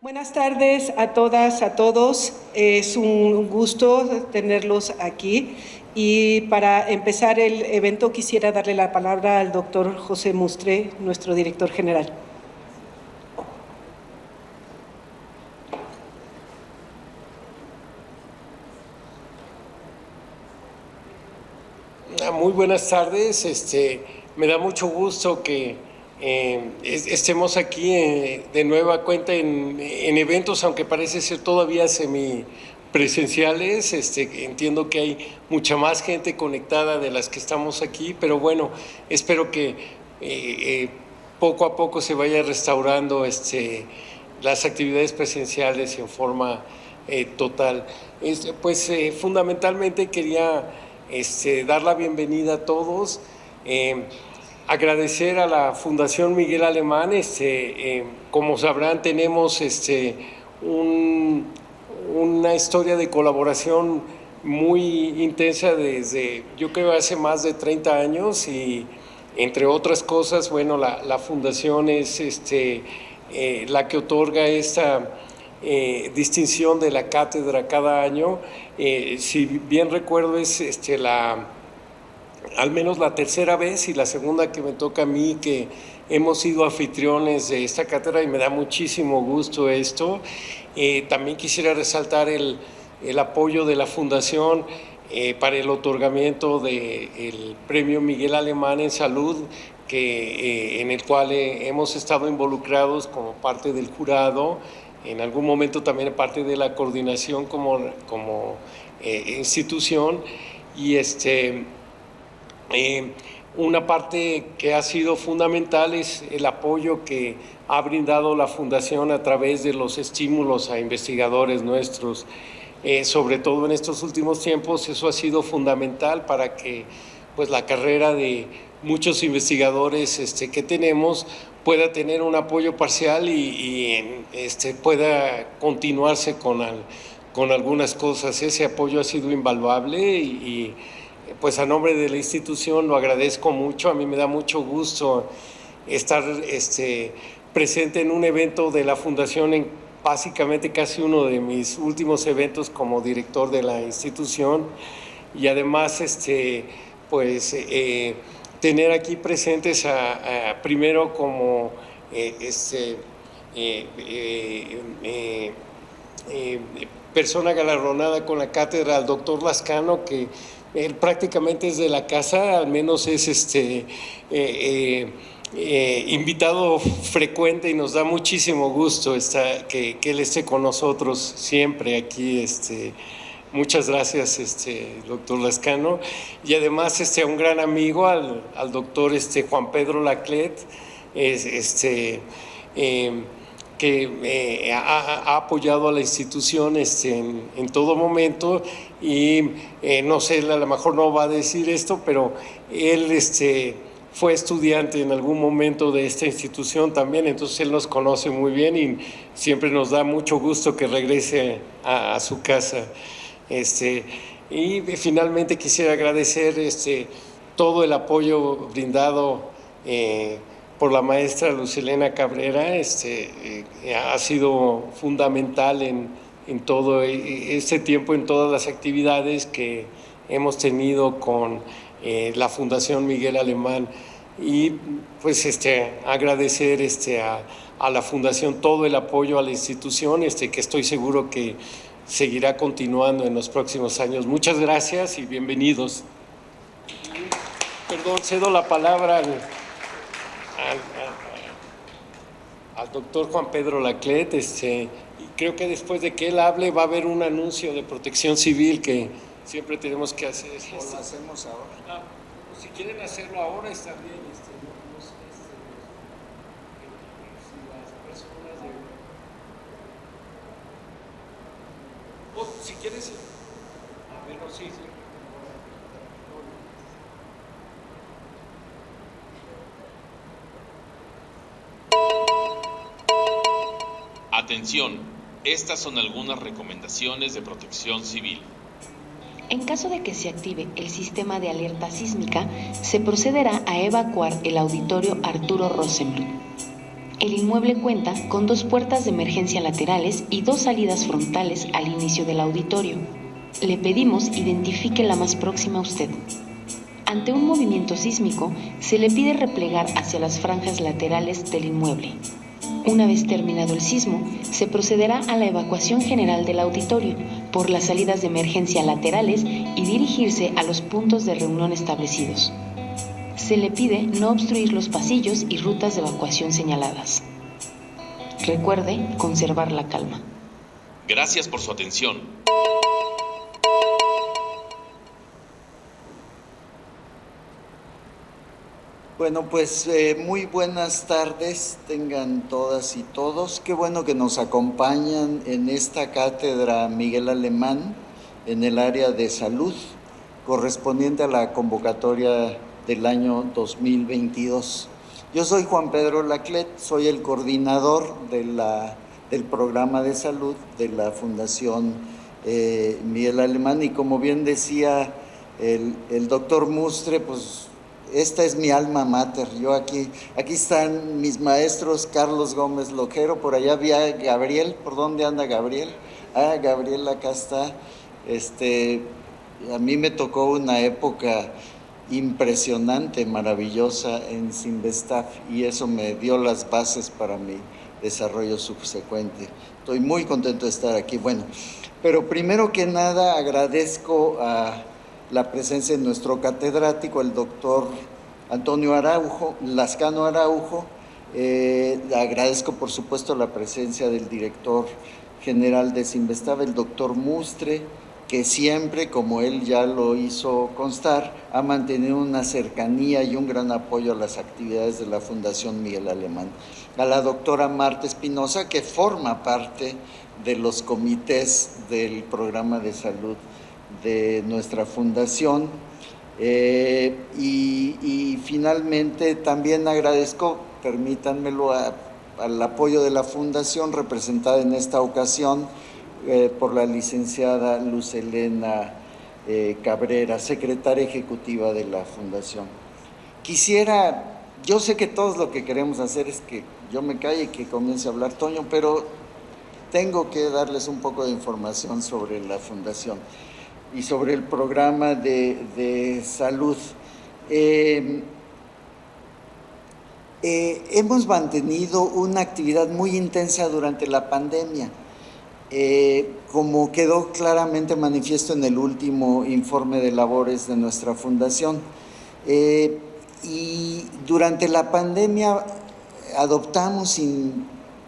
Buenas tardes a todas, a todos. Es un gusto tenerlos aquí y para empezar el evento quisiera darle la palabra al doctor José Mustre, nuestro director general. Muy buenas tardes. Me da mucho gusto que estemos aquí de nueva cuenta en eventos, aunque parece ser todavía semipresenciales. Entiendo que hay mucha más gente conectada de las que estamos aquí, pero bueno, espero que poco a poco se vaya restaurando las actividades presenciales en forma total. Fundamentalmente quería dar la bienvenida a todos, agradecer a la Fundación Miguel Alemán. Como sabrán, tenemos una historia de colaboración muy intensa desde, yo creo, hace más de 30 años y entre otras cosas, bueno, la Fundación es la que otorga esta distinción de la cátedra cada año. Si bien recuerdo, es al menos la tercera vez y la segunda que me toca a mí que hemos sido anfitriones de esta cátedra y me da muchísimo gusto esto. También quisiera resaltar el apoyo de la Fundación para el otorgamiento del Premio Miguel Alemán en Salud, en el cual hemos estado involucrados como parte del jurado, en algún momento también parte de la coordinación como institución. Y una parte que ha sido fundamental es el apoyo que ha brindado la Fundación a través de los estímulos a investigadores nuestros. Sobre todo en estos últimos tiempos, eso ha sido fundamental para que pues, la carrera de muchos investigadores que tenemos pueda tener un apoyo parcial y pueda continuarse con algunas cosas. Ese apoyo ha sido invaluable y pues a nombre de la institución lo agradezco mucho. A mí me da mucho gusto estar presente en un evento de la Fundación, en básicamente casi uno de mis últimos eventos como director de la institución, y además tener aquí presentes primero como persona galardonada con la cátedra al doctor Lascano, que él prácticamente es de la casa, al menos es invitado frecuente y nos da muchísimo gusto que él esté con nosotros siempre aquí. Muchas gracias, doctor Lascano. Y además a un gran amigo, al doctor Juan Pedro Laclet, que ha apoyado a la institución en todo momento. Y no sé, a lo mejor no va a decir esto, pero él fue estudiante en algún momento de esta institución también, entonces él nos conoce muy bien y siempre nos da mucho gusto que regrese a su casa. Y finalmente quisiera agradecer todo el apoyo brindado por la maestra Lucilena Cabrera. Ha sido fundamental en todo este tiempo, en todas las actividades que hemos tenido con la Fundación Miguel Alemán. Y pues agradecer a la Fundación todo el apoyo a la institución, que estoy seguro que seguirá continuando en los próximos años. Muchas gracias y bienvenidos. Perdón, cedo la palabra al doctor Juan Pedro Laclet. Y creo que después de que él hable va a haber un anuncio de Protección Civil que siempre tenemos que hacer. ¿O lo hacemos ahora? Si quieren hacerlo ahora está bien. Si quieres, a ver, sí. Atención, estas son algunas recomendaciones de Protección Civil. En caso de que se active el sistema de alerta sísmica, se procederá a evacuar el auditorio Arturo Rosenbluth. El inmueble cuenta con 2 puertas de emergencia laterales y 2 salidas frontales al inicio del auditorio. Le pedimos identifique la más próxima a usted. Ante un movimiento sísmico, se le pide replegar hacia las franjas laterales del inmueble. Una vez terminado el sismo, se procederá a la evacuación general del auditorio por las salidas de emergencia laterales y dirigirse a los puntos de reunión establecidos. Se le pide no obstruir los pasillos y rutas de evacuación señaladas. Recuerde conservar la calma. Gracias por su atención. Bueno, pues muy buenas tardes tengan todas y todos. Qué bueno que nos acompañan en esta cátedra Miguel Alemán en el área de salud, correspondiente a la convocatoria del año 2022. Yo soy Juan Pedro Laclet, soy el coordinador del programa de salud de la Fundación Miguel Alemán, y como bien decía el doctor Mustre, pues esta es mi alma mater. Yo aquí están mis maestros, Carlos Gómez Lojero, por allá había Gabriel. ¿Por dónde anda Gabriel? Ah, Gabriel acá está. A mí me tocó una época impresionante, maravillosa en Sinvestaf, y eso me dio las bases para mi desarrollo subsecuente. Estoy muy contento de estar aquí. Bueno, pero primero que nada agradezco a la presencia de nuestro catedrático, el doctor Antonio Lascano Araujo. Agradezco, por supuesto, la presencia del director general de Sinvestaf, el doctor Mustre, que siempre, como él ya lo hizo constar, ha mantenido una cercanía y un gran apoyo a las actividades de la Fundación Miguel Alemán. A la doctora Marta Espinosa, que forma parte de los comités del programa de salud de nuestra fundación, y finalmente también agradezco, permítanmelo, al apoyo de la fundación representada en esta ocasión por la licenciada Luz Elena Cabrera, secretaria ejecutiva de la fundación. Yo sé que todos lo que queremos hacer es que yo me calle y que comience a hablar Toño, pero tengo que darles un poco de información sobre la fundación y sobre el programa de salud. Hemos mantenido una actividad muy intensa durante la pandemia, como quedó claramente manifiesto en el último informe de labores de nuestra fundación. Y durante la pandemia adoptamos sin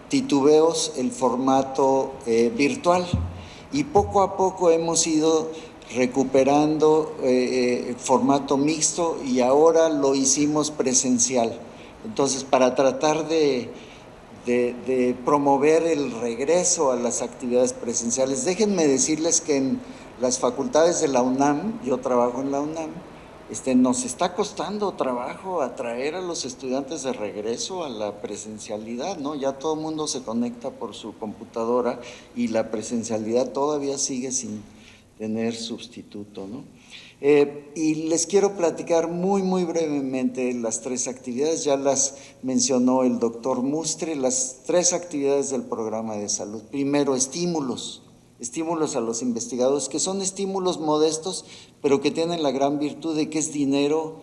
titubeos el formato virtual, y poco a poco hemos ido recuperando formato mixto, y ahora lo hicimos presencial. Entonces, para tratar de promover el regreso a las actividades presenciales, déjenme decirles que en las facultades de la UNAM, yo trabajo en la UNAM, nos está costando trabajo atraer a los estudiantes de regreso a la presencialidad, ¿no? Ya todo el mundo se conecta por su computadora y la presencialidad todavía sigue sin tener sustituto, ¿no? Y les quiero platicar muy brevemente las 3 actividades, ya las mencionó el doctor Mustre, las 3 actividades del programa de salud. Primero, estímulos a los investigadores, que son estímulos modestos, pero que tienen la gran virtud de que es dinero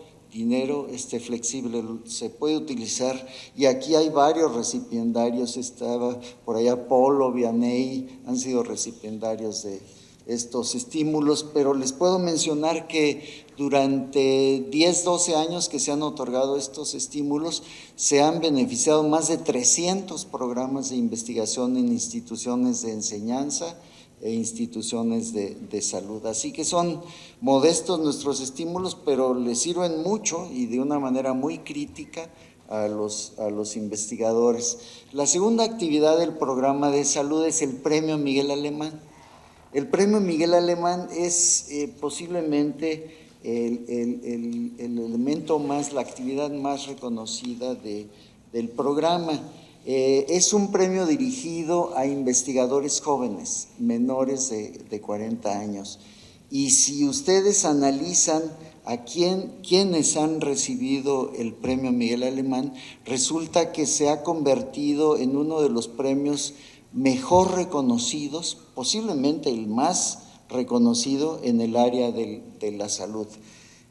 flexible, se puede utilizar, y aquí hay varios recipiendarios. Estaba por allá Polo, Vianney, han sido recipiendarios de estos estímulos, pero les puedo mencionar que durante 10-12 años que se han otorgado estos estímulos, se han beneficiado más de 300 programas de investigación en instituciones de enseñanza e instituciones de salud. Así que son modestos nuestros estímulos, pero les sirven mucho y de una manera muy crítica a los investigadores. La segunda actividad del programa de salud es el Premio Miguel Alemán. El Premio Miguel Alemán es posiblemente el elemento más, la actividad más reconocida del programa. Es un premio dirigido a investigadores jóvenes, menores de 40 años. Y si ustedes analizan a quienes han recibido el premio Miguel Alemán, resulta que se ha convertido en uno de los premios mejor reconocidos, posiblemente el más reconocido en el área de la salud.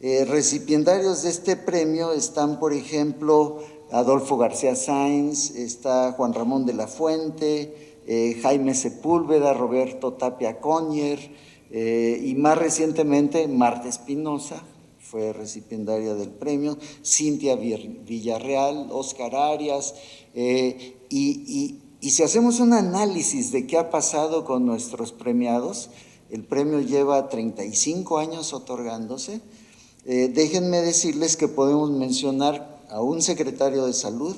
Recipiendarios de este premio están, por ejemplo, Adolfo García Sáenz, está Juan Ramón de la Fuente, Jaime Sepúlveda, Roberto Tapia Cóñer, y más recientemente Marta Espinosa fue recipiendaria del premio, Cintia Villarreal, Óscar Arias, y si hacemos un análisis de qué ha pasado con nuestros premiados, el premio lleva 35 años otorgándose. Déjenme decirles que podemos mencionar a un secretario de salud,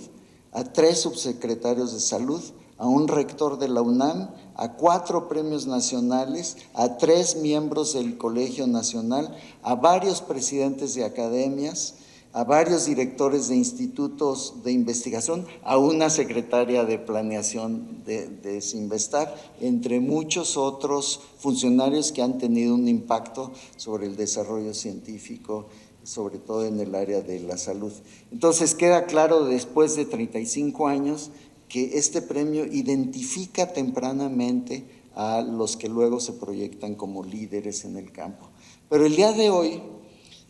a 3 subsecretarios de salud, a un rector de la UNAM, a 4 premios nacionales, a 3 miembros del Colegio Nacional, a varios presidentes de academias, a varios directores de institutos de investigación, a una secretaria de planeación de Sinvestar, entre muchos otros funcionarios que han tenido un impacto sobre el desarrollo científico, sobre todo en el área de la salud. Entonces queda claro después de 35 años que este premio identifica tempranamente a los que luego se proyectan como líderes en el campo. Pero el día de hoy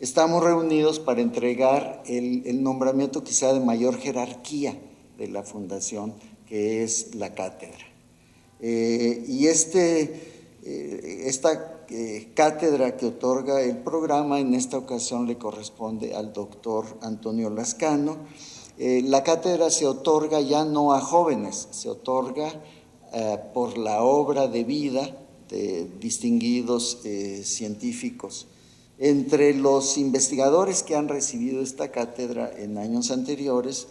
estamos reunidos para entregar el nombramiento quizá de mayor jerarquía de la fundación, que es la cátedra. Y esta cátedra que otorga el programa en esta ocasión le corresponde al doctor Antonio Lascano. La cátedra se otorga ya no a jóvenes, se otorga por la obra de vida de distinguidos científicos. Entre los investigadores que han recibido esta cátedra en años anteriores,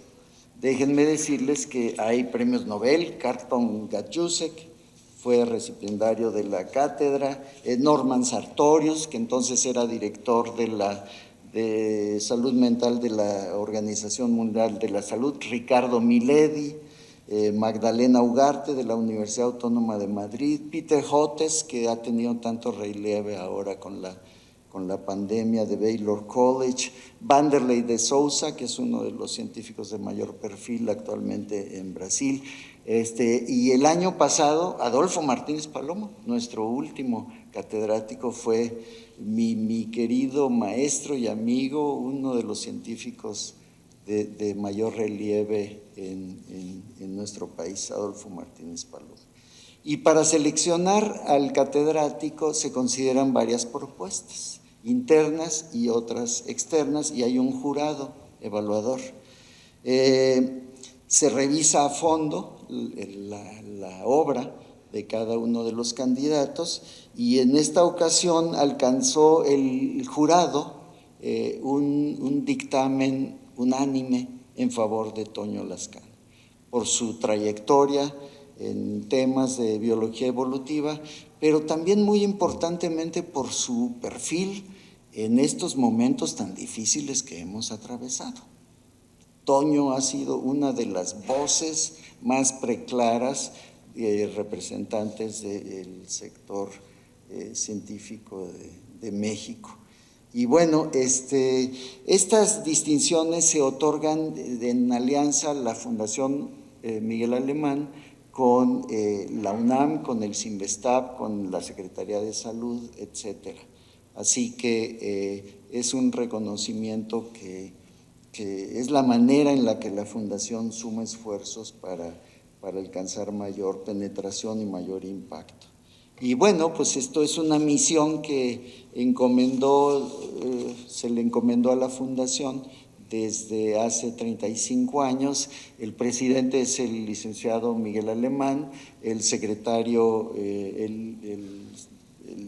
déjenme decirles que hay premios Nobel. Carlton Gajdusek fue recipiendario de la cátedra, Norman Sartorius, que entonces era director de salud mental de la Organización Mundial de la Salud, Ricardo Miledi, Magdalena Ugarte de la Universidad Autónoma de Madrid, Peter Hotez, que ha tenido tanto relieve ahora con la pandemia, de Baylor College, Vanderlei de Souza, que es uno de los científicos de mayor perfil actualmente en Brasil, y el año pasado Adolfo Martínez Palomo, nuestro último catedrático, fue mi querido maestro y amigo, uno de los científicos de mayor relieve en nuestro país, Adolfo Martínez Palomo. Y para seleccionar al catedrático se consideran varias propuestas, internas y otras externas, y hay un jurado evaluador. Se revisa a fondo la obra de cada uno de los candidatos, y en esta ocasión alcanzó el jurado un dictamen unánime en favor de Toño Lascano, por su trayectoria en temas de biología evolutiva, pero también muy importantemente por su perfil en estos momentos tan difíciles que hemos atravesado. Toño ha sido una de las voces más preclaras representantes del sector científico de México. Y bueno, estas distinciones se otorgan en alianza la Fundación Miguel Alemán con la UNAM, con el Sinvestab, con la Secretaría de Salud, etcétera. Así que es un reconocimiento que es la manera en la que la Fundación suma esfuerzos para alcanzar mayor penetración y mayor impacto. Y bueno, pues esto es una misión que se le encomendó a la Fundación desde hace 35 años. El presidente es el licenciado Miguel Alemán, el secretario, el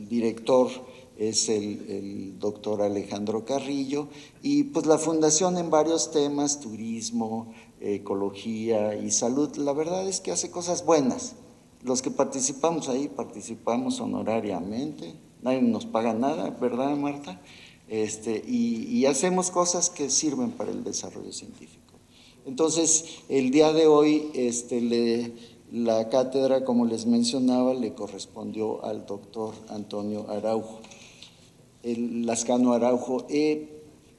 director es el doctor Alejandro Carrillo, y pues la Fundación en varios temas, turismo, ecología y salud, la verdad es que hace cosas buenas. Los que participamos ahí, participamos honorariamente, nadie nos paga nada, ¿verdad, Marta? Y hacemos cosas que sirven para el desarrollo científico. Entonces, el día de hoy, la cátedra, como les mencionaba, le correspondió al doctor Antonio Araujo. Lascano Araujo.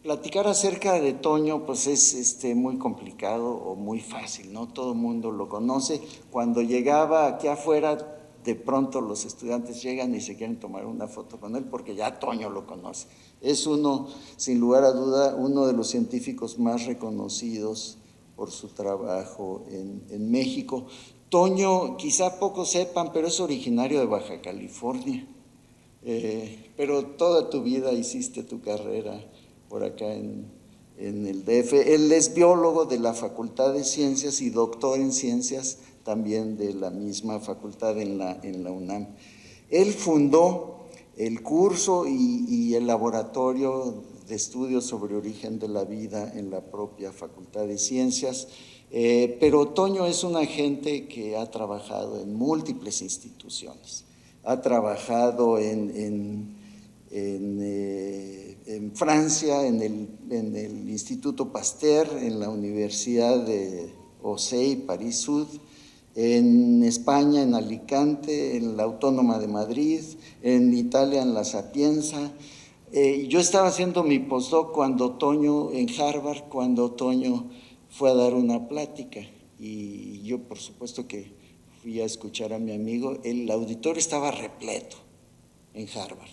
Platicar acerca de Toño pues es muy complicado o muy fácil, ¿no? Todo el mundo lo conoce. Cuando llegaba aquí afuera, de pronto los estudiantes llegan y se quieren tomar una foto con él porque ya Toño lo conoce. Es uno, sin lugar a duda, uno de los científicos más reconocidos por su trabajo en México. Toño, quizá pocos sepan, pero es originario de Baja California. Pero toda tu vida hiciste tu carrera por acá en el DF. Él es biólogo de la Facultad de Ciencias y doctor en Ciencias también de la misma facultad en la UNAM. Él fundó el curso y el laboratorio de estudios sobre origen de la vida en la propia Facultad de Ciencias, pero Toño es un agente que ha trabajado en múltiples instituciones. Ha trabajado en Francia, en el Instituto Pasteur, en la Universidad de Orsay, París-Sud, en España, en Alicante, en la Autónoma de Madrid, en Italia, en La Sapienza. Yo estaba haciendo mi postdoc en Harvard, cuando Toño fue a dar una plática, y yo por supuesto que fui a escuchar a mi amigo. El auditorio estaba repleto en Harvard.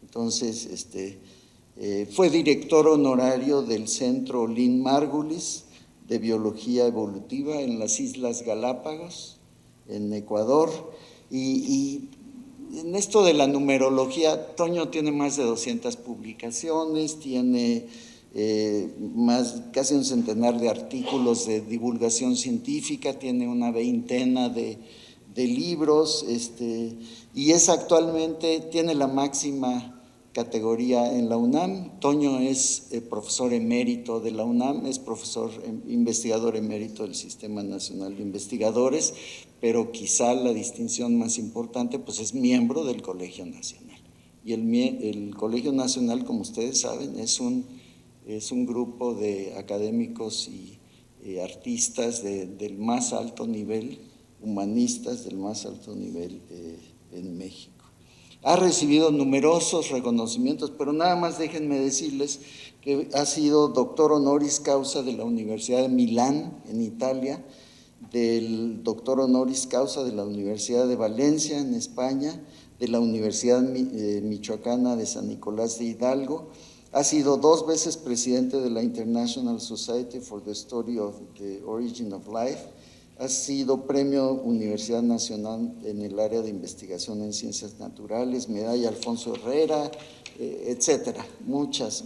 Entonces, fue director honorario del Centro Lynn Margulis de Biología Evolutiva en las Islas Galápagos, en Ecuador, y en esto de la numerología, Toño tiene más de 200 publicaciones, tiene casi un centenar de artículos de divulgación científica, tiene una veintena de libros, y actualmente tiene la máxima categoría en la UNAM. Toño es profesor emérito de la UNAM, es investigador emérito del Sistema Nacional de Investigadores, pero quizá la distinción más importante pues es miembro del Colegio Nacional. Y el Colegio Nacional, como ustedes saben, es un grupo de académicos y artistas del más alto nivel, humanistas del más alto nivel en México. Ha recibido numerosos reconocimientos, pero nada más déjenme decirles que ha sido doctor honoris causa de la Universidad de Milán, en Italia, del doctor honoris causa de la Universidad de Valencia, en España, de la Universidad Michoacana de San Nicolás de Hidalgo. Ha sido 2 veces presidente de la International Society for the Study of the Origin of Life. Ha sido premio Universidad Nacional en el área de investigación en ciencias naturales, medalla Alfonso Herrera, etcétera, muchas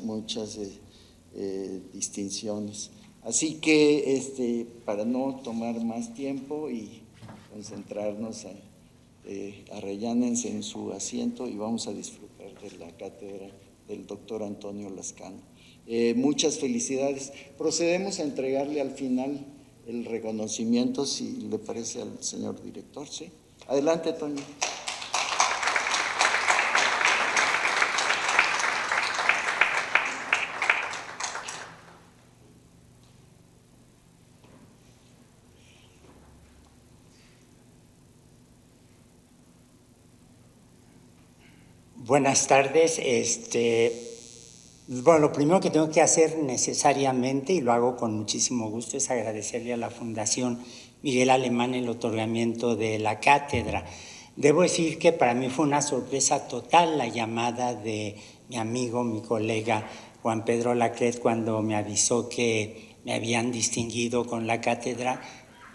distinciones. Así que para no tomar más tiempo y concentrarnos, arrellánense en su asiento y vamos a disfrutar de la cátedra del doctor Antonio Lascano. Muchas felicidades. Procedemos a entregarle al final el reconocimiento, si le parece al señor director, ¿sí? Adelante, Toño. Buenas tardes. Bueno, lo primero que tengo que hacer necesariamente, y lo hago con muchísimo gusto, es agradecerle a la Fundación Miguel Alemán el otorgamiento de la cátedra. Debo decir que para mí fue una sorpresa total la llamada de mi amigo, mi colega Juan Pedro Lacret cuando me avisó que me habían distinguido con la cátedra.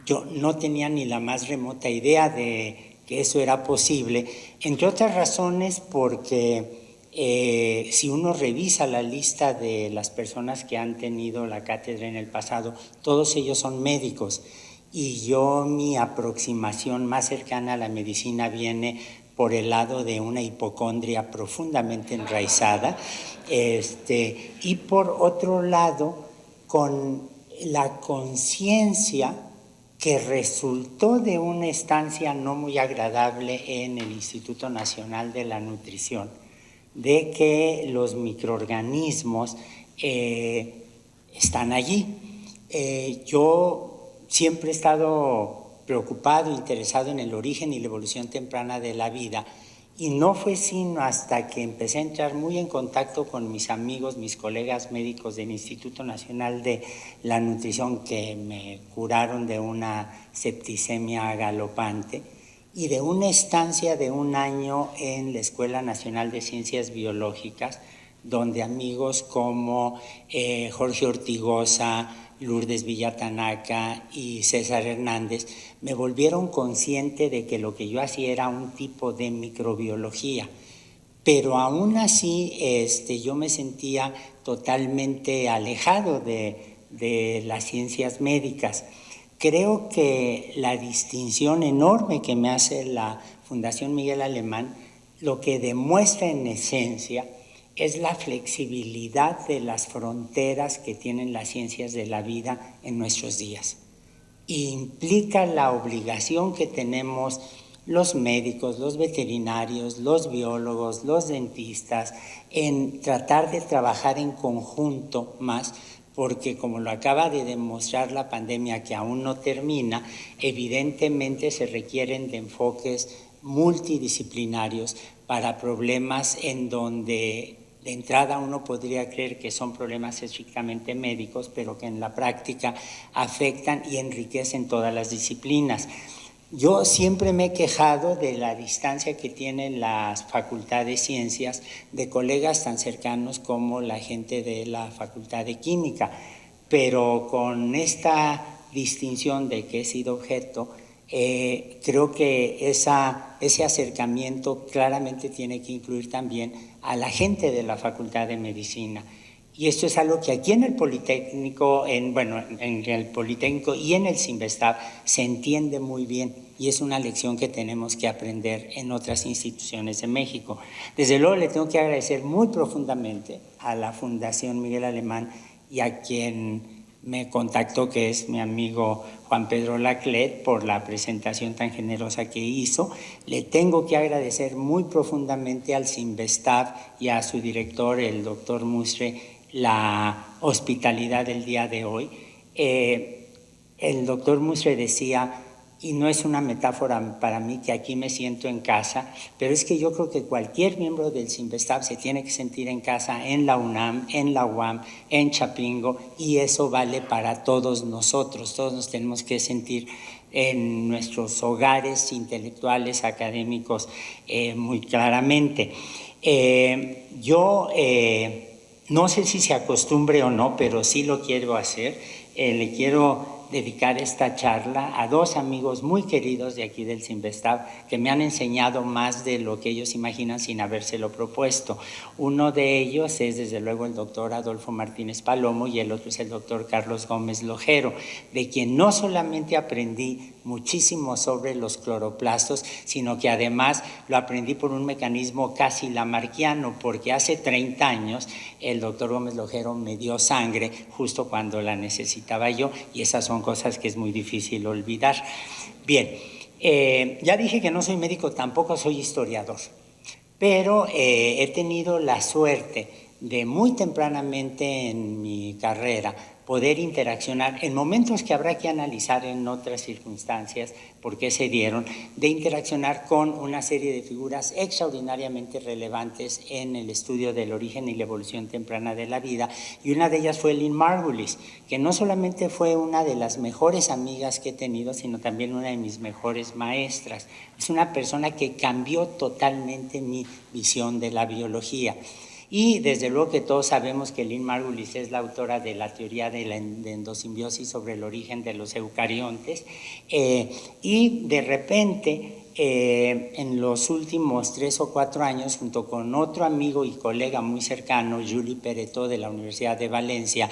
Yo no tenía ni la más remota idea de que eso era posible, entre otras razones porque si uno revisa la lista de las personas que han tenido la cátedra en el pasado, todos ellos son médicos, y mi aproximación más cercana a la medicina viene por el lado de una hipocondria profundamente enraizada, y por otro lado con la conciencia que resultó de una estancia no muy agradable en el Instituto Nacional de la Nutrición, de que los microorganismos están allí. Yo siempre he estado preocupado, interesado en el origen y la evolución temprana de la vida, Y no fue sino hasta que empecé a entrar muy en contacto con mis amigos, mis colegas médicos del Instituto Nacional de la Nutrición, que me curaron de una septicemia galopante y de una estancia de 1 año en la Escuela Nacional de Ciencias Biológicas, donde amigos como Jorge Ortigosa, Lourdes Villatanaca y César Hernández me volvieron consciente de que lo que yo hacía era un tipo de microbiología, pero aún así yo me sentía totalmente alejado de las ciencias médicas. Creo que la distinción enorme que me hace la Fundación Miguel Alemán lo que demuestra en esencia es la flexibilidad de las fronteras que tienen las ciencias de la vida en nuestros días. Y implica la obligación que tenemos los médicos, los veterinarios, los biólogos, los dentistas, en tratar de trabajar en conjunto más, porque como lo acaba de demostrar la pandemia, que aún no termina, evidentemente se requieren de enfoques multidisciplinarios para problemas en donde de entrada uno podría creer que son problemas estrictamente médicos, pero que en la práctica afectan y enriquecen todas las disciplinas. Yo siempre me he quejado de la distancia que tienen las Facultad de Ciencias de colegas tan cercanos como la gente de la Facultad de Química, pero con esta distinción de que he sido objeto, creo que ese acercamiento claramente tiene que incluir también a la gente de la Facultad de Medicina. Y esto es algo que aquí en el Politécnico, en el Politécnico y en el CINVESTAB se entiende muy bien, y es una lección que tenemos que aprender en otras instituciones de México. Desde luego le tengo que agradecer muy profundamente a la Fundación Miguel Alemán y a quien me contactó, que es mi amigo Juan Pedro Laclet, por la presentación tan generosa que hizo. Le tengo que agradecer muy profundamente al CINVESTAB y a su director, el doctor Mustre, la hospitalidad del día de hoy. El doctor Mustre decía, y no es una metáfora para mí, que aquí me siento en casa, pero es que yo creo que cualquier miembro del CINVESTAB se tiene que sentir en casa en la UNAM, en la UAM, en Chapingo, y eso vale para todos nosotros. Todos nos tenemos que sentir en nuestros hogares intelectuales, académicos, muy claramente. Yo no sé si se acostumbre o no, pero sí lo quiero hacer. Le quiero dedicar esta charla a 2 amigos muy queridos de aquí del CINVESTAB que me han enseñado más de lo que ellos imaginan sin habérselo propuesto. Uno de ellos es desde luego el doctor Adolfo Martínez Palomo y el otro es el doctor Carlos Gómez Lojero, de quien no solamente aprendí muchísimo sobre los cloroplastos, sino que además lo aprendí por un mecanismo casi lamarquiano, porque hace 30 años el doctor Gómez Lojero me dio sangre justo cuando la necesitaba yo, y esas son cosas que es muy difícil olvidar. Bien, ya dije que no soy médico, tampoco soy historiador, pero he tenido la suerte de muy tempranamente en mi carrera poder interaccionar en momentos que habrá que analizar en otras circunstancias por qué se dieron, de interaccionar con una serie de figuras extraordinariamente relevantes en el estudio del origen y la evolución temprana de la vida, y una de ellas fue Lynn Margulis, que no solamente fue una de las mejores amigas que he tenido, sino también una de mis mejores maestras. Es una persona que cambió totalmente mi visión de la biología. Y desde luego que todos sabemos que Lynn Margulis es la autora de la teoría de la endosimbiosis sobre el origen de los eucariontes, y de repente en los últimos 3 o 4 años, junto con otro amigo y colega muy cercano, Julie Peretó de la Universidad de Valencia,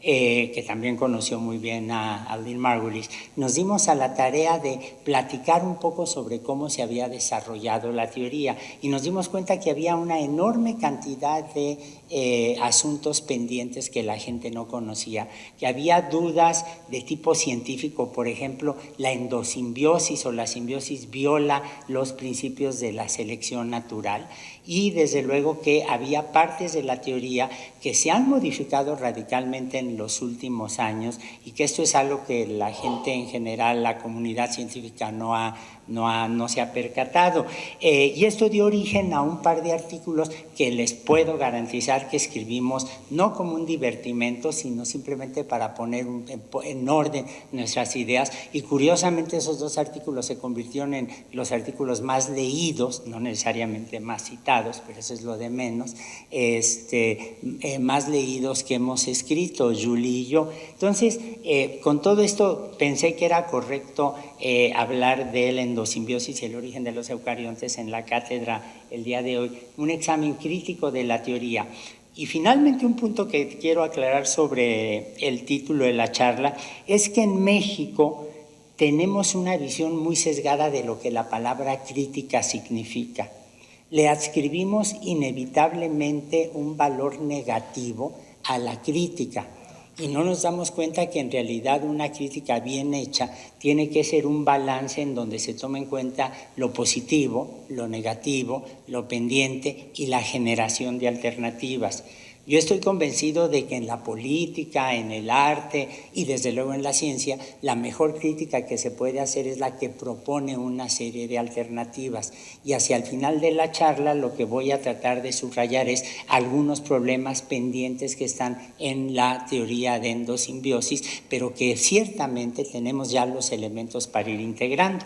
que también conoció muy bien a Lynn Margulis, nos dimos a la tarea de platicar un poco sobre cómo se había desarrollado la teoría, y nos dimos cuenta que había una enorme cantidad de asuntos pendientes que la gente no conocía, que había dudas de tipo científico. Por ejemplo, la endosimbiosis o la simbiosis viola los principios de la selección natural, y desde luego que había partes de la teoría que se han modificado radicalmente en los últimos años y que esto es algo que la gente en general, la comunidad científica no se ha percatado. Y esto dio origen a un par de artículos que les puedo garantizar que escribimos no como un divertimento, sino simplemente para poner en orden nuestras ideas. Y curiosamente esos dos artículos se convirtieron en los artículos más leídos, no necesariamente más citados, pero eso es lo de menos, más leídos que hemos escrito, Julie y yo. Entonces, con todo esto pensé que era correcto hablar de la endosimbiosis y el origen de los eucariontes en la cátedra el día de hoy, un examen crítico de la teoría. Y finalmente un punto que quiero aclarar sobre el título de la charla es que en México tenemos una visión muy sesgada de lo que la palabra crítica significa. Le adscribimos inevitablemente un valor negativo a la crítica y no nos damos cuenta que en realidad una crítica bien hecha tiene que ser un balance en donde se toma en cuenta lo positivo, lo negativo, lo pendiente y la generación de alternativas. Yo estoy convencido de que en la política, en el arte y desde luego en la ciencia, la mejor crítica que se puede hacer es la que propone una serie de alternativas. Y hacia el final de la charla lo que voy a tratar de subrayar es algunos problemas pendientes que están en la teoría de endosimbiosis, pero que ciertamente tenemos ya los elementos para ir integrando.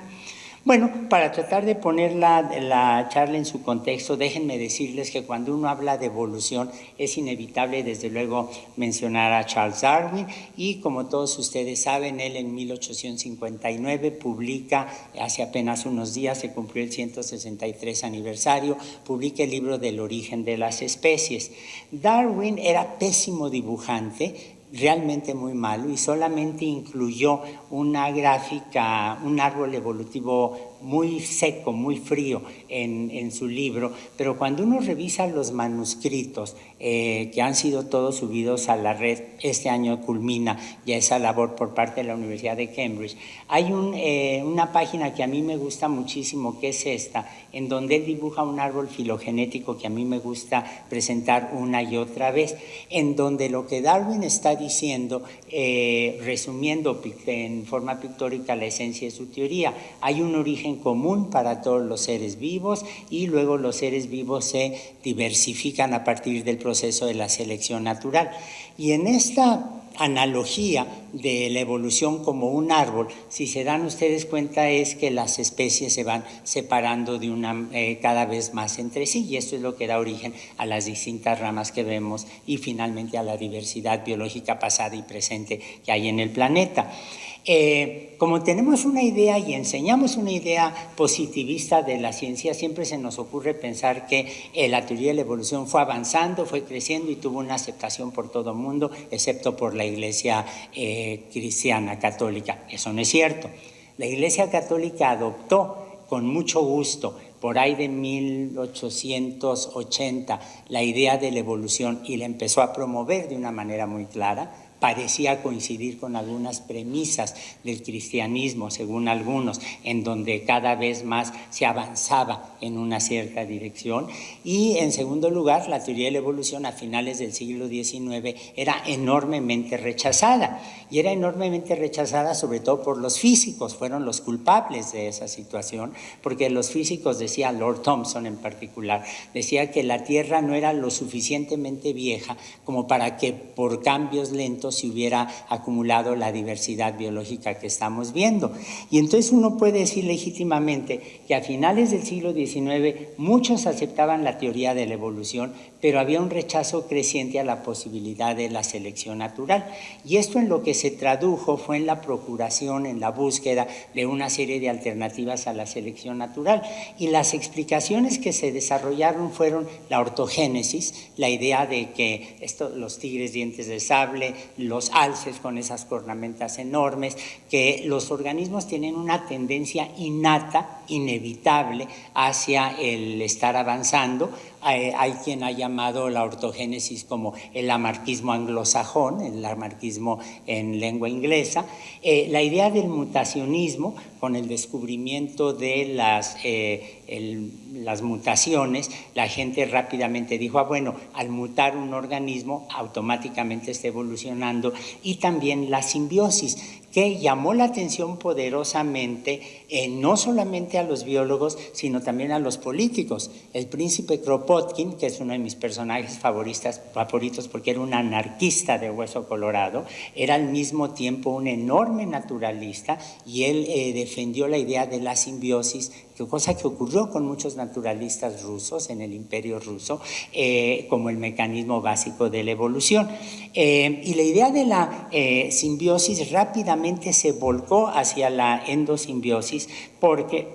Bueno, para tratar de poner la charla en su contexto, déjenme decirles que cuando uno habla de evolución es inevitable, desde luego, mencionar a Charles Darwin y como todos ustedes saben, él en 1859 publica, hace apenas unos días se cumplió el 163 aniversario, publica el libro del origen de las especies. Darwin era pésimo dibujante, realmente muy malo, y solamente incluyó una gráfica, un árbol evolutivo muy seco, muy frío en su libro, pero cuando uno revisa los manuscritos que han sido todos subidos a la red, este año culmina ya esa labor por parte de la Universidad de Cambridge, hay una página que a mí me gusta muchísimo, que es esta, en donde él dibuja un árbol filogenético que a mí me gusta presentar una y otra vez, en donde lo que Darwin está diciendo, resumiendo en forma pictórica la esencia de su teoría, hay un origen común para todos los seres vivos y luego los seres vivos se diversifican a partir del proceso de la selección natural. Y en esta analogía de la evolución como un árbol, si se dan ustedes cuenta es que las especies se van separando cada vez más entre sí y esto es lo que da origen a las distintas ramas que vemos y finalmente a la diversidad biológica pasada y presente que hay en el planeta. Como tenemos una idea y enseñamos una idea positivista de la ciencia, siempre se nos ocurre pensar que la teoría de la evolución fue avanzando, fue creciendo y tuvo una aceptación por todo el mundo, excepto por la Iglesia cristiana católica. Eso no es cierto. La Iglesia católica adoptó con mucho gusto, por ahí de 1880, la idea de la evolución y la empezó a promover de una manera muy clara. Parecía coincidir con algunas premisas del cristianismo, según algunos, en donde cada vez más se avanzaba en una cierta dirección. Y en segundo lugar, la teoría de la evolución a finales del siglo XIX era enormemente rechazada. Y era enormemente rechazada sobre todo por los físicos, fueron los culpables de esa situación, porque los físicos, decía Lord Thomson en particular, decía que la Tierra no era lo suficientemente vieja como para que por cambios lentos se hubiera acumulado la diversidad biológica que estamos viendo. Y entonces uno puede decir legítimamente que a finales del siglo XIX muchos aceptaban la teoría de la evolución, pero había un rechazo creciente a la posibilidad de la selección natural. Y esto en lo que se tradujo fue en la procuración, en la búsqueda de una serie de alternativas a la selección natural. Y las explicaciones que se desarrollaron fueron la ortogénesis, la idea de que los tigres dientes de sable, los alces con esas cornamentas enormes, que los organismos tienen una tendencia innata, inevitable, hacia el estar avanzando, Hay quien ha llamado la ortogénesis como el lamarquismo anglosajón, el lamarquismo en lengua inglesa. La idea del mutacionismo, con el descubrimiento de las mutaciones, la gente rápidamente dijo, bueno, al mutar un organismo automáticamente está evolucionando, y también la simbiosis, que llamó la atención poderosamente no solamente a los biólogos, sino también a los políticos. El príncipe Kropotkin, que es uno de mis personajes favoritos porque era un anarquista de hueso colorado, era al mismo tiempo un enorme naturalista, y él defendió la idea de la simbiosis, cosa que ocurrió con muchos naturalistas rusos en el Imperio Ruso, como el mecanismo básico de la evolución. Y la idea de la simbiosis rápidamente se volcó hacia la endosimbiosis porque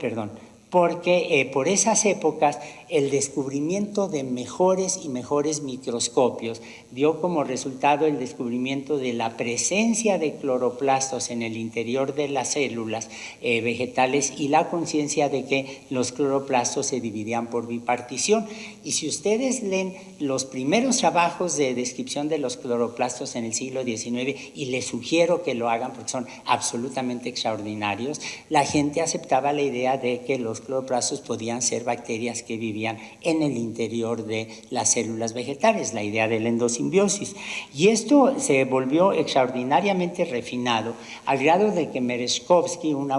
por esas épocas el descubrimiento de mejores y mejores microscopios dio como resultado el descubrimiento de la presencia de cloroplastos en el interior de las células vegetales, y la conciencia de que los cloroplastos se dividían por bipartición. Y si ustedes leen los primeros trabajos de descripción de los cloroplastos en el siglo XIX, y les sugiero que lo hagan porque son absolutamente extraordinarios, la gente aceptaba la idea de que los cloroplastos podían ser bacterias que vivían en el interior de las células vegetales, la idea de la endosimbiosis. Y esto se volvió extraordinariamente refinado al grado de que Merezhkovsky, un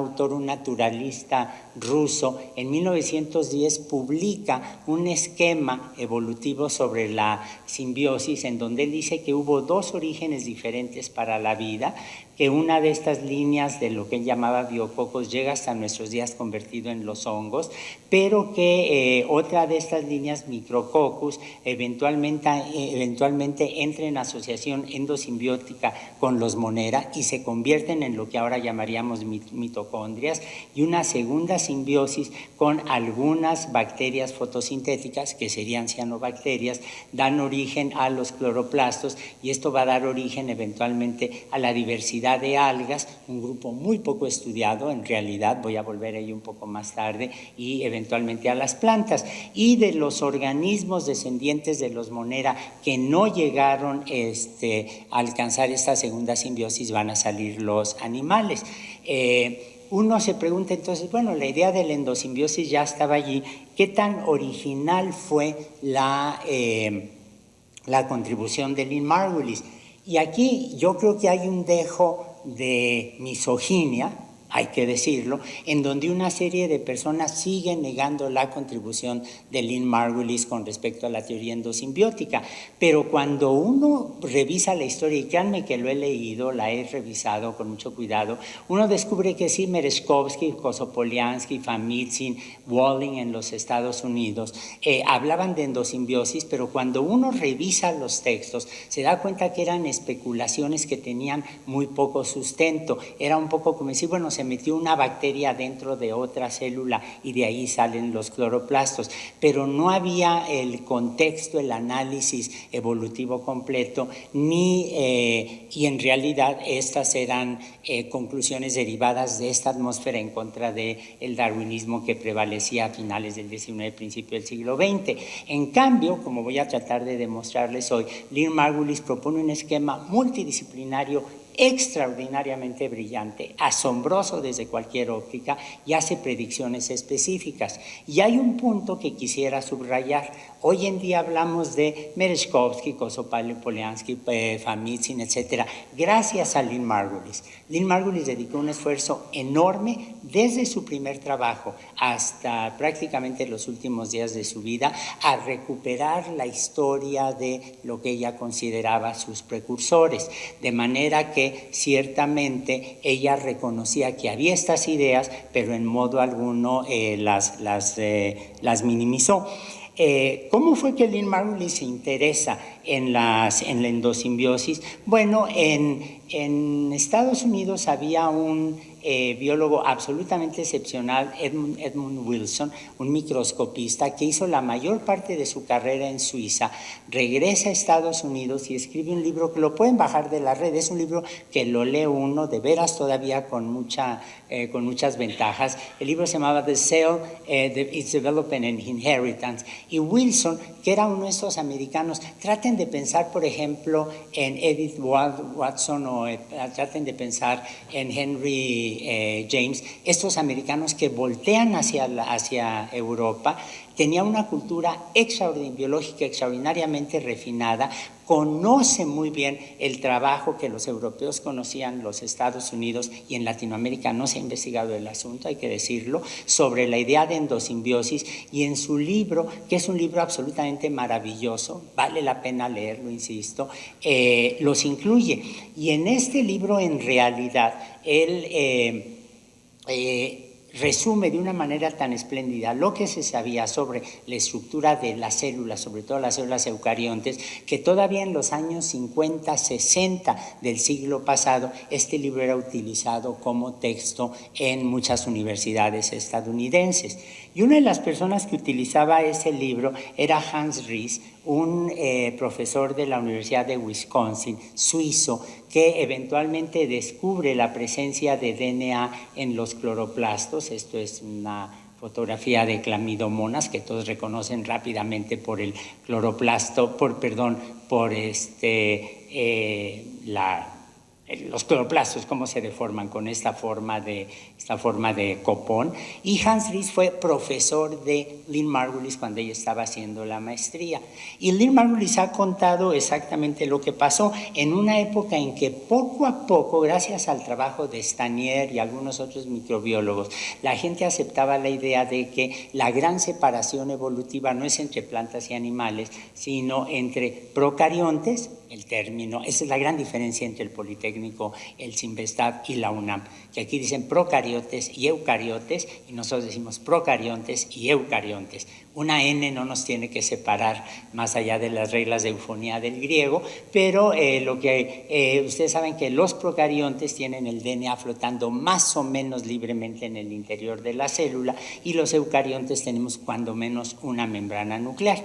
naturalista ruso, en 1910 publica un esquema evolutivo sobre la simbiosis, en donde él dice que hubo dos orígenes diferentes para la vida, que una de estas líneas de lo que él llamaba biococos llega hasta nuestros días convertido en los hongos, pero que otra de estas líneas, micrococcus, eventualmente entra en asociación endosimbiótica con los monera y se convierten en lo que ahora llamaríamos mitocondrias, y una segunda simbiosis con algunas bacterias fotosintéticas, que serían cianobacterias, dan origen a los cloroplastos, y esto va a dar origen eventualmente a la diversidad de algas, un grupo muy poco estudiado en realidad, voy a volver ahí un poco más tarde, y eventualmente a las plantas. Y de los organismos descendientes de los monera que no llegaron a alcanzar esta segunda simbiosis, van a salir los animales. Uno se pregunta entonces, bueno, la idea de la endosimbiosis ya estaba allí, ¿qué tan original fue la contribución de Lynn Margulis? Y aquí yo creo que hay un dejo de misoginia, hay que decirlo, en donde una serie de personas siguen negando la contribución de Lynn Margulis con respecto a la teoría endosimbiótica. Pero cuando uno revisa la historia, y créanme que lo he leído, la he revisado con mucho cuidado, uno descubre que sí, Merezhkovsky, Kosopoliansky, Famitsyn, Walling en los Estados Unidos hablaban de endosimbiosis, pero cuando uno revisa los textos se da cuenta que eran especulaciones que tenían muy poco sustento. Era un poco como decir, bueno, se metió una bacteria dentro de otra célula y de ahí salen los cloroplastos, pero no había el contexto, el análisis evolutivo completo, y en realidad estas eran conclusiones derivadas de esta atmósfera en contra del darwinismo que prevalecía a finales del XIX, principio del siglo XX. En cambio, como voy a tratar de demostrarles hoy, Lynn Margulis propone un esquema multidisciplinario extraordinariamente brillante, asombroso desde cualquier óptica, y hace predicciones específicas. Y hay un punto que quisiera subrayar. Hoy en día hablamos de Merezhkovsky, Kosopoliansky, Famitsyn, etc. Gracias a Lynn Margulis. Lynn Margulis dedicó un esfuerzo enorme desde su primer trabajo hasta prácticamente los últimos días de su vida a recuperar la historia de lo que ella consideraba sus precursores, de manera que ciertamente ella reconocía que había estas ideas, pero en modo alguno las minimizó. ¿Cómo fue que Lynn Margulis se interesa en la endosimbiosis. Bueno, en Estados Unidos había un biólogo absolutamente excepcional, Edmund Wilson, un microscopista que hizo la mayor parte de su carrera en Suiza, regresa a Estados Unidos y escribe un libro que lo pueden bajar de la red. Es un libro que lo lee uno de veras todavía con muchas ventajas. El libro se llamaba The Cell, Its Development and Inheritance. Y Wilson, que era uno de estos americanos, traten de pensar, por ejemplo, en Edith Watson o traten de pensar en Henry James, estos americanos que voltean hacia Europa. Tenía una cultura biológica extraordinariamente refinada, conoce muy bien el trabajo que los europeos conocían, los Estados Unidos, y en Latinoamérica no se ha investigado el asunto, hay que decirlo, sobre la idea de endosimbiosis, y en su libro, que es un libro absolutamente maravilloso, vale la pena leerlo, insisto, los incluye. Y en este libro, en realidad, él resume de una manera tan espléndida lo que se sabía sobre la estructura de las células, sobre todo las células eucariontes, que todavía en los años 50, 60 del siglo pasado, este libro era utilizado como texto en muchas universidades estadounidenses. Y una de las personas que utilizaba ese libro era Hans Ries, un profesor de la Universidad de Wisconsin, suizo, que eventualmente descubre la presencia de DNA en los cloroplastos. Esto es una fotografía de clamidomonas que todos reconocen rápidamente por el cloroplasto, los cloroplastos, cómo se deforman con esta forma de copón. Y Hans Ries fue profesor de Lynn Margulis cuando ella estaba haciendo la maestría. Y Lynn Margulis ha contado exactamente lo que pasó en una época en que poco a poco, gracias al trabajo de Stanier y algunos otros microbiólogos, la gente aceptaba la idea de que la gran separación evolutiva no es entre plantas y animales, sino entre procariontes, el término, esa es la gran diferencia entre el Politécnico, el CIMVESTAB y la UNAM, que aquí dicen procariotes y eucariotes, y nosotros decimos procariontes y eucariontes. Una N no nos tiene que separar más allá de las reglas de eufonía del griego, pero ustedes saben que los procariontes tienen el DNA flotando más o menos libremente en el interior de la célula, y los eucariontes tenemos cuando menos una membrana nuclear.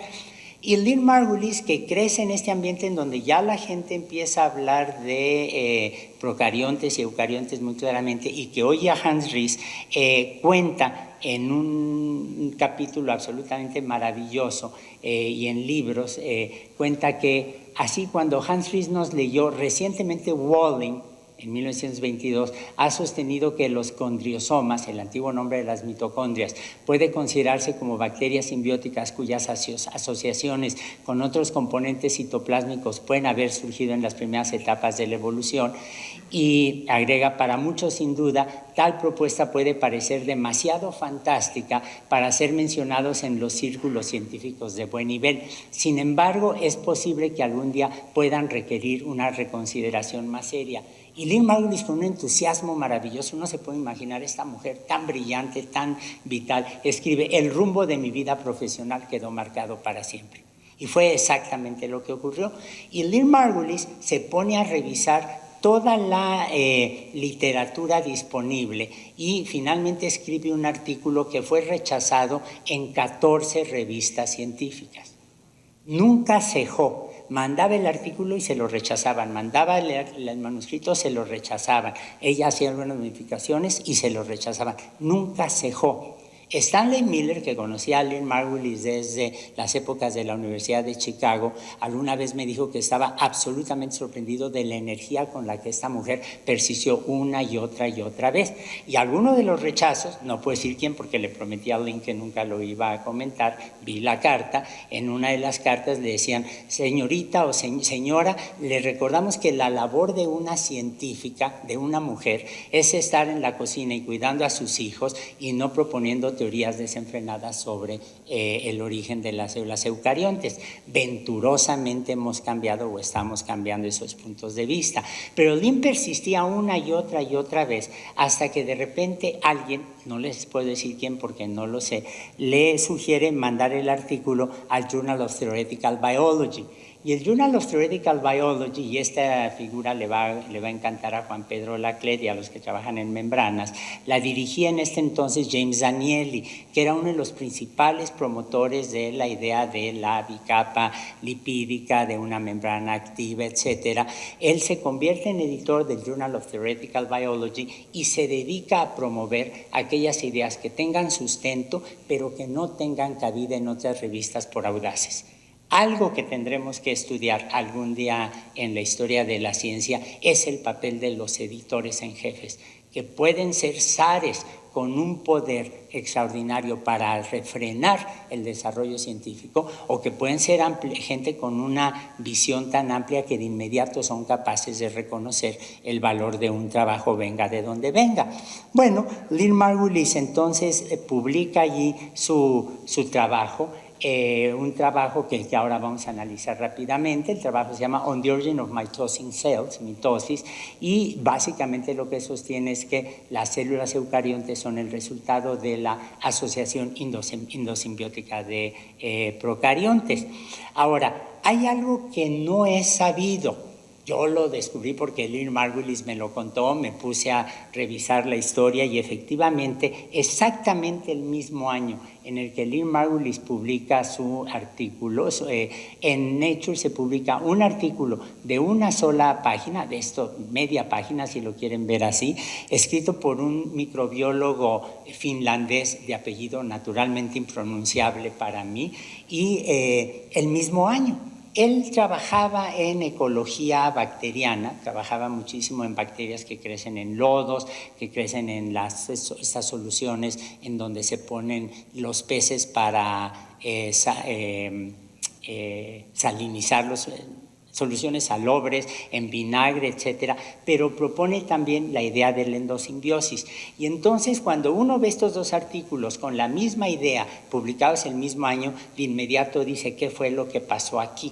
Y Lynn Margulis, que crece en este ambiente en donde ya la gente empieza a hablar de procariontes y eucariontes muy claramente, y que oye a Hans Ries, cuenta en un capítulo absolutamente maravilloso y en libros, cuenta que así cuando Hans Ries nos leyó recientemente, Walling, en 1922, ha sostenido que los condriosomas, el antiguo nombre de las mitocondrias, puede considerarse como bacterias simbióticas cuyas asociaciones con otros componentes citoplásmicos pueden haber surgido en las primeras etapas de la evolución. Y agrega, para muchos sin duda, tal propuesta puede parecer demasiado fantástica para ser mencionados en los círculos científicos de buen nivel. Sin embargo, es posible que algún día puedan requerir una reconsideración más seria. Y Lynn Margulis, con un entusiasmo maravilloso, no se puede imaginar esta mujer tan brillante, tan vital, escribe: el rumbo de mi vida profesional quedó marcado para siempre. Y fue exactamente lo que ocurrió. Y Lynn Margulis se pone a revisar toda la literatura disponible y finalmente escribe un artículo que fue rechazado en 14 revistas científicas. Nunca cejó. Mandaba el artículo y se lo rechazaban, mandaba el manuscrito, se lo rechazaban. Ella hacía algunas modificaciones y se lo rechazaban. Nunca cejó. Stanley Miller, que conocía a Lynn Margulis desde las épocas de la Universidad de Chicago, alguna vez me dijo que estaba absolutamente sorprendido de la energía con la que esta mujer persistió una y otra vez. Y alguno de los rechazos, no puedo decir quién porque le prometí a Lynn que nunca lo iba a comentar, vi la carta, en una de las cartas le decían: señorita o señora, le recordamos que la labor de una científica, de una mujer, es estar en la cocina y cuidando a sus hijos y no proponiendo teorías desenfrenadas sobre el origen de las células eucariontes. Venturosamente hemos cambiado o estamos cambiando esos puntos de vista, pero Lynn persistía una y otra vez hasta que de repente alguien, no les puedo decir quién porque no lo sé, le sugiere mandar el artículo al Journal of Theoretical Biology. Y el Journal of Theoretical Biology, y esta figura le va a encantar a Juan Pedro Laclet y a los que trabajan en membranas, la dirigía en este entonces James Danieli, que era uno de los principales promotores de la idea de la bicapa lipídica, de una membrana activa, etc. Él se convierte en editor del Journal of Theoretical Biology y se dedica a promover aquellas ideas que tengan sustento, pero que no tengan cabida en otras revistas por audaces. Algo que tendremos que estudiar algún día en la historia de la ciencia es el papel de los editores en jefes, que pueden ser zares con un poder extraordinario para refrenar el desarrollo científico, o que pueden ser gente con una visión tan amplia que de inmediato son capaces de reconocer el valor de un trabajo, venga de donde venga. Bueno, Lynn Margulis entonces publica allí su trabajo, un trabajo que ahora vamos a analizar rápidamente. El trabajo se llama On the Origin of Mitosing Cells, mitosis, y básicamente lo que sostiene es que las células eucariontes son el resultado de la asociación endosimbiótica de procariontes. Ahora, hay algo que no es sabido. Yo lo descubrí porque Lynn Margulis me lo contó, me puse a revisar la historia y efectivamente exactamente el mismo año en el que Lynn Margulis publica su artículo, en Nature se publica un artículo de una sola página, de esto media página si lo quieren ver así, escrito por un microbiólogo finlandés de apellido naturalmente impronunciable para mí, y el mismo año. Él trabajaba en ecología bacteriana, trabajaba muchísimo en bacterias que crecen en lodos, que crecen en estas soluciones en donde se ponen los peces para salinizarlos, soluciones salobres, en vinagre, etcétera, pero propone también la idea de la endosimbiosis. Y entonces, cuando uno ve estos dos artículos con la misma idea, publicados el mismo año, de inmediato dice, ¿qué fue lo que pasó aquí?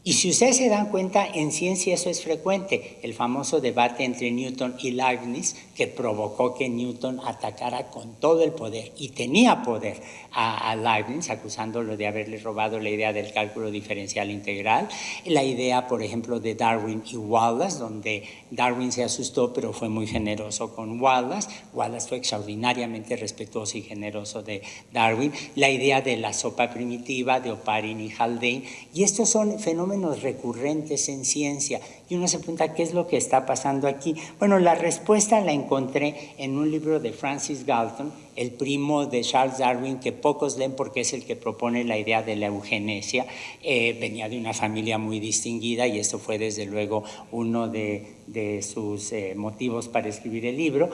Y si ustedes se dan cuenta, en ciencia eso es frecuente, el famoso debate entre Newton y Leibniz, que provocó que Newton atacara con todo el poder, y tenía poder, a Leibniz, acusándolo de haberle robado la idea del cálculo diferencial integral, la idea, por ejemplo, de Darwin y Wallace, donde Darwin se asustó, pero fue muy generoso con Wallace. Wallace fue extraordinariamente respetuoso y generoso de Darwin, la idea de la sopa primitiva de Oparin y Haldane, y estos son fenómenos recurrentes en ciencia, y uno se pregunta, ¿qué es lo que está pasando aquí? Bueno, la respuesta la encontré en un libro de Francis Galton, el primo de Charles Darwin, que pocos leen porque es el que propone la idea de la eugenesia. Venía de una familia muy distinguida y esto fue desde luego uno de sus motivos para escribir el libro.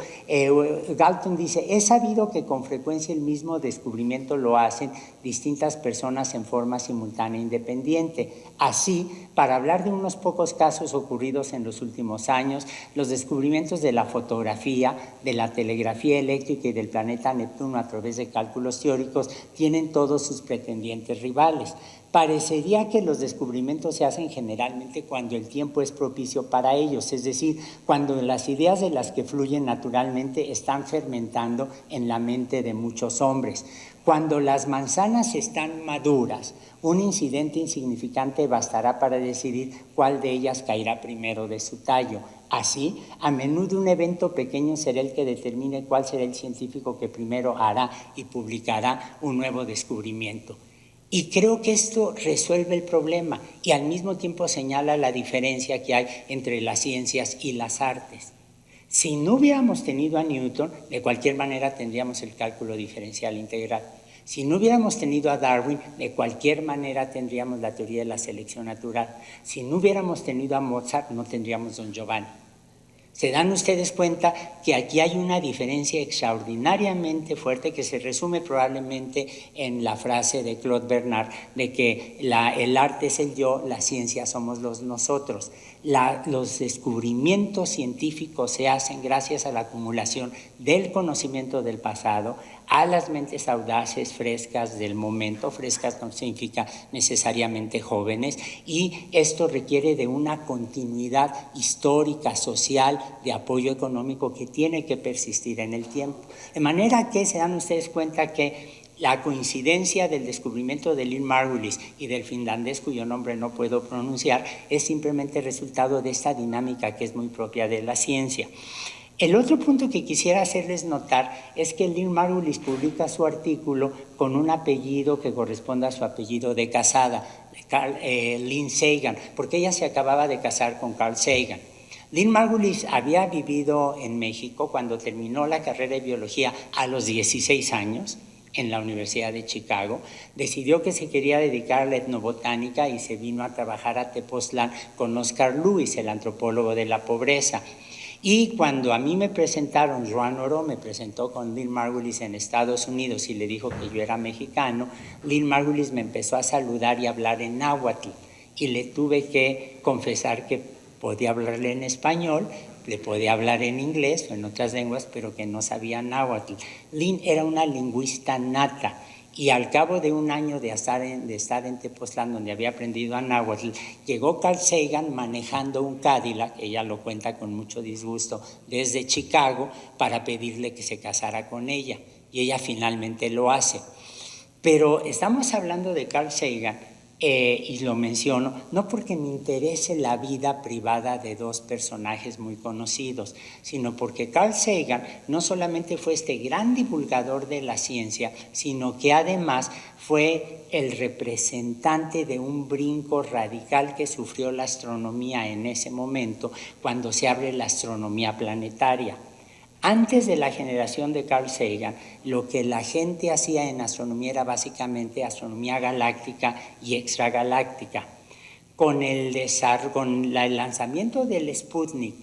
Galton dice, es sabido que con frecuencia el mismo descubrimiento lo hacen distintas personas en forma simultánea e independiente. Así, para hablar de unos pocos casos ocurridos en los últimos años, los descubrimientos de la fotografía, de la telegrafía eléctrica y del planeta Neptuno a través de cálculos teóricos tienen todos sus pretendientes rivales. Parecería que los descubrimientos se hacen generalmente cuando el tiempo es propicio para ellos, es decir, cuando las ideas de las que fluyen naturalmente están fermentando en la mente de muchos hombres. Cuando las manzanas están maduras, un incidente insignificante bastará para decidir cuál de ellas caerá primero de su tallo. Así, a menudo un evento pequeño será el que determine cuál será el científico que primero hará y publicará un nuevo descubrimiento. Y creo que esto resuelve el problema y al mismo tiempo señala la diferencia que hay entre las ciencias y las artes. Si no hubiéramos tenido a Newton, de cualquier manera tendríamos el cálculo diferencial integral. Si no hubiéramos tenido a Darwin, de cualquier manera tendríamos la teoría de la selección natural. Si no hubiéramos tenido a Mozart, no tendríamos Don Giovanni. ¿Se dan ustedes cuenta que aquí hay una diferencia extraordinariamente fuerte que se resume probablemente en la frase de Claude Bernard de que el arte es el yo, la ciencia somos los nosotros? Los descubrimientos científicos se hacen gracias a la acumulación del conocimiento del pasado, a las mentes audaces, frescas del momento. Frescas no significa necesariamente jóvenes, y esto requiere de una continuidad histórica, social, de apoyo económico que tiene que persistir en el tiempo. De manera que se dan ustedes cuenta que La coincidencia del descubrimiento de Lynn Margulis y del finlandés cuyo nombre no puedo pronunciar es simplemente resultado de esta dinámica que es muy propia de la ciencia. El otro punto que quisiera hacerles notar es que Lynn Margulis publica su artículo con un apellido que corresponde a su apellido de casada, Lynn Sagan, porque ella se acababa de casar con Carl Sagan. Lynn Margulis había vivido en México cuando terminó la carrera de biología a los 16 años en la Universidad de Chicago. Decidió que se quería dedicar a la etnobotánica y se vino a trabajar a Tepoztlán con Oscar Lewis, el antropólogo de la pobreza. Y cuando a mí me presentaron, Joan Oro me presentó con Lynn Margulis en Estados Unidos y le dijo que yo era mexicano, Lynn Margulis me empezó a saludar y hablar en náhuatl y le tuve que confesar que podía hablarle en español, le podía hablar en inglés o en otras lenguas, pero que no sabía náhuatl. Lynn era una lingüista nata. Y al cabo de un año de estar en Tepoztlán, donde había aprendido a náhuatl, llegó Carl Sagan manejando un Cadillac, ella lo cuenta con mucho disgusto, desde Chicago para pedirle que se casara con ella. Y ella finalmente lo hace. Pero estamos hablando de Carl Sagan, y lo menciono, no porque me interese la vida privada de dos personajes muy conocidos, sino porque Carl Sagan no solamente fue este gran divulgador de la ciencia, sino que además fue el representante de un brinco radical que sufrió la astronomía en ese momento, cuando se abre la astronomía planetaria. Antes de la generación de Carl Sagan, lo que la gente hacía en astronomía era básicamente astronomía galáctica y extragaláctica. Con el lanzamiento del Sputnik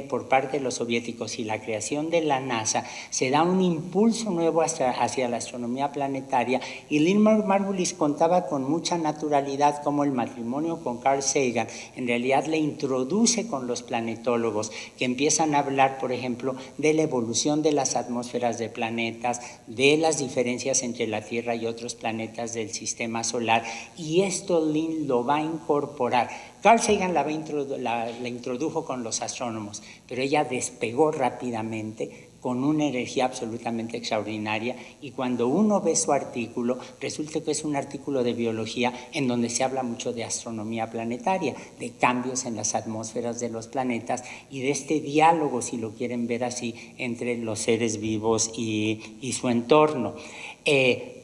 por parte de los soviéticos y la creación de la NASA, se da un impulso nuevo hacia la astronomía planetaria, y Lynn Margulis contaba con mucha naturalidad cómo el matrimonio con Carl Sagan en realidad le introduce con los planetólogos, que empiezan a hablar, por ejemplo, de la evolución de las atmósferas de planetas, de las diferencias entre la Tierra y otros planetas del sistema solar, y esto Lynn lo va a incorporar. Carl Sagan la introdujo con los astrónomos, pero ella despegó rápidamente con una energía absolutamente extraordinaria, y cuando uno ve su artículo, resulta que es un artículo de biología en donde se habla mucho de astronomía planetaria, de cambios en las atmósferas de los planetas y de este diálogo, si lo quieren ver así, entre los seres vivos y su entorno.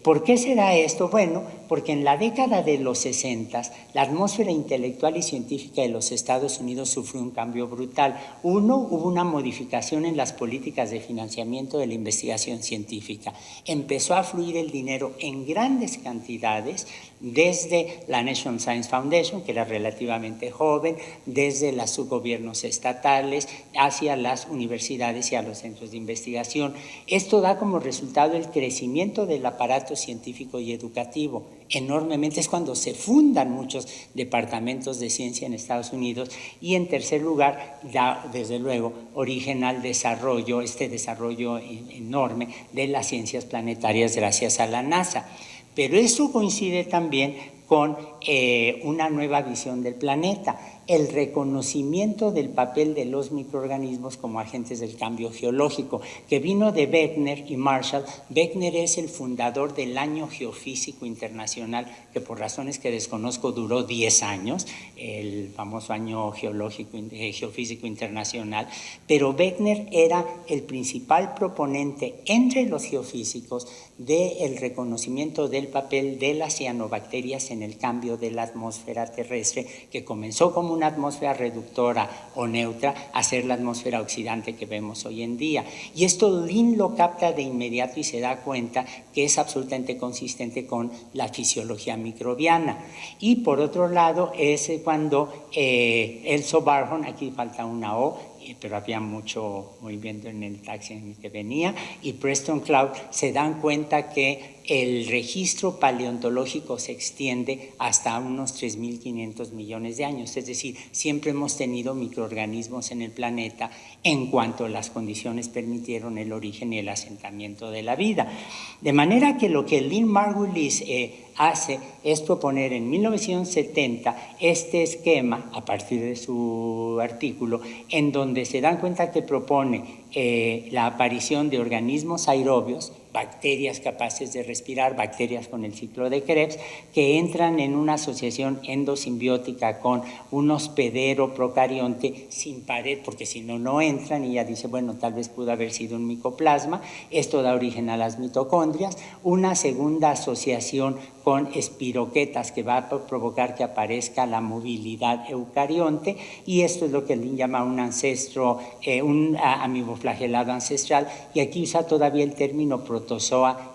¿Por qué se da esto? Bueno, porque en la década de los 60 la atmósfera intelectual y científica de los Estados Unidos sufrió un cambio brutal. Hubo una modificación en las políticas de financiamiento de la investigación científica. Empezó a fluir el dinero en grandes cantidades desde la National Science Foundation, que era relativamente joven, desde los subgobiernos estatales, hacia las universidades y a los centros de investigación. Esto da como resultado el crecimiento del aparato científico y educativo. Enormemente es cuando se fundan muchos departamentos de ciencia en Estados Unidos, y en tercer lugar da desde luego origen al desarrollo, este desarrollo enorme de las ciencias planetarias gracias a la NASA. Pero eso coincide también con una nueva visión del planeta, el reconocimiento del papel de los microorganismos como agentes del cambio geológico, que vino de Beckner y Marshall. Beckner es el fundador del Año Geofísico Internacional, que por razones que desconozco duró 10 años, el famoso Año Geofísico Internacional, pero Beckner era el principal proponente entre los geofísicos del reconocimiento del papel de las cianobacterias en el cambio de la atmósfera terrestre, que comenzó como una atmósfera reductora o neutra a ser la atmósfera oxidante que vemos hoy en día. Y esto Lynn lo capta de inmediato y se da cuenta que es absolutamente consistente con la fisiología microbiana. Y por otro lado es cuando Elso Barham, aquí falta una O, pero había mucho movimiento en el taxi en el que venía, y Preston Cloud se dan cuenta que el registro paleontológico se extiende hasta unos 3.500 millones de años, es decir, siempre hemos tenido microorganismos en el planeta en cuanto las condiciones permitieron el origen y el asentamiento de la vida. De manera que lo que Lynn Margulis hace es proponer en 1970 este esquema, a partir de su artículo, en donde se dan cuenta que propone la aparición de organismos aerobios, bacterias capaces de respirar, bacterias con el ciclo de Krebs, que entran en una asociación endosimbiótica con un hospedero procarionte sin pared, porque si no, no entran, y ella dice, bueno, tal vez pudo haber sido un micoplasma, esto da origen a las mitocondrias, una segunda asociación con espiroquetas que va a provocar que aparezca la movilidad eucarionte, y esto es lo que Lynn llama un ancestro, un amiboflagelado ancestral, y aquí usa todavía el término protozoa,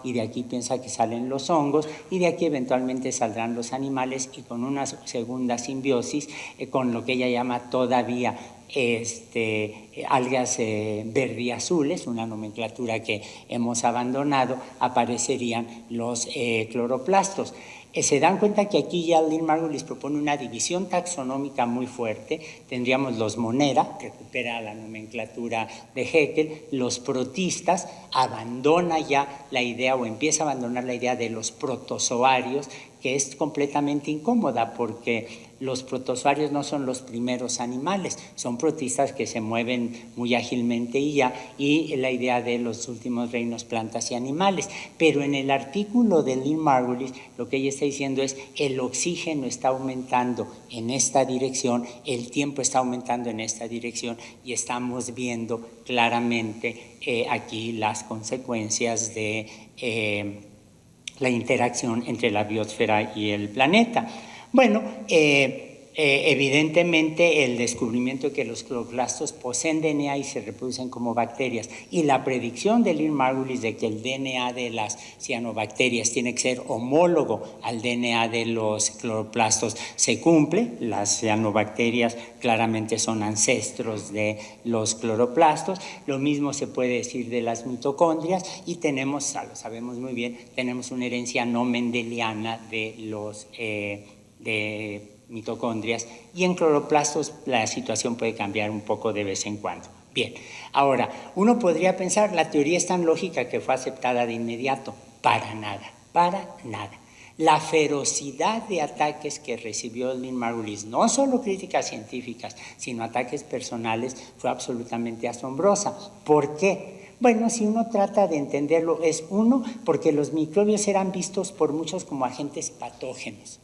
y de aquí piensa que salen los hongos, y de aquí eventualmente saldrán los animales, y con una segunda simbiosis, con lo que ella llama todavía algas verdiazules, una nomenclatura que hemos abandonado, aparecerían los cloroplastos. Se dan cuenta que aquí ya Lynn Margulis propone una división taxonómica muy fuerte. Tendríamos los Monera, recupera la nomenclatura de Haeckel, los protistas, abandona ya la idea o empieza a abandonar la idea de los protozoarios, que es completamente incómoda porque los protozoarios no son los primeros animales, son protistas que se mueven muy ágilmente y la idea de los últimos reinos plantas y animales. Pero en el artículo de Lynn Margulis lo que ella está diciendo es el oxígeno está aumentando en esta dirección, el tiempo está aumentando en esta dirección y estamos viendo claramente aquí las consecuencias de la interacción entre la biosfera y el planeta. Bueno, evidentemente el descubrimiento de que los cloroplastos poseen DNA y se reproducen como bacterias, y la predicción de Lynn Margulis de que el DNA de las cianobacterias tiene que ser homólogo al DNA de los cloroplastos se cumple. Las cianobacterias claramente son ancestros de los cloroplastos. Lo mismo se puede decir de las mitocondrias, y tenemos, lo sabemos muy bien, tenemos una herencia no mendeliana de los mitocondrias, y en cloroplastos la situación puede cambiar un poco de vez en cuando. Bien, ahora, uno podría pensar, la teoría es tan lógica que fue aceptada de inmediato. Para nada, para nada. La ferocidad de ataques que recibió Lynn Margulis, no solo críticas científicas, sino ataques personales, fue absolutamente asombrosa. ¿Por qué? Bueno, si uno trata de entenderlo, es uno, porque los microbios eran vistos por muchos como agentes patógenos.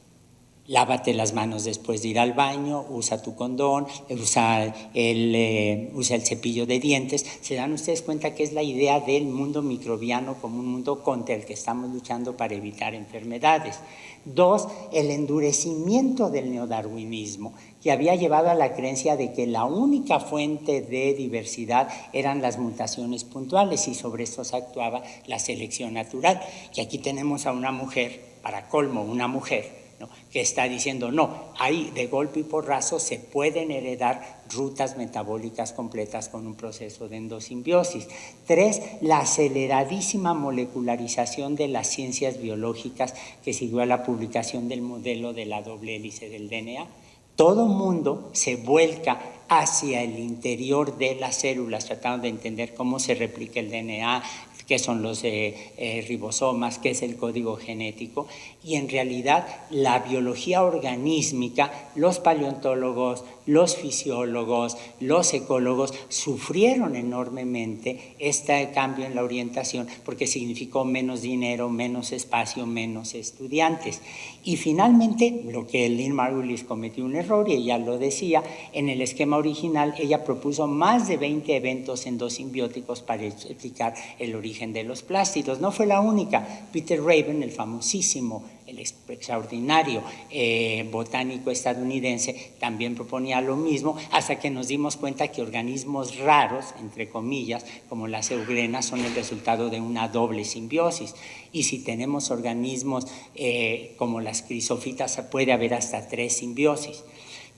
Lávate las manos después de ir al baño, usa tu condón, usa el cepillo de dientes. Se dan ustedes cuenta que es la idea del mundo microbiano como un mundo contra el que estamos luchando para evitar enfermedades. Dos, el endurecimiento del neodarwinismo, que había llevado a la creencia de que la única fuente de diversidad eran las mutaciones puntuales, y sobre eso se actuaba la selección natural. Y aquí tenemos a una mujer, para colmo, una mujer, ¿no?, que está diciendo, no, ahí de golpe y porrazo se pueden heredar rutas metabólicas completas con un proceso de endosimbiosis. Tres, la aceleradísima molecularización de las ciencias biológicas que siguió a la publicación del modelo de la doble hélice del DNA. Todo mundo se vuelca hacia el interior de las células, tratando de entender cómo se replica el DNA, qué son los ribosomas, qué es el código genético, y en realidad la biología organísmica, los paleontólogos, los fisiólogos, los ecólogos sufrieron enormemente este cambio en la orientación porque significó menos dinero, menos espacio, menos estudiantes. Y finalmente, lo que Lynn Margulis cometió un error, y ella lo decía, en el esquema original ella propuso más de 20 eventos endosimbióticos para explicar el origen de los plástidos. No fue la única. Peter Raven, el famosísimo, el extraordinario botánico estadounidense, también proponía lo mismo, hasta que nos dimos cuenta que organismos raros, entre comillas, como las eugrenas, son el resultado de una doble simbiosis. Y si tenemos organismos como las crisofitas, puede haber hasta 3 simbiosis.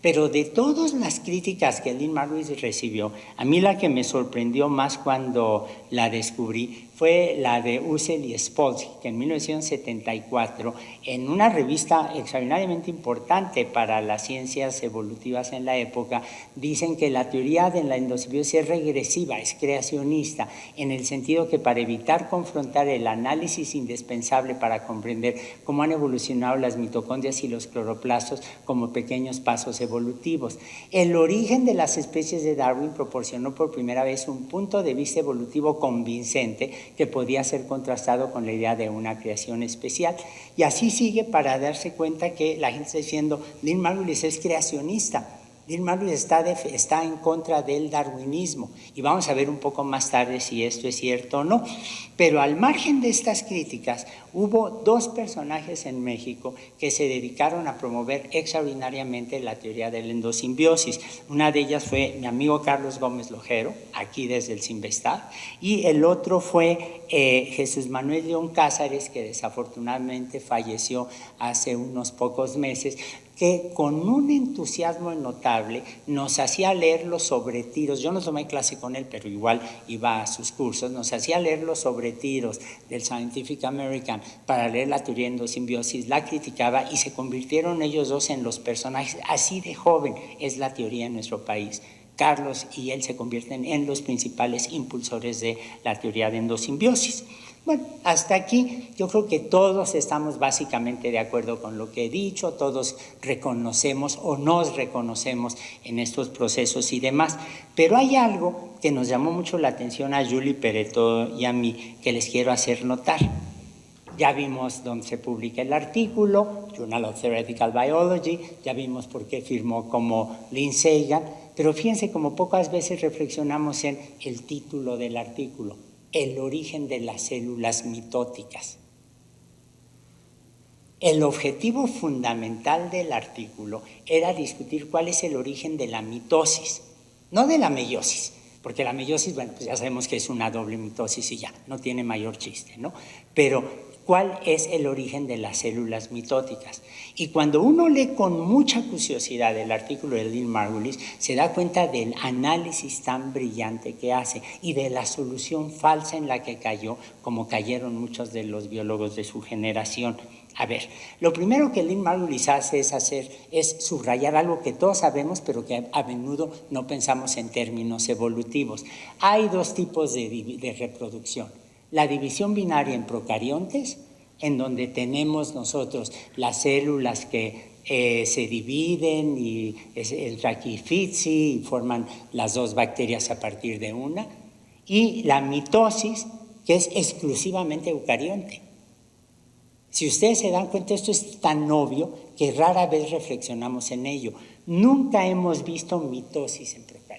Pero de todas las críticas que Lynn Margulis recibió, a mí la que me sorprendió más cuando la descubrí fue la de Ussel y Spolsky, que en 1974, en una revista extraordinariamente importante para las ciencias evolutivas en la época, dicen que la teoría de la endosimbiosis es regresiva, es creacionista, en el sentido que para evitar confrontar el análisis indispensable para comprender cómo han evolucionado las mitocondrias y los cloroplastos como pequeños pasos evolutivos. El origen de las especies de Darwin proporcionó por primera vez un punto de vista evolutivo convincente que podía ser contrastado con la idea de una creación especial. Y así sigue para darse cuenta que la gente está diciendo, Lynn Margulis es creacionista. Lynn Margulis está en contra del darwinismo, y vamos a ver un poco más tarde si esto es cierto o no. Pero al margen de estas críticas, hubo dos personajes en México que se dedicaron a promover extraordinariamente la teoría de la endosimbiosis. Una de ellas fue mi amigo Carlos Gómez Lojero, aquí desde el Cinvestav, y el otro fue Jesús Manuel León Cázares, que desafortunadamente falleció hace unos pocos meses, que con un entusiasmo notable nos hacía leer los sobretiros. Yo no tomé clase con él, pero igual iba a sus cursos. Nos hacía leer los sobretiros del Scientific American para leer la teoría de endosimbiosis, la criticaba y se convirtieron ellos dos en los personajes. Así de joven es la teoría en nuestro país. Carlos y él se convierten en los principales impulsores de la teoría de endosimbiosis. Bueno, hasta aquí yo creo que todos estamos básicamente de acuerdo con lo que he dicho, todos reconocemos o nos reconocemos en estos procesos y demás, pero hay algo que nos llamó mucho la atención a Julie Peretó y a mí que les quiero hacer notar. Ya vimos dónde se publica el artículo, Journal of Theoretical Biology, ya vimos por qué firmó como Lynn Seigan, pero fíjense como pocas veces reflexionamos en el título del artículo. El origen de las células mitóticas. El objetivo fundamental del artículo era discutir cuál es el origen de la mitosis, no de la meiosis, porque la meiosis, bueno, pues ya sabemos que es una doble mitosis y ya, no tiene mayor chiste, ¿no? Pero ¿cuál es el origen de las células mitóticas? Y cuando uno lee con mucha curiosidad el artículo de Lynn Margulis, se da cuenta del análisis tan brillante que hace y de la solución falsa en la que cayó, como cayeron muchos de los biólogos de su generación. A ver, lo primero que Lynn Margulis hace es subrayar algo que todos sabemos, pero que a menudo no pensamos en términos evolutivos. Hay dos tipos de reproducción. La división binaria en procariontes, en donde tenemos nosotros las células que se dividen y el Trachyphysi y forman las dos bacterias a partir de una, y la mitosis, que es exclusivamente eucarionte. Si ustedes se dan cuenta, esto es tan obvio que rara vez reflexionamos en ello. Nunca hemos visto mitosis en procariontes.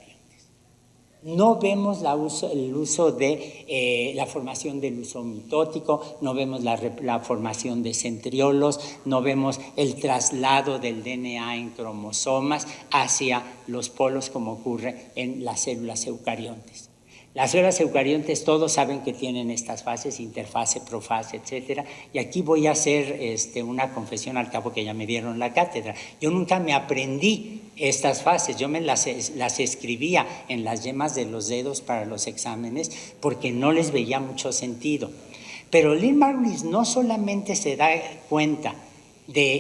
No vemos el uso de la formación del uso mitótico, no vemos la formación de centriolos, no vemos el traslado del DNA en cromosomas hacia los polos como ocurre en las células eucariontes. Las células eucariontes todos saben que tienen estas fases, interfase, profase, etcétera, y aquí voy a hacer una confesión al cabo que ya me dieron la cátedra. Yo nunca me aprendí estas fases, yo me las escribía en las yemas de los dedos para los exámenes porque no les veía mucho sentido. Pero Lynn Margulis no solamente se da cuenta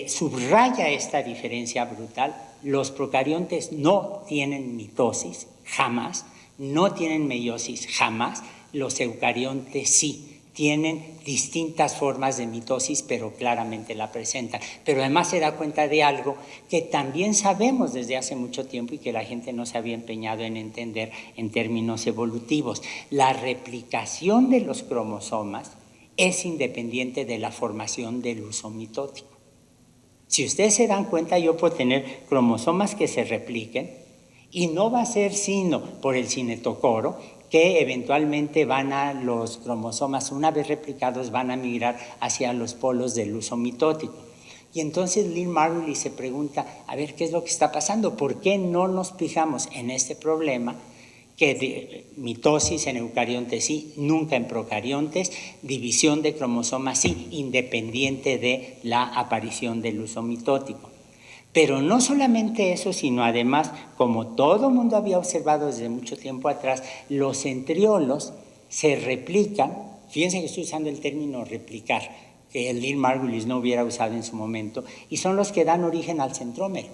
subraya esta diferencia brutal, los procariontes no tienen mitosis, jamás, no tienen meiosis, jamás, los eucariontes sí. Tienen distintas formas de mitosis, pero claramente la presentan. Pero además se da cuenta de algo que también sabemos desde hace mucho tiempo y que la gente no se había empeñado en entender en términos evolutivos. La replicación de los cromosomas es independiente de la formación del uso mitótico. Si ustedes se dan cuenta, yo puedo tener cromosomas que se repliquen y no va a ser sino por el cinetocoro que eventualmente los cromosomas, una vez replicados, van a migrar hacia los polos del uso mitótico. Y entonces Lynn Margulis se pregunta, a ver, ¿qué es lo que está pasando? ¿Por qué no nos fijamos en este problema que de mitosis en eucariontes sí, nunca en procariontes, división de cromosomas sí, independiente de la aparición del uso mitótico? Pero no solamente eso, sino además, como todo mundo había observado desde mucho tiempo atrás, los centriolos se replican fíjense que estoy usando el término replicar, que el Lynn Margulis no hubiera usado en su momento, y son los que dan origen al centrómero.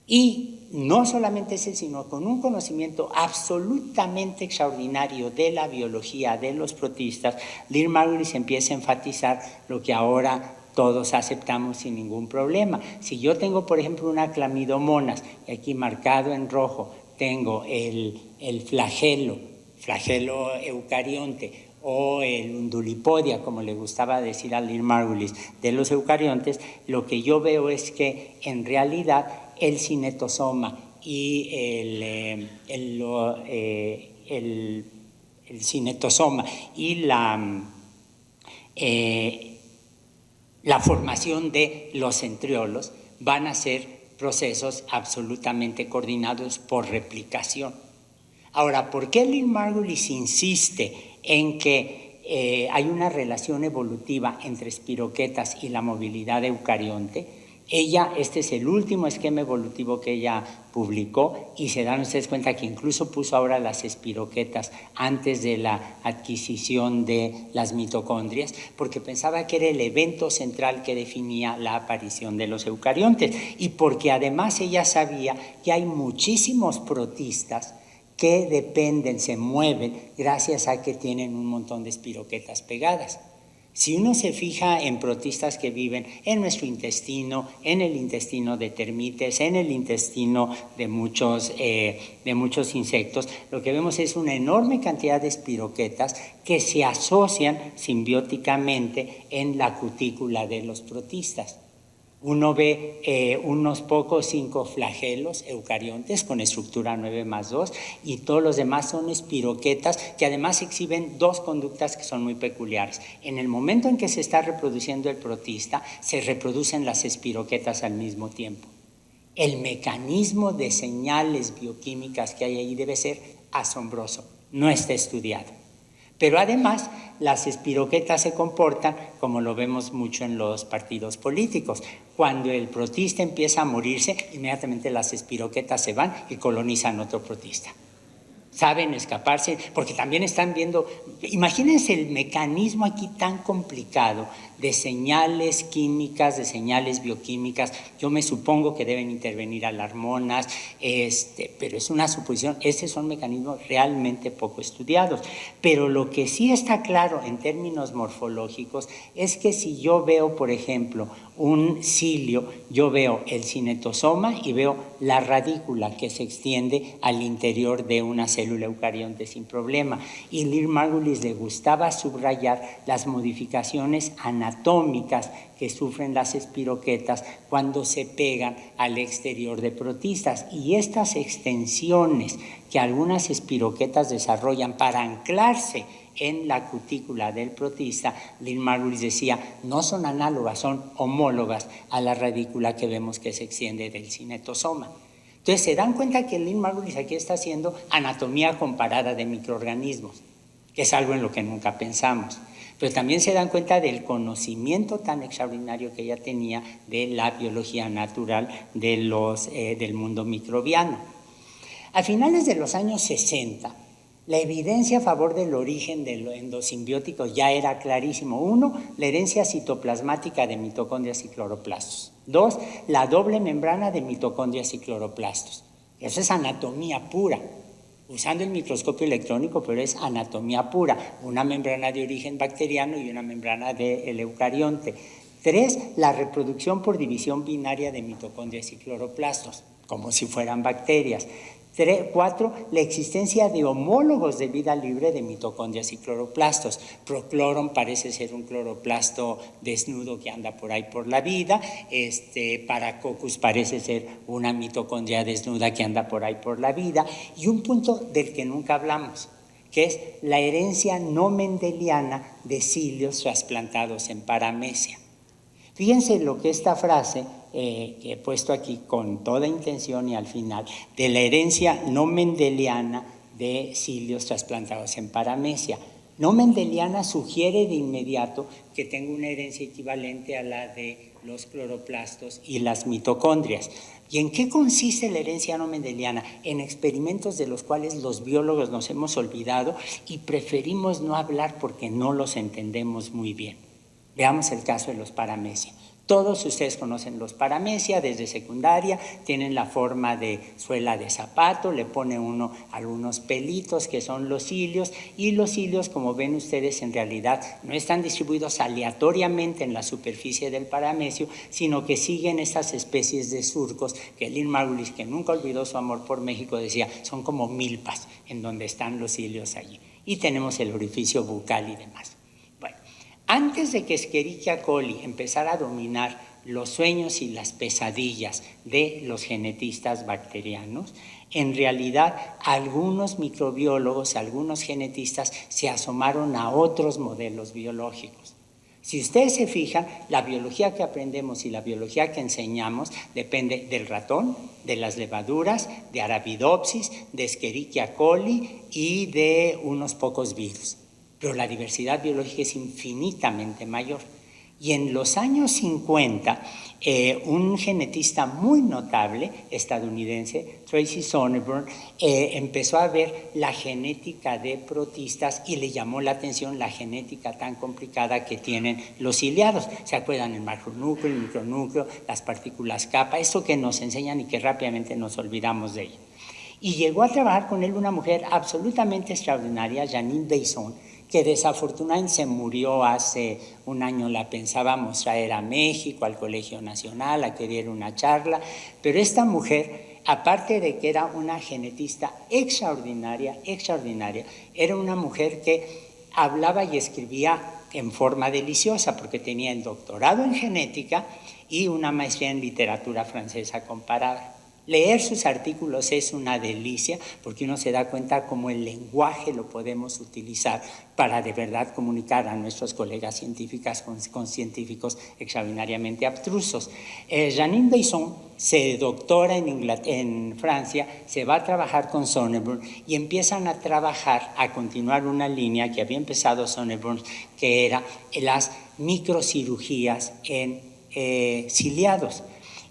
Y no solamente ese, sino con un conocimiento absolutamente extraordinario de la biología de los protistas, Lynn Margulis empieza a enfatizar lo que ahora todos aceptamos sin ningún problema. Si yo tengo, por ejemplo, una clamidomonas, y aquí marcado en rojo tengo el flagelo eucarionte, o el undulipodia, como le gustaba decir a Lynn Margulis, de los eucariontes, lo que yo veo es que en realidad el cinetosoma y el cinetosoma y la formación de los centriolos van a ser procesos absolutamente coordinados por replicación. Ahora, ¿por qué Lynn Margulis insiste en que hay una relación evolutiva entre espiroquetas y la movilidad eucarionte? Este es el último esquema evolutivo que ella publicó, y se dan ustedes cuenta que incluso puso ahora las espiroquetas antes de la adquisición de las mitocondrias, porque pensaba que era el evento central que definía la aparición de los eucariontes, y porque además ella sabía que hay muchísimos protistas que dependen, se mueven gracias a que tienen un montón de espiroquetas pegadas. Si uno se fija en protistas que viven en nuestro intestino, en el intestino de termites, en el intestino de muchos insectos, lo que vemos es una enorme cantidad de espiroquetas que se asocian simbióticamente en la cutícula de los protistas. Uno ve unos pocos 5 flagelos eucariontes con estructura 9+2, y todos los demás son espiroquetas que además exhiben 2 conductas que son muy peculiares. En el momento en que se está reproduciendo el protista, se reproducen las espiroquetas al mismo tiempo. El mecanismo de señales bioquímicas que hay ahí debe ser asombroso, no está estudiado. Pero además, las espiroquetas se comportan como lo vemos mucho en los partidos políticos. Cuando el protista empieza a morirse, inmediatamente las espiroquetas se van y colonizan otro protista. Saben escaparse, porque también están viendo, imagínense el mecanismo aquí tan complicado de señales químicas, de señales bioquímicas. Yo me supongo que deben intervenir alarmonas, pero es una suposición. Estos son mecanismos realmente poco estudiados. Pero lo que sí está claro en términos morfológicos es que si yo veo, por ejemplo, un cilio, yo veo el cinetosoma y veo la radícula que se extiende al interior de una célula eucarionte sin problema. Y Lynn Margulis le gustaba subrayar las modificaciones anatómicas que sufren las espiroquetas cuando se pegan al exterior de protistas. Y estas extensiones que algunas espiroquetas desarrollan para anclarse en la cutícula del protista, Lynn Margulis decía, no son análogas, son homólogas a la radícula que vemos que se extiende del cinetosoma. Entonces se dan cuenta que Lynn Margulis aquí está haciendo anatomía comparada de microorganismos, que es algo en lo que nunca pensamos. Pero también se dan cuenta del conocimiento tan extraordinario que ella tenía de la biología natural del mundo microbiano. A finales de los años 60, la evidencia a favor del origen de los endosimbióticos ya era clarísimo. 1, la herencia citoplasmática de mitocondrias y cloroplastos. 2, la doble membrana de mitocondrias y cloroplastos. Eso es anatomía pura, usando el microscopio electrónico, pero es anatomía pura. Una membrana de origen bacteriano y una membrana del eucarionte. 3, la reproducción por división binaria de mitocondrias y cloroplastos, como si fueran bacterias. 4, la existencia de homólogos de vida libre de mitocondrias y cloroplastos. Procloron parece ser un cloroplasto desnudo que anda por ahí por la vida. Paracoccus parece ser una mitocondria desnuda que anda por ahí por la vida. Y un punto del que nunca hablamos, que es la herencia no mendeliana de cilios trasplantados en paramecia. Fíjense lo que esta frase, que he puesto aquí con toda intención y al final, de la herencia no mendeliana de cilios trasplantados en paramecia. No mendeliana sugiere de inmediato que tengo una herencia equivalente a la de los cloroplastos y las mitocondrias. ¿Y en qué consiste la herencia no mendeliana? En experimentos de los cuales los biólogos nos hemos olvidado y preferimos no hablar porque no los entendemos muy bien. Veamos el caso de los paramecia. Todos ustedes conocen los paramecia desde secundaria, tienen la forma de suela de zapato, le pone uno algunos pelitos que son los cilios, y los cilios, como ven ustedes, en realidad no están distribuidos aleatoriamente en la superficie del paramecio, sino que siguen estas especies de surcos que Lynn Margulis, que nunca olvidó su amor por México, decía, son como milpas en donde están los cilios allí. Y tenemos el orificio bucal y demás. Antes de que Escherichia coli empezara a dominar los sueños y las pesadillas de los genetistas bacterianos, en realidad algunos microbiólogos, algunos genetistas se asomaron a otros modelos biológicos. Si ustedes se fijan, la biología que aprendemos y la biología que enseñamos depende del ratón, de las levaduras, de Arabidopsis, de Escherichia coli y de unos pocos virus. Pero la diversidad biológica es infinitamente mayor. Y en los años 50, un genetista muy notable estadounidense, Tracy Sonneborn, empezó a ver la genética de protistas y le llamó la atención la genética tan complicada que tienen los ciliados. ¿Se acuerdan? El macronúcleo, el micronúcleo, las partículas capa, esto que nos enseñan y que rápidamente nos olvidamos de ello. Y llegó a trabajar con él una mujer absolutamente extraordinaria, Janine Besson, que desafortunadamente se murió hace un año. La pensábamos traer a México, al Colegio Nacional, a que diera una charla, pero esta mujer, aparte de que era una genetista extraordinaria, era una mujer que hablaba y escribía en forma deliciosa, porque tenía el doctorado en genética y una maestría en literatura francesa comparada. Leer sus artículos es una delicia porque uno se da cuenta cómo el lenguaje lo podemos utilizar para de verdad comunicar a nuestros colegas científicos con científicos extraordinariamente abstrusos. Janine Besson se doctora en Francia, se va a trabajar con Sonneborn y empiezan a trabajar, a continuar una línea que había empezado Sonneborn, que era las microcirugías en ciliados.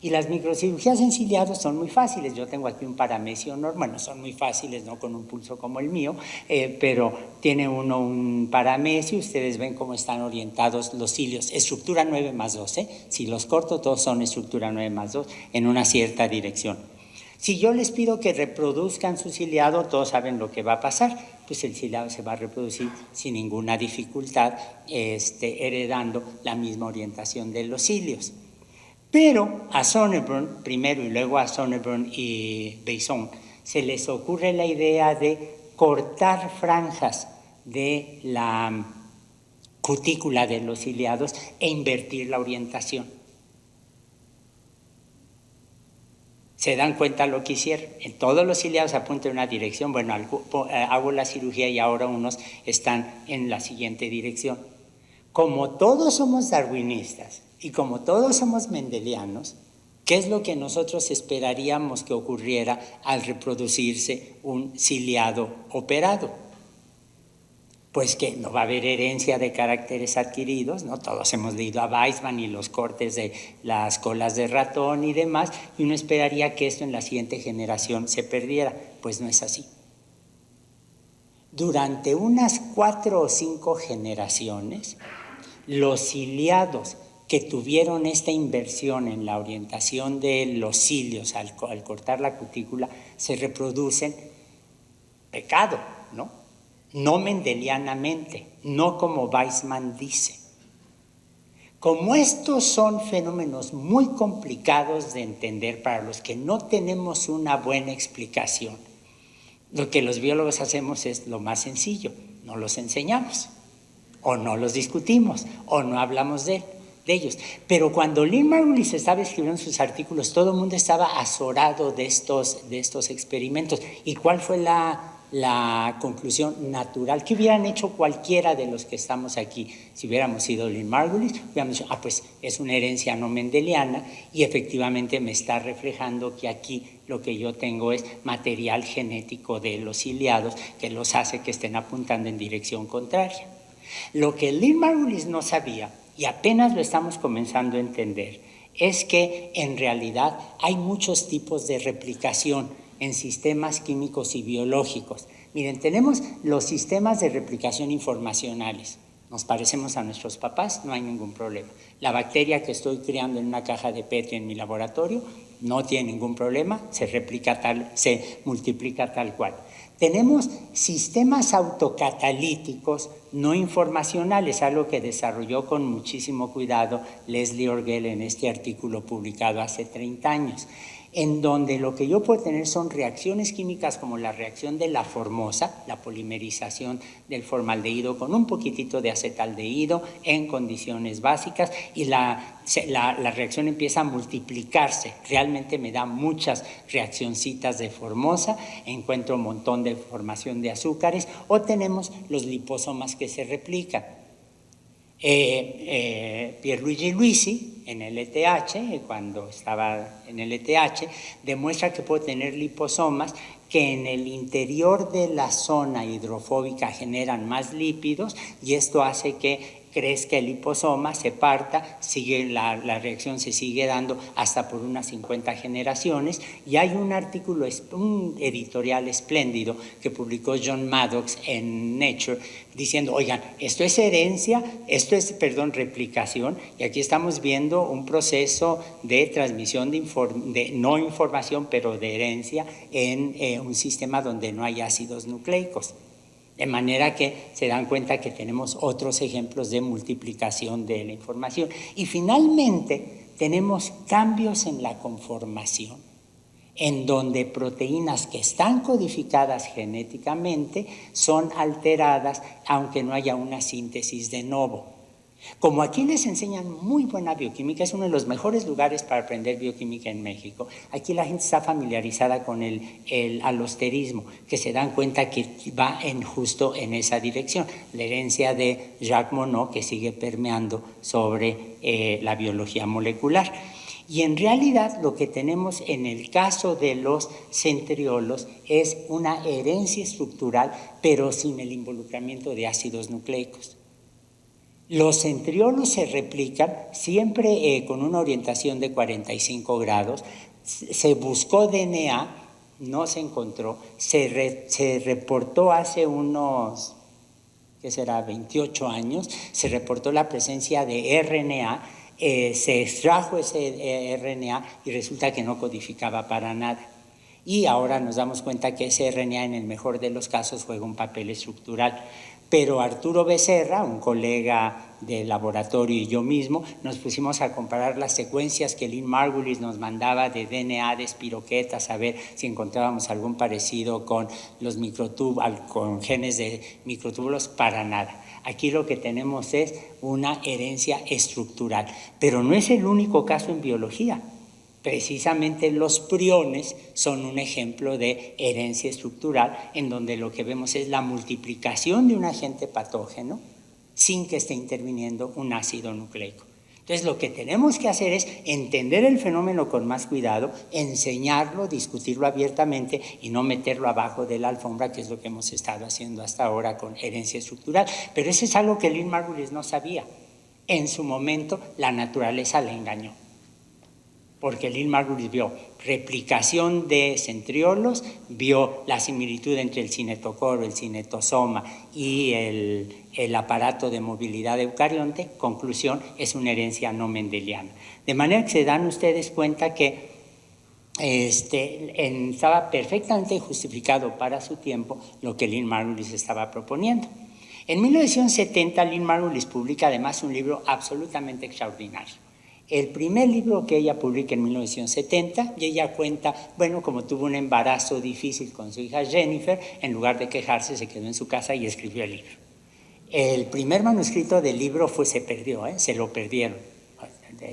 Y las microcirugías en ciliados son muy fáciles. Yo tengo aquí un paramecio normal, bueno, son muy fáciles, no con un pulso como el mío, pero tiene uno un paramecio, ustedes ven cómo están orientados los cilios, estructura 9+2, si los corto todos son estructura 9+2 en una cierta dirección. Si yo les pido que reproduzcan su ciliado, todos saben lo que va a pasar, pues el ciliado se va a reproducir sin ninguna dificultad, heredando la misma orientación de los cilios. Pero a Sonneborn, primero y luego a Sonneborn y Besson, se les ocurre la idea de cortar franjas de la cutícula de los ciliados e invertir la orientación. ¿Se dan cuenta lo que hicieron? En todos los ciliados apuntan en una dirección. Bueno, hago la cirugía y ahora unos están en la siguiente dirección. Como todos somos darwinistas, y como todos somos mendelianos, ¿qué es lo que nosotros esperaríamos que ocurriera al reproducirse un ciliado operado? Pues que no va a haber herencia de caracteres adquiridos, ¿no? Todos hemos leído a Weismann y los cortes de las colas de ratón y demás, y uno esperaría que esto en la siguiente generación se perdiera. Pues no es así. Durante unas 4 o 5 generaciones, los ciliados que tuvieron esta inversión en la orientación de los cilios al cortar la cutícula, se reproducen pecado, ¿no? No mendelianamente, no como Weismann dice. Como estos son fenómenos muy complicados de entender para los que no tenemos una buena explicación, lo que los biólogos hacemos es lo más sencillo, no los enseñamos, o no los discutimos, o no hablamos de ellos. Pero cuando Lynn Margulis estaba escribiendo sus artículos, todo el mundo estaba azorado de estos experimentos. ¿Y cuál fue la conclusión natural? ¿Qué hubieran hecho cualquiera de los que estamos aquí si hubiéramos sido Lynn Margulis? Hubiéramos dicho, pues es una herencia no mendeliana y efectivamente me está reflejando que aquí lo que yo tengo es material genético de los ciliados que los hace que estén apuntando en dirección contraria. Lo que Lynn Margulis no sabía, y apenas lo estamos comenzando a entender, es que en realidad hay muchos tipos de replicación en sistemas químicos y biológicos. Miren, tenemos los sistemas de replicación informacionales. Nos parecemos a nuestros papás, no hay ningún problema. La bacteria que estoy criando en una caja de Petri en mi laboratorio no tiene ningún problema, se multiplica tal cual. Tenemos sistemas autocatalíticos no informacionales, algo que desarrolló con muchísimo cuidado Leslie Orgel en este artículo publicado hace 30 años, en donde lo que yo puedo tener son reacciones químicas como la reacción de la formosa, la polimerización del formaldehído con un poquitito de acetaldehído en condiciones básicas, y la reacción empieza a multiplicarse. Realmente me da muchas reaccioncitas de formosa, encuentro un montón de formación de azúcares, o tenemos los liposomas que se replican. Pierluigi Luisi en el ETH, cuando estaba en el ETH, demuestra que puede tener liposomas que en el interior de la zona hidrofóbica generan más lípidos, y esto hace que crezca el liposoma, se parta, la reacción se sigue dando hasta por unas 50 generaciones, y hay un artículo, un editorial espléndido que publicó John Maddox en Nature diciendo, oigan, esto es herencia, replicación, y aquí estamos viendo un proceso de transmisión de no información, pero de herencia en un sistema donde no hay ácidos nucleicos. De manera que se dan cuenta que tenemos otros ejemplos de multiplicación de la información. Y finalmente tenemos cambios en la conformación, en donde proteínas que están codificadas genéticamente son alteradas aunque no haya una síntesis de novo. Como aquí les enseñan muy buena bioquímica, es uno de los mejores lugares para aprender bioquímica en México. Aquí la gente está familiarizada con el alosterismo, que se dan cuenta que va justo en esa dirección. La herencia de Jacques Monod, que sigue permeando sobre la biología molecular. Y en realidad lo que tenemos en el caso de los centriolos es una herencia estructural, pero sin el involucramiento de ácidos nucleicos. Los centriolos se replican siempre con una orientación de 45 grados. Se buscó DNA, no se encontró. Se reportó hace unos, ¿qué será?, 28 años, se reportó la presencia de RNA. Se extrajo ese RNA y resulta que no codificaba para nada. Y ahora nos damos cuenta que ese RNA en el mejor de los casos juega un papel estructural. Pero Arturo Becerra, un colega del laboratorio, y yo mismo nos pusimos a comparar las secuencias que Lynn Margulis nos mandaba de DNA de espiroquetas, a ver si encontrábamos algún parecido con los con genes de microtúbulos. Para nada. Aquí lo que tenemos es una herencia estructural, pero no es el único caso en biología. Precisamente los priones son un ejemplo de herencia estructural, en donde lo que vemos es la multiplicación de un agente patógeno sin que esté interviniendo un ácido nucleico. Entonces lo que tenemos que hacer es entender el fenómeno con más cuidado, enseñarlo, discutirlo abiertamente y no meterlo abajo de la alfombra, que es lo que hemos estado haciendo hasta ahora con herencia estructural. Pero eso es algo que Lynn Margulis no sabía. En su momento la naturaleza le engañó, porque Lynn Margulis vio replicación de centriolos, vio la similitud entre el cinetocoro, el cinetosoma y el aparato de movilidad eucarionte. Conclusión, es una herencia no mendeliana. De manera que se dan ustedes cuenta que estaba perfectamente justificado para su tiempo lo que Lynn Margulis estaba proponiendo. En 1970, Lynn Margulis publica además un libro absolutamente extraordinario. El primer libro que ella publica en 1970, y ella cuenta, bueno, como tuvo un embarazo difícil con su hija Jennifer, en lugar de quejarse se quedó en su casa y escribió el libro. El primer manuscrito del libro se perdió, se lo perdieron.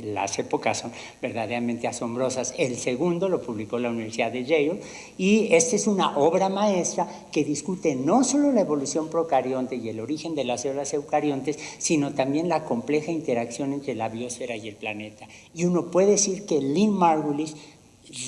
Las épocas son verdaderamente asombrosas. El segundo lo publicó la Universidad de Yale, y esta es una obra maestra que discute no solo la evolución procarionte y el origen de las células eucariontes, sino también la compleja interacción entre la biosfera y el planeta. Y uno puede decir que Lynn Margulis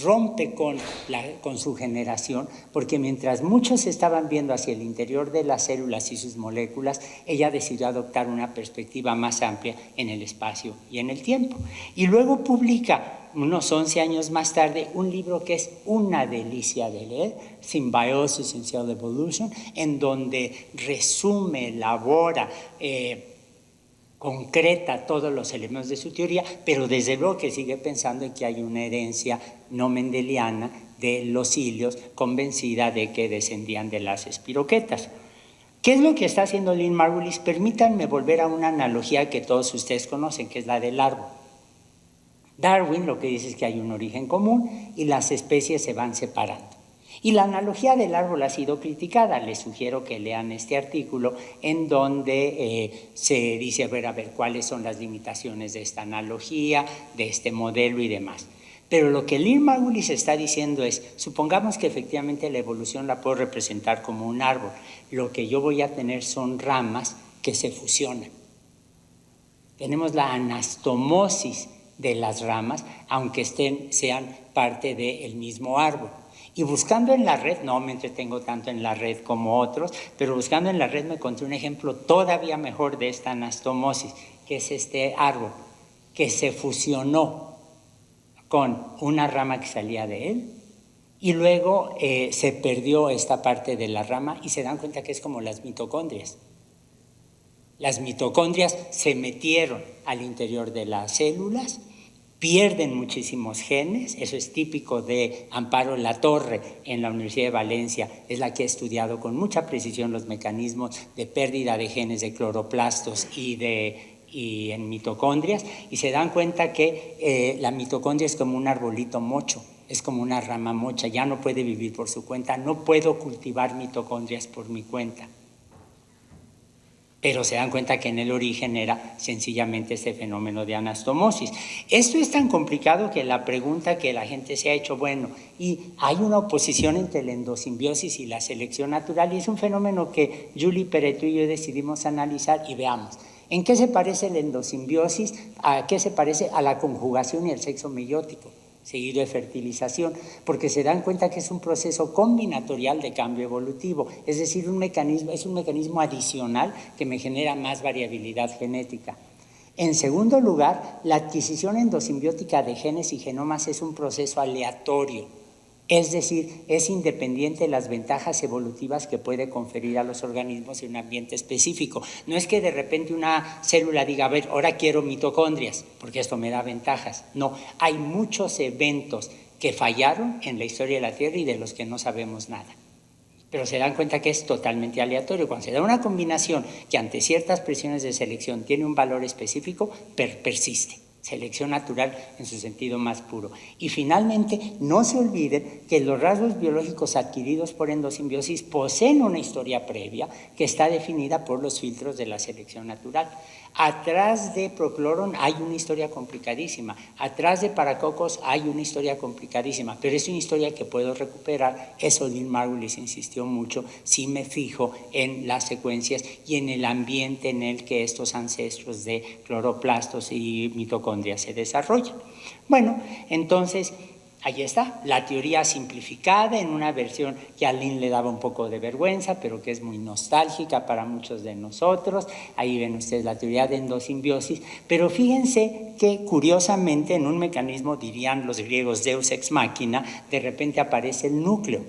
rompe con su generación, porque mientras muchos estaban viendo hacia el interior de las células y sus moléculas, ella decidió adoptar una perspectiva más amplia en el espacio y en el tiempo. Y luego publica, unos 11 años más tarde, un libro que es una delicia de leer, Symbiosis and Cell Evolution, en donde resume, elabora, concreta todos los elementos de su teoría, pero desde luego que sigue pensando en que hay una herencia no mendeliana de los cilios, convencida de que descendían de las espiroquetas. ¿Qué es lo que está haciendo Lynn Margulis? Permítanme volver a una analogía que todos ustedes conocen, que es la del árbol. Darwin lo que dice es que hay un origen común y las especies se van separando. Y la analogía del árbol ha sido criticada. Les sugiero que lean este artículo en donde se dice, a ver, cuáles son las limitaciones de esta analogía, de este modelo y demás. Pero lo que Lynn Margulis está diciendo es, supongamos que efectivamente la evolución la puedo representar como un árbol. Lo que yo voy a tener son ramas que se fusionan. Tenemos la anastomosis de las ramas, aunque sean parte del mismo árbol. Y buscando en la red, no me entretengo tanto en la red como otros, pero buscando en la red me encontré un ejemplo todavía mejor de esta anastomosis, que es este árbol, que se fusionó con una rama que salía de él, y luego se perdió esta parte de la rama y se dan cuenta que es como las mitocondrias. Las mitocondrias se metieron al interior de las células, pierden muchísimos genes, eso es típico de Amparo Latorre en la Universidad de Valencia, es la que ha estudiado con mucha precisión los mecanismos de pérdida de genes de cloroplastos y en mitocondrias, y se dan cuenta que la mitocondria es como un arbolito mocho, es como una rama mocha, ya no puede vivir por su cuenta, no puedo cultivar mitocondrias por mi cuenta. Pero se dan cuenta que en el origen era sencillamente este fenómeno de anastomosis. Esto es tan complicado que la pregunta que la gente se ha hecho, bueno, y hay una oposición entre la endosimbiosis y la selección natural, y es un fenómeno que Julie Peretto y yo decidimos analizar y veamos. ¿En qué se parece la endosimbiosis? ¿A qué se parece? A la conjugación y el sexo meiótico, seguido de fertilización, porque se dan cuenta que es un proceso combinatorial de cambio evolutivo, es decir, es un mecanismo adicional que me genera más variabilidad genética. En segundo lugar, la adquisición endosimbiótica de genes y genomas es un proceso aleatorio, es decir, es independiente de las ventajas evolutivas que puede conferir a los organismos en un ambiente específico. No es que de repente una célula diga, a ver, ahora quiero mitocondrias, porque esto me da ventajas. No, hay muchos eventos que fallaron en la historia de la Tierra y de los que no sabemos nada. Pero se dan cuenta que es totalmente aleatorio. Cuando se da una combinación que ante ciertas presiones de selección tiene un valor específico, persiste. Selección natural en su sentido más puro. Y finalmente, no se olviden que los rasgos biológicos adquiridos por endosimbiosis poseen una historia previa que está definida por los filtros de la selección natural. Atrás de Procloron hay una historia complicadísima, atrás de Paracocos hay una historia complicadísima, pero es una historia que puedo recuperar. Eso Lynn Margulis insistió mucho, si me fijo en las secuencias y en el ambiente en el que estos ancestros de cloroplastos y mitocondrias se desarrollan. Bueno, entonces ahí está, la teoría simplificada en una versión que a Lynn le daba un poco de vergüenza, pero que es muy nostálgica para muchos de nosotros. Ahí ven ustedes la teoría de endosimbiosis, pero fíjense que curiosamente en un mecanismo, dirían los griegos deus ex machina, de repente aparece el núcleo.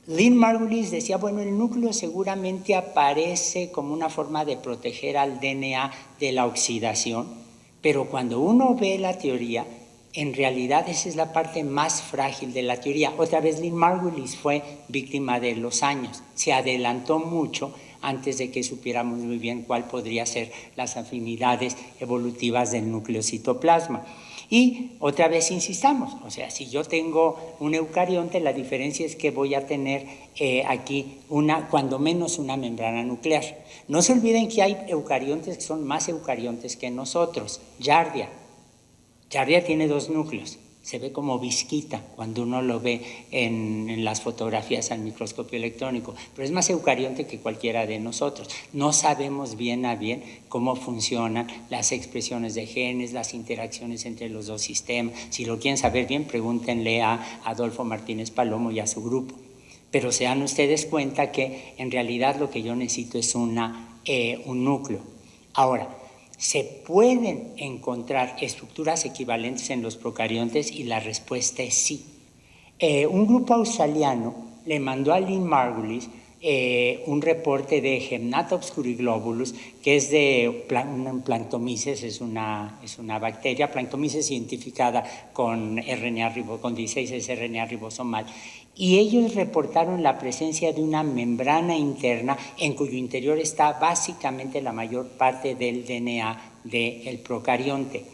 Lynn Margulis decía, bueno, el núcleo seguramente aparece como una forma de proteger al DNA de la oxidación, pero cuando uno ve la teoría, en realidad esa es la parte más frágil de la teoría. Otra vez Lynn Margulis fue víctima de los años, se adelantó mucho antes de que supiéramos muy bien cuál podría ser las afinidades evolutivas del nucleocitoplasma. Y otra vez insistamos, o sea, si yo tengo un eucarionte, la diferencia es que voy a tener aquí cuando menos una membrana nuclear. No se olviden que hay eucariontes que son más eucariontes que nosotros. Giardia tiene 2 núcleos, se ve como visquita cuando uno lo ve en las fotografías al microscopio electrónico, pero es más eucarionte que cualquiera de nosotros. No sabemos bien a bien cómo funcionan las expresiones de genes, las interacciones entre los dos sistemas. Si lo quieren saber bien, pregúntenle a Adolfo Martínez Palomo y a su grupo. Pero se dan ustedes cuenta que en realidad lo que yo necesito es un núcleo. Ahora, ¿se pueden encontrar estructuras equivalentes en los procariontes? Y la respuesta es sí. Un grupo australiano le mandó a Lynn Margulis un reporte de Gymnata obscuriglobulus, que es de Planctomices, es una bacteria, Planctomices identificada con 16 RNA ribosomal, y ellos reportaron la presencia de una membrana interna en cuyo interior está básicamente la mayor parte del DNA del procarionte.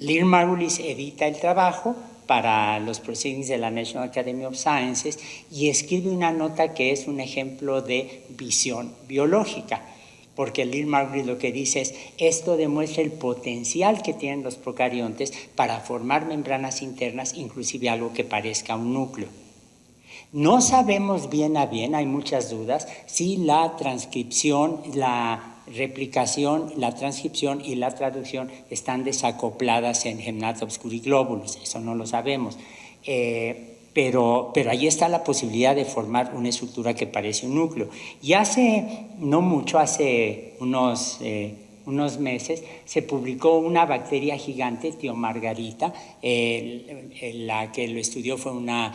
Lynn Margulis edita el trabajo para los proceedings de la National Academy of Sciences y escribe una nota que es un ejemplo de visión biológica, porque Lynn Margulis lo que dice es: esto demuestra el potencial que tienen los procariontes para formar membranas internas, inclusive algo que parezca un núcleo. No sabemos bien a bien, hay muchas dudas, si la transcripción, la replicación, la transcripción y la traducción están desacopladas en Gymnata obscuriglobulus, eso no lo sabemos. Pero ahí está la posibilidad de formar una estructura que parece un núcleo. Y hace no mucho, hace unos meses, se publicó una bacteria gigante, Thiomargarita. La que lo estudió fue una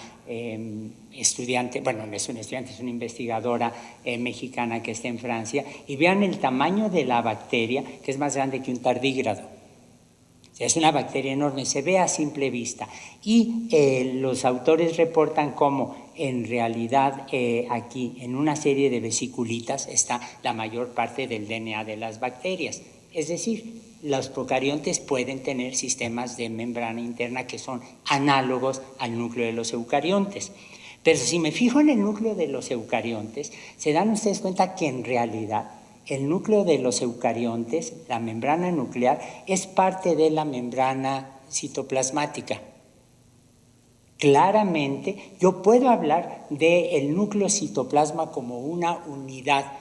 estudiante, bueno, no es una estudiante, es una investigadora mexicana que está en Francia. Y vean el tamaño de la bacteria, que es más grande que un tardígrado. Es una bacteria enorme, se ve a simple vista. Y los autores reportan cómo en realidad aquí en una serie de vesiculitas está la mayor parte del DNA de las bacterias. Es decir, los procariontes pueden tener sistemas de membrana interna que son análogos al núcleo de los eucariontes. Pero si me fijo en el núcleo de los eucariontes, se dan ustedes cuenta que en realidad el núcleo de los eucariontes, la membrana nuclear, es parte de la membrana citoplasmática. Claramente, yo puedo hablar del núcleo citoplasma como una unidad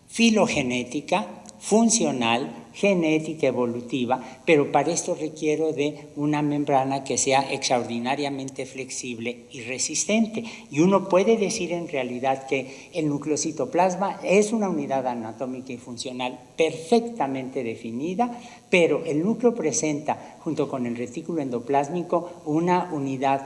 filogenética, funcional, genética, evolutiva, pero para esto requiero de una membrana que sea extraordinariamente flexible y resistente. Y uno puede decir en realidad que el núcleo citoplasma es una unidad anatómica y funcional perfectamente definida, pero el núcleo presenta, junto con el retículo endoplásmico, una unidad,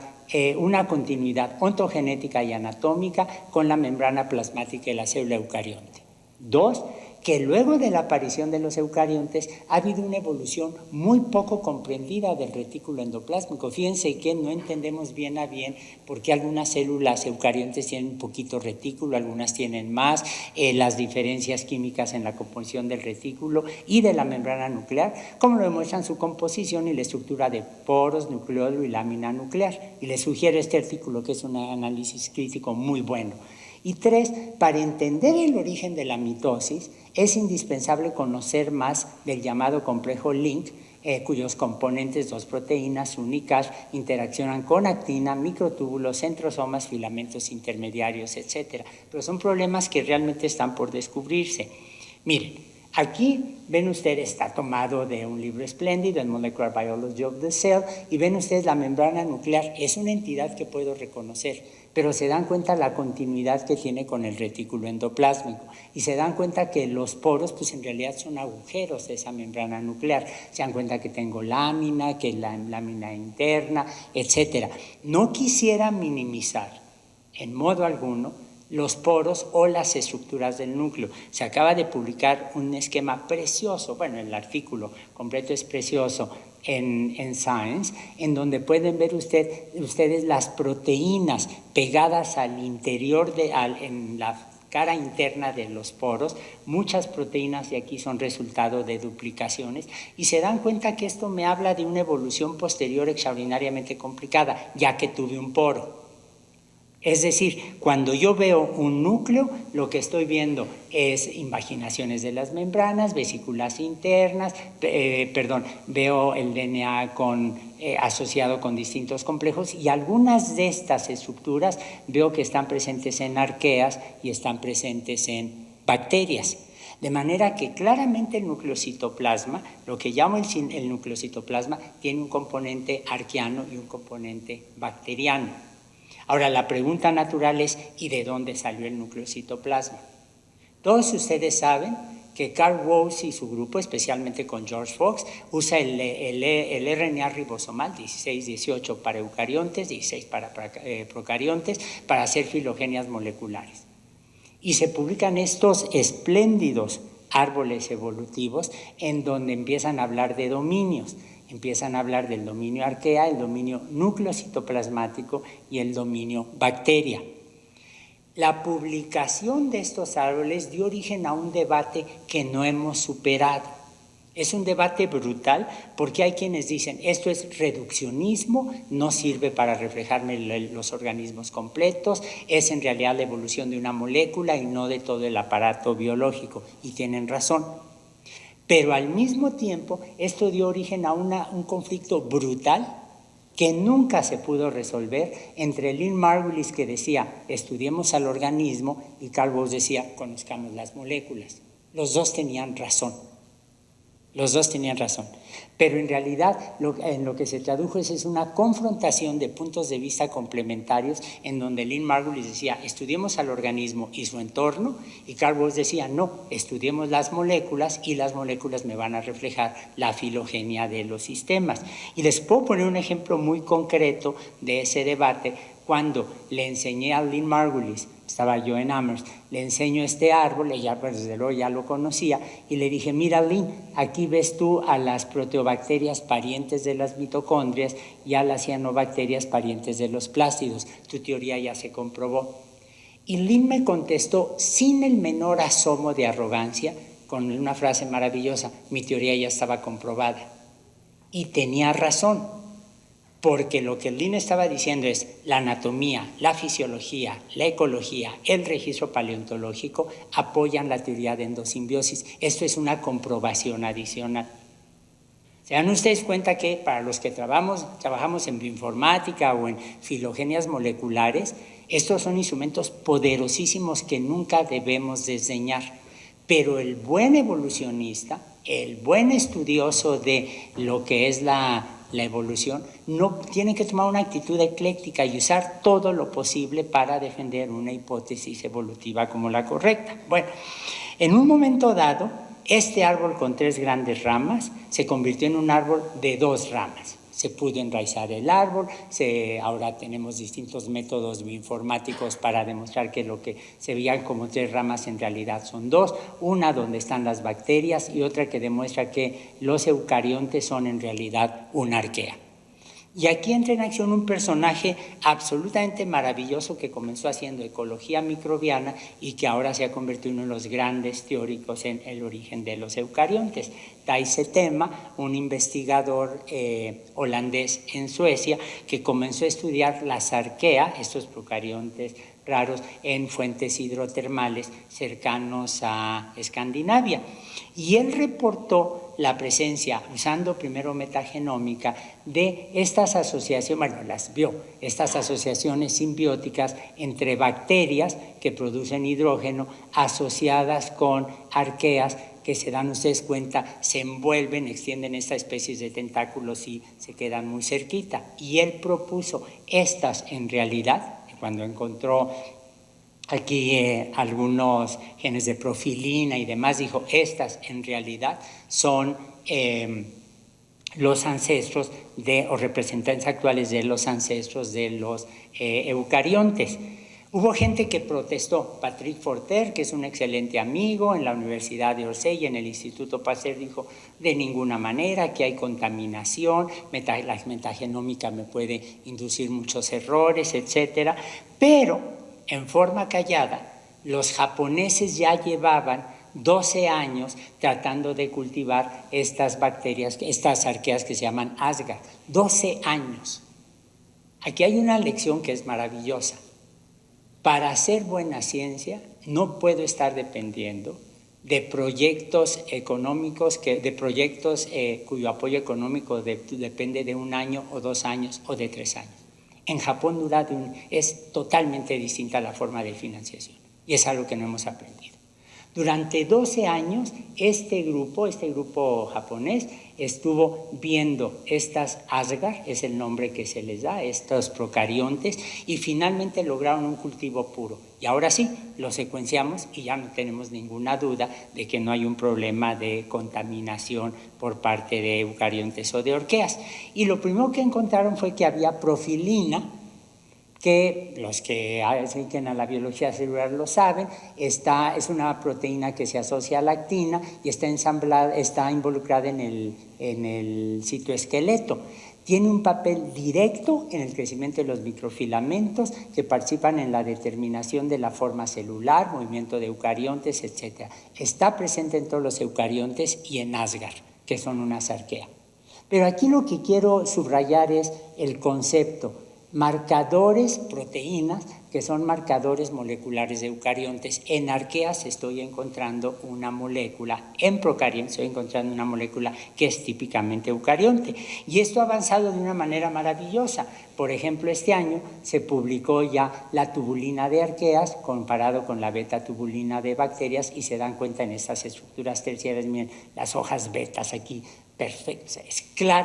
una continuidad ontogenética y anatómica con la membrana plasmática de la célula eucarionte. 2, que luego de la aparición de los eucariontes ha habido una evolución muy poco comprendida del retículo endoplásmico. Fíjense que no entendemos bien a bien por qué algunas células eucariontes tienen un poquito retículo, algunas tienen más, las diferencias químicas en la composición del retículo y de la membrana nuclear, como lo demuestran su composición y la estructura de poros, nucleódulo y lámina nuclear. Y les sugiero este artículo, que es un análisis crítico muy bueno. Y 3, para entender el origen de la mitosis es indispensable conocer más del llamado complejo Link, cuyos componentes, 2 proteínas únicas, interaccionan con actina, microtúbulos, centrosomas, filamentos intermediarios, etc. Pero son problemas que realmente están por descubrirse. Miren, aquí ven ustedes, está tomado de un libro espléndido, en Molecular Biology of the Cell, y ven ustedes la membrana nuclear, es una entidad que puedo reconocer, pero se dan cuenta la continuidad que tiene con el retículo endoplásmico y se dan cuenta que los poros pues en realidad son agujeros de esa membrana nuclear. Se dan cuenta que tengo lámina, que la lámina interna, etc. No quisiera minimizar en modo alguno los poros o las estructuras del núcleo. Se acaba de publicar un esquema precioso, bueno, el artículo completo es precioso, en Science, en donde pueden ver ustedes las proteínas pegadas al interior, en la cara interna de los poros. Muchas proteínas de aquí son resultado de duplicaciones y se dan cuenta que esto me habla de una evolución posterior extraordinariamente complicada, ya que tuve un poro. Es decir, cuando yo veo un núcleo, lo que estoy viendo es invaginaciones de las membranas, vesículas internas, veo el DNA asociado con distintos complejos, y algunas de estas estructuras veo que están presentes en arqueas y están presentes en bacterias. De manera que claramente el nucleocitoplasma, lo que llamo el nucleocitoplasma, tiene un componente arqueano y un componente bacteriano. Ahora, la pregunta natural es, ¿y de dónde salió el nucleocitoplasma? Todos ustedes saben que Carl Woese y su grupo, especialmente con George Fox, usa el RNA ribosomal 16-18 para eucariontes, 16 para procariontes, para hacer filogenias moleculares. Y se publican estos espléndidos árboles evolutivos en donde empiezan a hablar de dominios. Empiezan a hablar del dominio arquea, el dominio nucleocitoplasmático y el dominio bacteria. La publicación de estos árboles dio origen a un debate que no hemos superado. Es un debate brutal porque hay quienes dicen esto es reduccionismo, no sirve para reflejarme los organismos completos, es en realidad la evolución de una molécula y no de todo el aparato biológico, y tienen razón. Pero al mismo tiempo esto dio origen a un conflicto brutal que nunca se pudo resolver entre Lynn Margulis, que decía estudiemos al organismo, y Carl Woese decía conozcamos las moléculas. Los dos tenían razón. Los dos tenían razón, pero en realidad en lo que se tradujo es una confrontación de puntos de vista complementarios en donde Lynn Margulis decía estudiemos al organismo y su entorno, y Carl Woese decía no, estudiemos las moléculas y las moléculas me van a reflejar la filogenia de los sistemas. Y les puedo poner un ejemplo muy concreto de ese debate cuando le enseñé a Lynn Margulis. Estaba yo en Amherst, le enseño este árbol, ella desde luego ya lo conocía, y le dije, mira Lynn, aquí ves tú a las proteobacterias parientes de las mitocondrias y a las cianobacterias parientes de los plástidos, tu teoría ya se comprobó. Y Lynn me contestó sin el menor asomo de arrogancia, con una frase maravillosa, mi teoría ya estaba comprobada. Y tenía razón. Porque lo que Lynn estaba diciendo es la anatomía, la fisiología, la ecología, el registro paleontológico apoyan la teoría de endosimbiosis. Esto es una comprobación adicional. ¿Se dan ustedes cuenta que para los que trabajamos en bioinformática o en filogenias moleculares, estos son instrumentos poderosísimos que nunca debemos desdeñar? Pero el buen evolucionista, el buen estudioso de lo que es la evolución, no tiene que tomar una actitud ecléctica y usar todo lo posible para defender una hipótesis evolutiva como la correcta. Bueno, en un momento dado, este árbol con 3 grandes ramas se convirtió en un árbol de 2 ramas. Se pudo enraizar el árbol, ahora tenemos distintos métodos bioinformáticos para demostrar que lo que se veían como 3 ramas en realidad son 2, una donde están las bacterias y otra que demuestra que los eucariontes son en realidad una arquea. Y aquí entra en acción un personaje absolutamente maravilloso que comenzó haciendo ecología microbiana y que ahora se ha convertido en uno de los grandes teóricos en el origen de los eucariontes. Thijs Septema, un investigador holandés en Suecia, que comenzó a estudiar las arquea, estos procariontes raros, en fuentes hidrotermales cercanos a Escandinavia. Y él reportó la presencia, usando primero metagenómica, de estas asociaciones, estas asociaciones simbióticas entre bacterias que producen hidrógeno asociadas con arqueas que se dan ustedes cuenta, se envuelven, extienden esta especie de tentáculos y se quedan muy cerquita. Y él propuso estas en realidad, cuando encontró aquí algunos genes de profilina y demás, dijo, estas en realidad son los ancestros o representantes actuales de los ancestros de los eucariontes. Hubo gente que protestó. Patrick Forter, que es un excelente amigo en la Universidad de Orsay y en el Instituto Pasteur, dijo, de ninguna manera, que hay contaminación, la metagenómica me puede inducir muchos errores, etc. Pero, en forma callada, los japoneses ya llevaban 12 años tratando de cultivar estas bacterias, estas arqueas que se llaman Asgard. 12 años. Aquí hay una lección que es maravillosa. Para hacer buena ciencia no puedo estar dependiendo de proyectos económicos, cuyo apoyo económico depende de 1 año o 2 años o de 3 años. En Japón es totalmente distinta la forma de financiación y es algo que no hemos aprendido. Durante 12 años este grupo japonés estuvo viendo estas Asgard, es el nombre que se les da, estos procariontes, y finalmente lograron un cultivo puro. Y ahora sí, lo secuenciamos y ya no tenemos ninguna duda de que no hay un problema de contaminación por parte de eucariontes o de orquídeas. Y lo primero que encontraron fue que había profilina, que los que se dedican a la biología celular lo saben, es una proteína que se asocia a la actina y está involucrada en el citoesqueleto. Tiene un papel directo en el crecimiento de los microfilamentos que participan en la determinación de la forma celular, movimiento de eucariontes, etc. Está presente en todos los eucariontes y en Asgard, que son unas arqueas. Pero aquí lo que quiero subrayar es el concepto. Marcadores, proteínas, que son marcadores moleculares de eucariontes. En arqueas estoy encontrando una molécula, en procariontes estoy encontrando una molécula que es típicamente eucarionte. Y esto ha avanzado de una manera maravillosa. Por ejemplo, este año se publicó ya la tubulina de arqueas comparado con la beta-tubulina de bacterias y se dan cuenta en estas estructuras terciarias, miren, las hojas betas aquí, perfectas,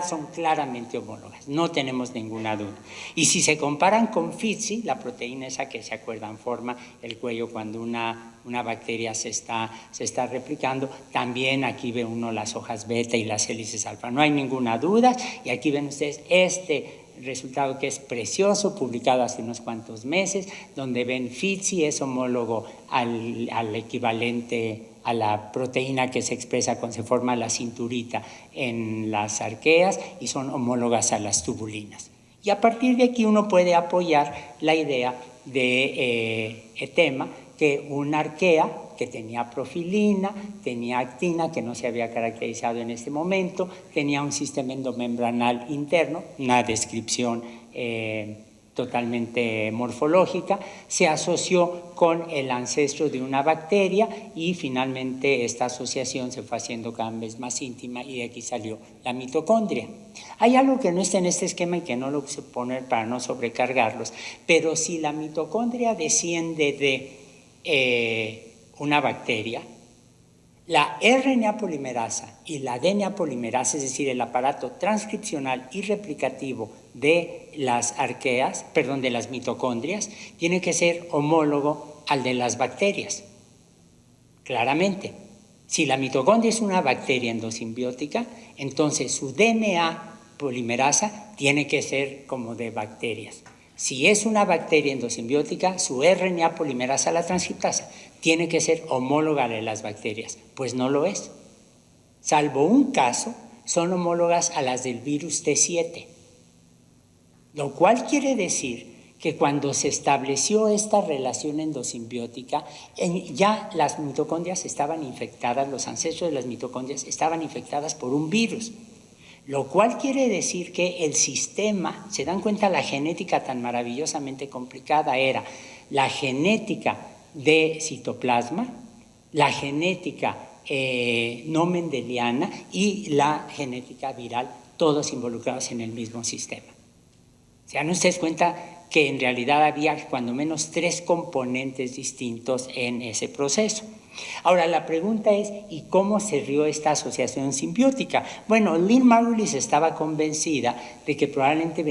son claramente homólogas, no tenemos ninguna duda. Y si se comparan con FITC, la proteína esa que se acuerdan forma el cuello cuando una bacteria se está replicando, también aquí ve uno las hojas beta y las hélices alfa, no hay ninguna duda. Y aquí ven ustedes este resultado que es precioso, publicado hace unos cuantos meses, donde ven FITC es homólogo al equivalente a la proteína que se expresa cuando se forma la cinturita en las arqueas y son homólogas a las tubulinas. Y a partir de aquí uno puede apoyar la idea de Etema, que una arquea que tenía profilina, tenía actina, que no se había caracterizado en este momento, tenía un sistema endomembranal interno, una descripción totalmente morfológica, se asoció con el ancestro de una bacteria y finalmente esta asociación se fue haciendo cada vez más íntima y de aquí salió la mitocondria. Hay algo que no está en este esquema y que no lo quise poner para no sobrecargarlos, pero si la mitocondria desciende de una bacteria, la RNA polimerasa y la DNA polimerasa, es decir, el aparato transcripcional y replicativo de las arqueas, de las mitocondrias, tiene que ser homólogo al de las bacterias. Claramente, si la mitocondria es una bacteria endosimbiótica, entonces su DNA polimerasa tiene que ser como de bacterias. Si es una bacteria endosimbiótica, su RNA polimerasa, la transcriptasa, tiene que ser homóloga de las bacterias. Pues no lo es. Salvo un caso, son homólogas a las del virus T7. Lo cual quiere decir que cuando se estableció esta relación endosimbiótica, ya las mitocondrias estaban infectadas, los ancestros de las mitocondrias estaban infectadas por un virus. Lo cual quiere decir que el sistema, se dan cuenta la genética tan maravillosamente complicada, era la genética de citoplasma, la genética no mendeliana y la genética viral, todos involucrados en el mismo sistema. ¿Se dan ustedes cuenta que en realidad había cuando menos 3 componentes distintos en ese proceso? Ahora, la pregunta es, ¿y cómo se dio esta asociación simbiótica? Bueno, Lynn Margulis estaba convencida de que probablemente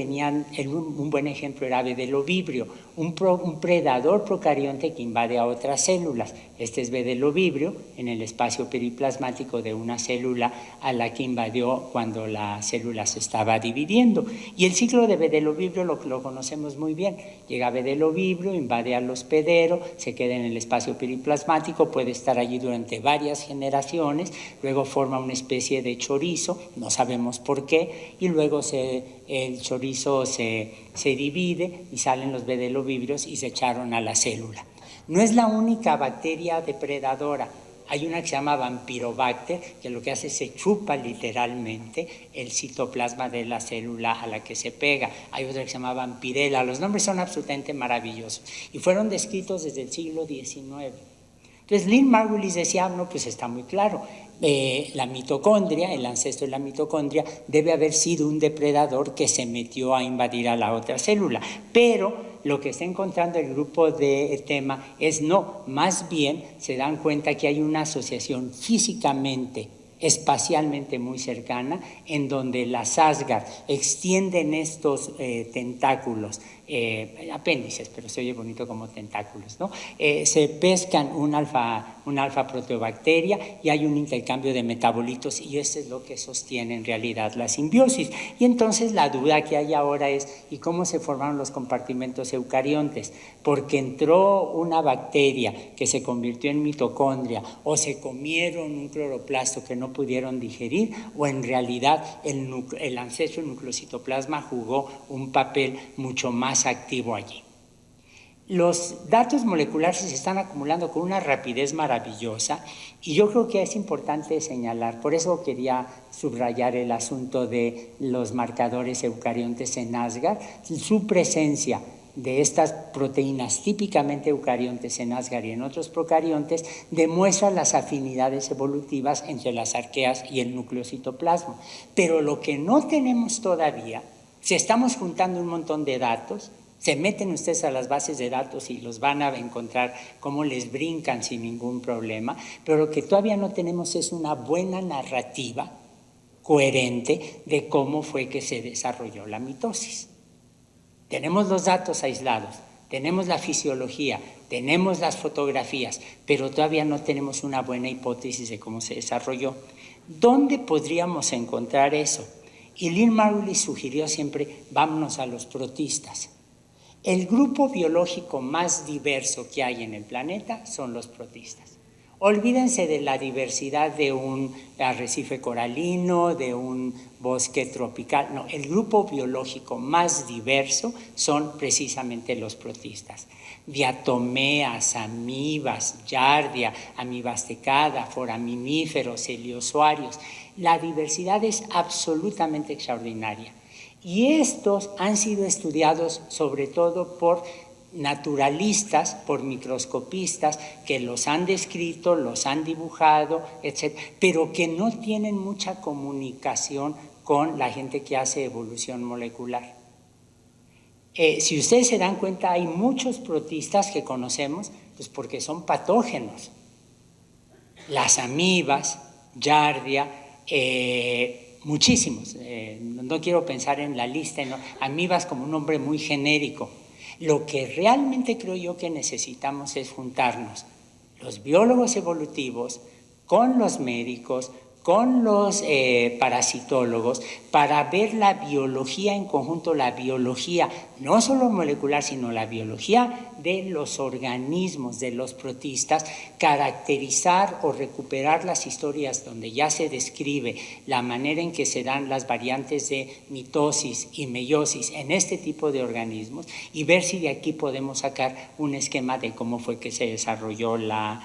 un buen ejemplo era Bedelobibrio, un predador procarionte que invade a otras células. Este es Bedelobibrio en el espacio periplasmático de una célula a la que invadió cuando la célula se estaba dividiendo. Y el ciclo de Bedelobibrio lo conocemos muy bien. Llega Bedelobibrio, invade al hospedero, se queda en el espacio periplasmático, puede estar allí durante varias generaciones, luego forma una especie de chorizo, no sabemos por qué, y luego el chorizo se divide y salen los bedelovibrios y se echaron a la célula. No es la única bacteria depredadora. Hay una que se llama Vampirobacter, que lo que hace es se chupa literalmente el citoplasma de la célula a la que se pega. Hay otra que se llama Vampirella. Los nombres son absolutamente maravillosos y fueron descritos desde el siglo XIX. Entonces Lynn Margulis decía, no, pues está muy claro, la mitocondria, el ancestro de la mitocondria, debe haber sido un depredador que se metió a invadir a la otra célula. Pero lo que está encontrando el grupo de tema es no, más bien se dan cuenta que hay una asociación físicamente, espacialmente muy cercana, en donde las Asgard extienden estos tentáculos, apéndices, pero se oye bonito como tentáculos, ¿no? Se pescan un alfa proteobacteria y hay un intercambio de metabolitos y eso es lo que sostiene en realidad la simbiosis. Y entonces la duda que hay ahora es, ¿y cómo se formaron los compartimentos eucariontes? Porque entró una bacteria que se convirtió en mitocondria o se comieron un cloroplasto que no pudieron digerir, o en realidad el ancestro nucleocitoplasma jugó un papel mucho más activo allí. Los datos moleculares se están acumulando con una rapidez maravillosa y yo creo que es importante señalar, por eso quería subrayar el asunto de los marcadores eucariontes en Asgard, su presencia de estas proteínas típicamente eucariontes en Asgard y en otros procariontes demuestra las afinidades evolutivas entre las arqueas y el nucleocitoplasma. Pero lo que no tenemos todavía, si estamos juntando un montón de datos, se meten ustedes a las bases de datos y los van a encontrar cómo les brincan sin ningún problema, pero lo que todavía no tenemos es una buena narrativa coherente de cómo fue que se desarrolló la mitosis. Tenemos los datos aislados, tenemos la fisiología, tenemos las fotografías, pero todavía no tenemos una buena hipótesis de cómo se desarrolló. ¿Dónde podríamos encontrar eso? Y Lynn Margulis sugirió siempre, vámonos a los protistas. El grupo biológico más diverso que hay en el planeta son los protistas. Olvídense de la diversidad de un arrecife coralino, de un bosque tropical. No, el grupo biológico más diverso son precisamente los protistas. Diatomeas, amibas, giardia, amibastecada, foraminíferos, heliozoarios. La diversidad es absolutamente extraordinaria. Y estos han sido estudiados sobre todo por naturalistas, por microscopistas que los han descrito, los han dibujado, etc., pero que no tienen mucha comunicación con la gente que hace evolución molecular. Si ustedes se dan cuenta, hay muchos protistas que conocemos pues porque son patógenos. Las amibas, giardia, muchísimos. No quiero pensar en la lista, no. Amibas como un nombre muy genérico. Lo que realmente creo yo que necesitamos es juntarnos los biólogos evolutivos con los médicos, con los parasitólogos, para ver la biología en conjunto, la biología no solo molecular, sino la biología de los organismos, de los protistas, caracterizar o recuperar las historias donde ya se describe la manera en que se dan las variantes de mitosis y meiosis en este tipo de organismos y ver si de aquí podemos sacar un esquema de cómo fue que se desarrolló la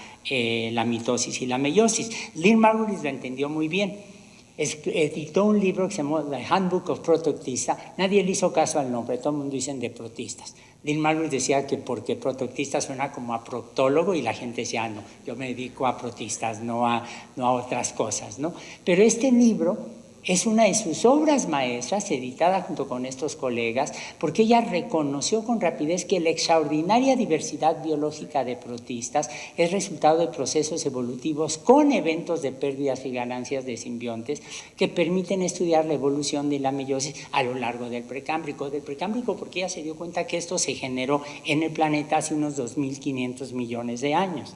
mitosis y la meiosis. Lynn Margulis lo entendió muy bien. Editó un libro que se llamó The Handbook of Protoctista. Nadie le hizo caso al nombre, todo el mundo dicen de protistas. Lynn Margulis decía que porque protoctista suena como a proctólogo y la gente decía, no, yo me dedico a protistas, no a otras cosas, ¿no? Pero este libro es una de sus obras maestras, editada junto con estos colegas, porque ella reconoció con rapidez que la extraordinaria diversidad biológica de protistas es resultado de procesos evolutivos con eventos de pérdidas y ganancias de simbiontes que permiten estudiar la evolución de la meiosis a lo largo del Precámbrico. Del Precámbrico porque ella se dio cuenta que esto se generó en el planeta hace unos 2.500 millones de años.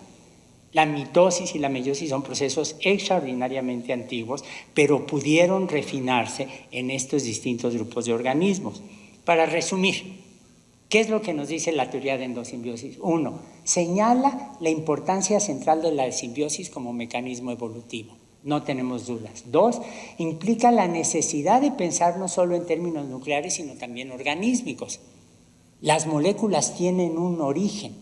La mitosis y la meiosis son procesos extraordinariamente antiguos, pero pudieron refinarse en estos distintos grupos de organismos. Para resumir, ¿qué es lo que nos dice la teoría de endosimbiosis? 1. Señala la importancia central de la simbiosis como mecanismo evolutivo. No tenemos dudas. 2. Implica la necesidad de pensar no solo en términos nucleares, sino también organísmicos. Las moléculas tienen un origen.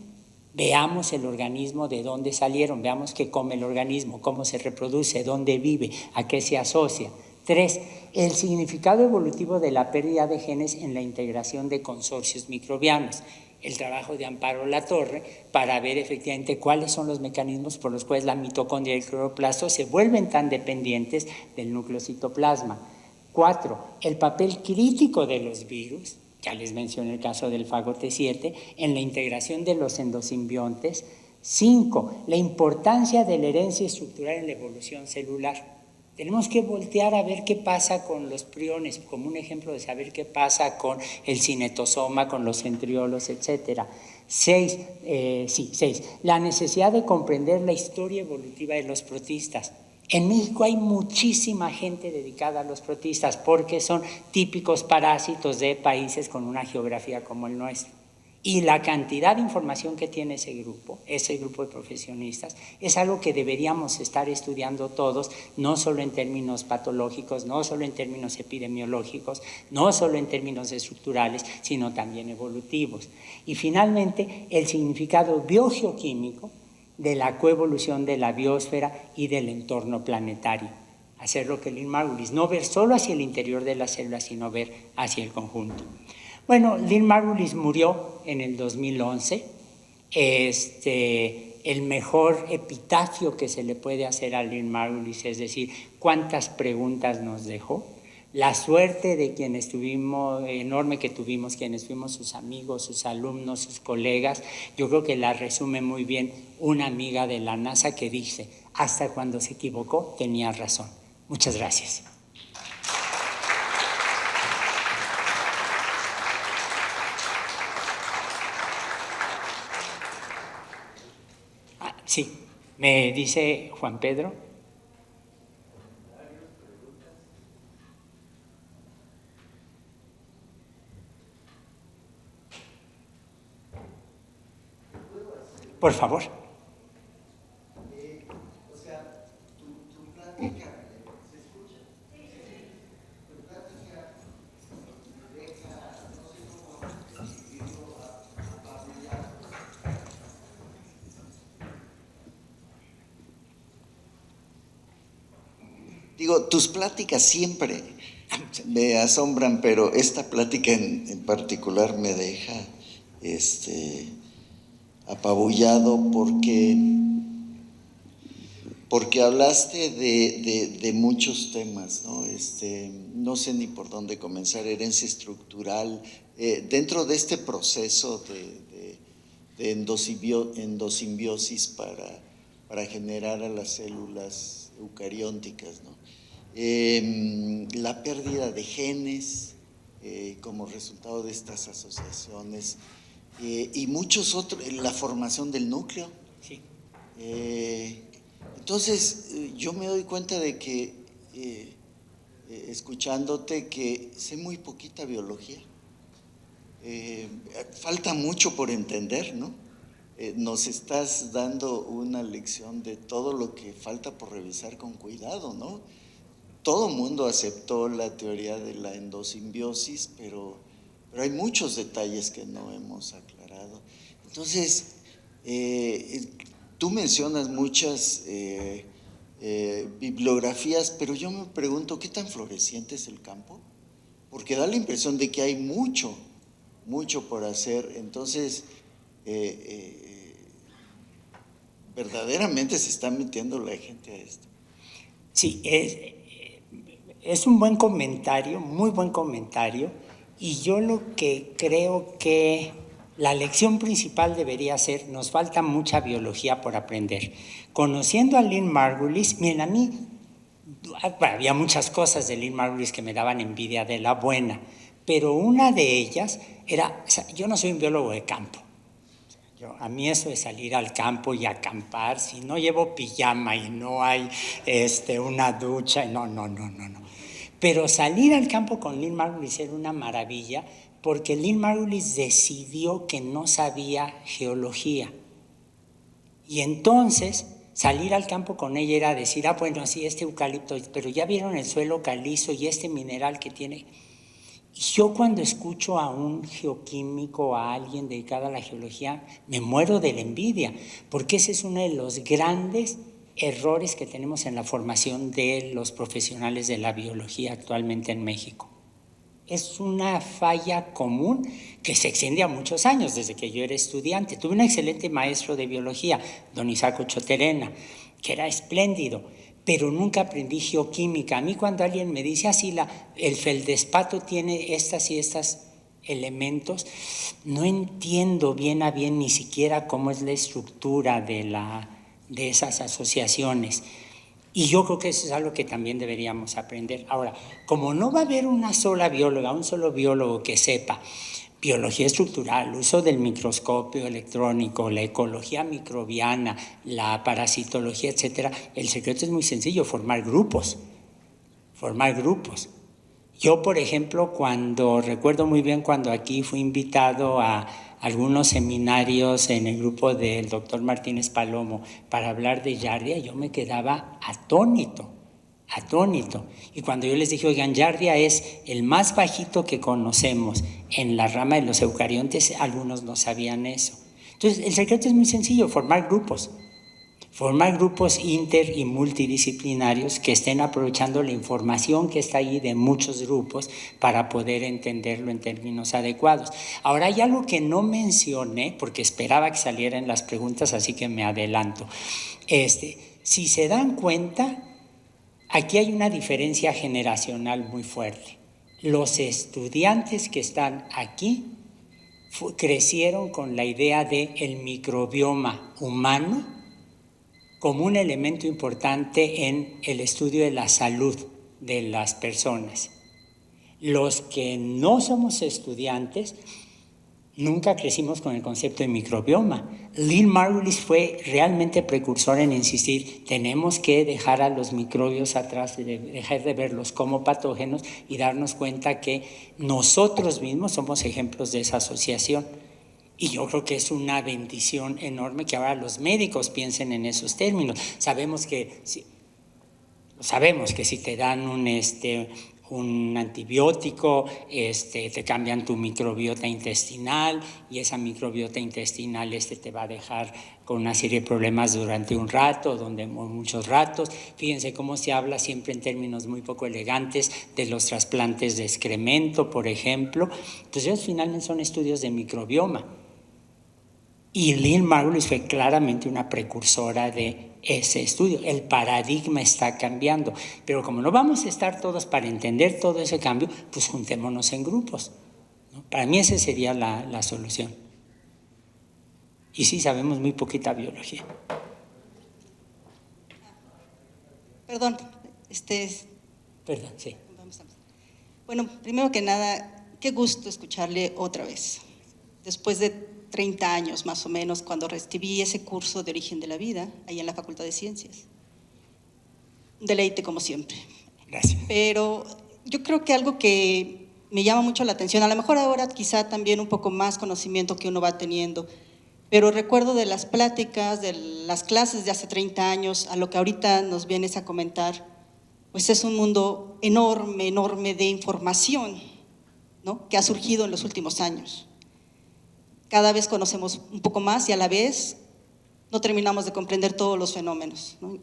Veamos el organismo, de dónde salieron, veamos qué come el organismo, cómo se reproduce, dónde vive, a qué se asocia. 3. El significado evolutivo de la pérdida de genes en la integración de consorcios microbianos. El trabajo de Amparo Latorre para ver efectivamente cuáles son los mecanismos por los cuales la mitocondria y el cloroplasto se vuelven tan dependientes del núcleo citoplasma. 4. El papel crítico de los virus, ya les mencioné el caso del fago T7, en la integración de los endosimbiontes. 5. La importancia de la herencia estructural en la evolución celular. Tenemos que voltear a ver qué pasa con los priones, como un ejemplo de saber qué pasa con el cinetosoma, con los centriolos, etc. 6. La necesidad de comprender la historia evolutiva de los protistas. En México hay muchísima gente dedicada a los protistas porque son típicos parásitos de países con una geografía como el nuestro. Y la cantidad de información que tiene ese grupo de profesionistas, es algo que deberíamos estar estudiando todos, no solo en términos patológicos, no solo en términos epidemiológicos, no solo en términos estructurales, sino también evolutivos. Y finalmente, el significado biogeoquímico de la coevolución de la biosfera y del entorno planetario. Hacer lo que Lynn Margulis, no ver solo hacia el interior de la célula, sino ver hacia el conjunto. Bueno, Lynn Margulis murió en el 2011. El mejor epitafio que se le puede hacer a Lynn Margulis, es decir, cuántas preguntas nos dejó. La suerte de quienes tuvimos, enorme que tuvimos, quienes fuimos sus amigos, sus alumnos, sus colegas, yo creo que la resume muy bien una amiga de la NASA que dice, hasta cuando se equivocó tenía razón. Muchas gracias. Sí, me dice Juan Pedro. Por favor. O sea, tu plática, ¿se escucha? Sí. Tu plática deja, no sé cómo describirlo, apabullar. Digo, tus pláticas siempre me asombran, pero esta plática en particular me deja apabullado porque hablaste de muchos temas, ¿no? No sé ni por dónde comenzar, herencia estructural, dentro de este proceso de endosimbiosis para generar a las células eucarióticas, ¿no? La pérdida de genes como resultado de estas asociaciones y muchos otros, la formación del núcleo. Sí. Entonces, yo me doy cuenta de que, escuchándote, que sé muy poquita biología. Falta mucho por entender, ¿no? Nos estás dando una lección de todo lo que falta por revisar con cuidado, ¿no? Todo mundo aceptó la teoría de la endosimbiosis, pero hay muchos detalles que no hemos aclarado. Entonces, tú mencionas muchas bibliografías, pero yo me pregunto, ¿qué tan floreciente es el campo? Porque da la impresión de que hay mucho por hacer. Entonces, verdaderamente se está metiendo la gente a esto. Sí, es un buen comentario, muy buen comentario, y yo lo que creo que la lección principal debería ser, nos falta mucha biología por aprender. Conociendo a Lynn Margulis, miren, a mí había muchas cosas de Lynn Margulis que me daban envidia de la buena, pero una de ellas era, o sea, yo no soy un biólogo de campo. A mí eso de salir al campo y acampar, si no llevo pijama y no hay una ducha, no. Pero salir al campo con Lynn Margulis era una maravilla, porque Lynn Margulis decidió que no sabía geología. Y entonces salir al campo con ella era decir, bueno, sí, este eucalipto, pero ya vieron el suelo calizo y este mineral que tiene. Yo cuando escucho a un geoquímico, a alguien dedicado a la geología, me muero de la envidia, porque ese es uno de los grandes errores que tenemos en la formación de los profesionales de la biología actualmente en México. Es una falla común que se extiende a muchos años, desde que yo era estudiante. Tuve un excelente maestro de biología, don Isaac Ochoterena, que era espléndido, pero nunca aprendí geoquímica. A mí cuando alguien me dice así, el feldespato tiene estas y estas elementos, no entiendo bien a bien ni siquiera cómo es la estructura de esas asociaciones. Y yo creo que eso es algo que también deberíamos aprender. Ahora, como no va a haber una sola bióloga, un solo biólogo que sepa biología estructural, uso del microscopio electrónico, la ecología microbiana, la parasitología, etcétera, el secreto es muy sencillo, formar grupos. Yo, por ejemplo, recuerdo muy bien cuando aquí fui invitado a algunos seminarios en el grupo del doctor Martínez Palomo para hablar de Giardia, yo me quedaba atónito. Y cuando yo les dije, oigan, Giardia es el más bajito que conocemos en la rama de los eucariontes, algunos no sabían eso. Entonces, el secreto es muy sencillo, formar grupos inter y multidisciplinarios que estén aprovechando la información que está ahí de muchos grupos para poder entenderlo en términos adecuados. Ahora hay algo que no mencioné porque esperaba que salieran las preguntas, así que me adelanto. Si se dan cuenta, aquí hay una diferencia generacional muy fuerte. Los estudiantes que están aquí crecieron con la idea del microbioma humano como un elemento importante en el estudio de la salud de las personas. Los que no somos estudiantes nunca crecimos con el concepto de microbioma. Lynn Margulis fue realmente precursor en insistir, tenemos que dejar a los microbios atrás, dejar de verlos como patógenos y darnos cuenta que nosotros mismos somos ejemplos de esa asociación. Y yo creo que es una bendición enorme que ahora los médicos piensen en esos términos. Sabemos que si te dan un antibiótico, te cambian tu microbiota intestinal y esa microbiota intestinal te va a dejar con una serie de problemas durante un rato, muchos ratos. Fíjense cómo se habla siempre en términos muy poco elegantes de los trasplantes de excremento, por ejemplo. Entonces, ellos finalmente son estudios de microbioma. Y Lynn Margulis fue claramente una precursora de ese estudio. El paradigma está cambiando, pero como no vamos a estar todos para entender todo ese cambio, pues juntémonos en grupos, ¿no? Para mí esa sería la solución. Y sí, sabemos muy poquita biología. Perdón, Perdón, sí. Bueno, primero que nada, qué gusto escucharle otra vez. Después de 30 años más o menos, cuando recibí ese curso de origen de la vida, ahí en la Facultad de Ciencias. Un deleite como siempre. Gracias. Pero yo creo que algo que me llama mucho la atención, a lo mejor ahora quizá también un poco más conocimiento que uno va teniendo, pero recuerdo de las pláticas, de las clases de hace 30 años, a lo que ahorita nos vienes a comentar, pues es un mundo enorme, enorme de información, ¿no?, que ha surgido en los últimos años. Cada vez conocemos un poco más y a la vez no terminamos de comprender todos los fenómenos, ¿no?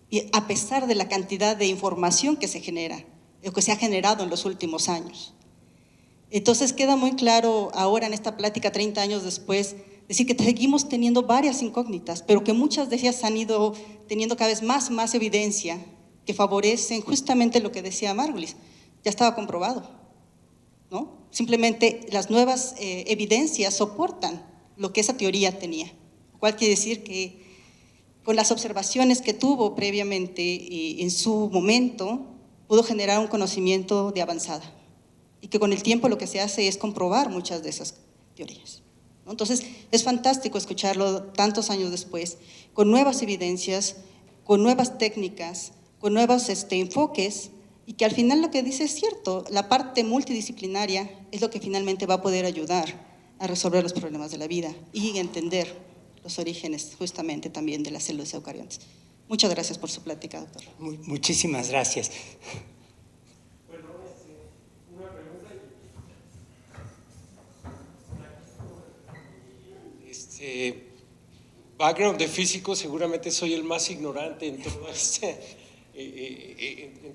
Y a pesar de la cantidad de información que se genera, o que se ha generado en los últimos años. Entonces queda muy claro ahora en esta plática, 30 años después, decir que seguimos teniendo varias incógnitas, pero que muchas de ellas han ido teniendo cada vez más evidencia que favorecen justamente lo que decía Margulis. Ya estaba comprobado, ¿no? Simplemente las nuevas evidencias soportan lo que esa teoría tenía, lo cual quiere decir que con las observaciones que tuvo previamente en su momento, pudo generar un conocimiento de avanzada y que con el tiempo lo que se hace es comprobar muchas de esas teorías, ¿no? Entonces es fantástico escucharlo tantos años después, con nuevas evidencias, con nuevas técnicas, con nuevos enfoques, y que al final lo que dice es cierto, la parte multidisciplinaria es lo que finalmente va a poder ayudar a resolver los problemas de la vida y entender los orígenes justamente también de las células eucariontes. Muchas gracias por su plática, doctor. Muchísimas gracias. Bueno, una pregunta. background de físico, seguramente soy el más ignorante en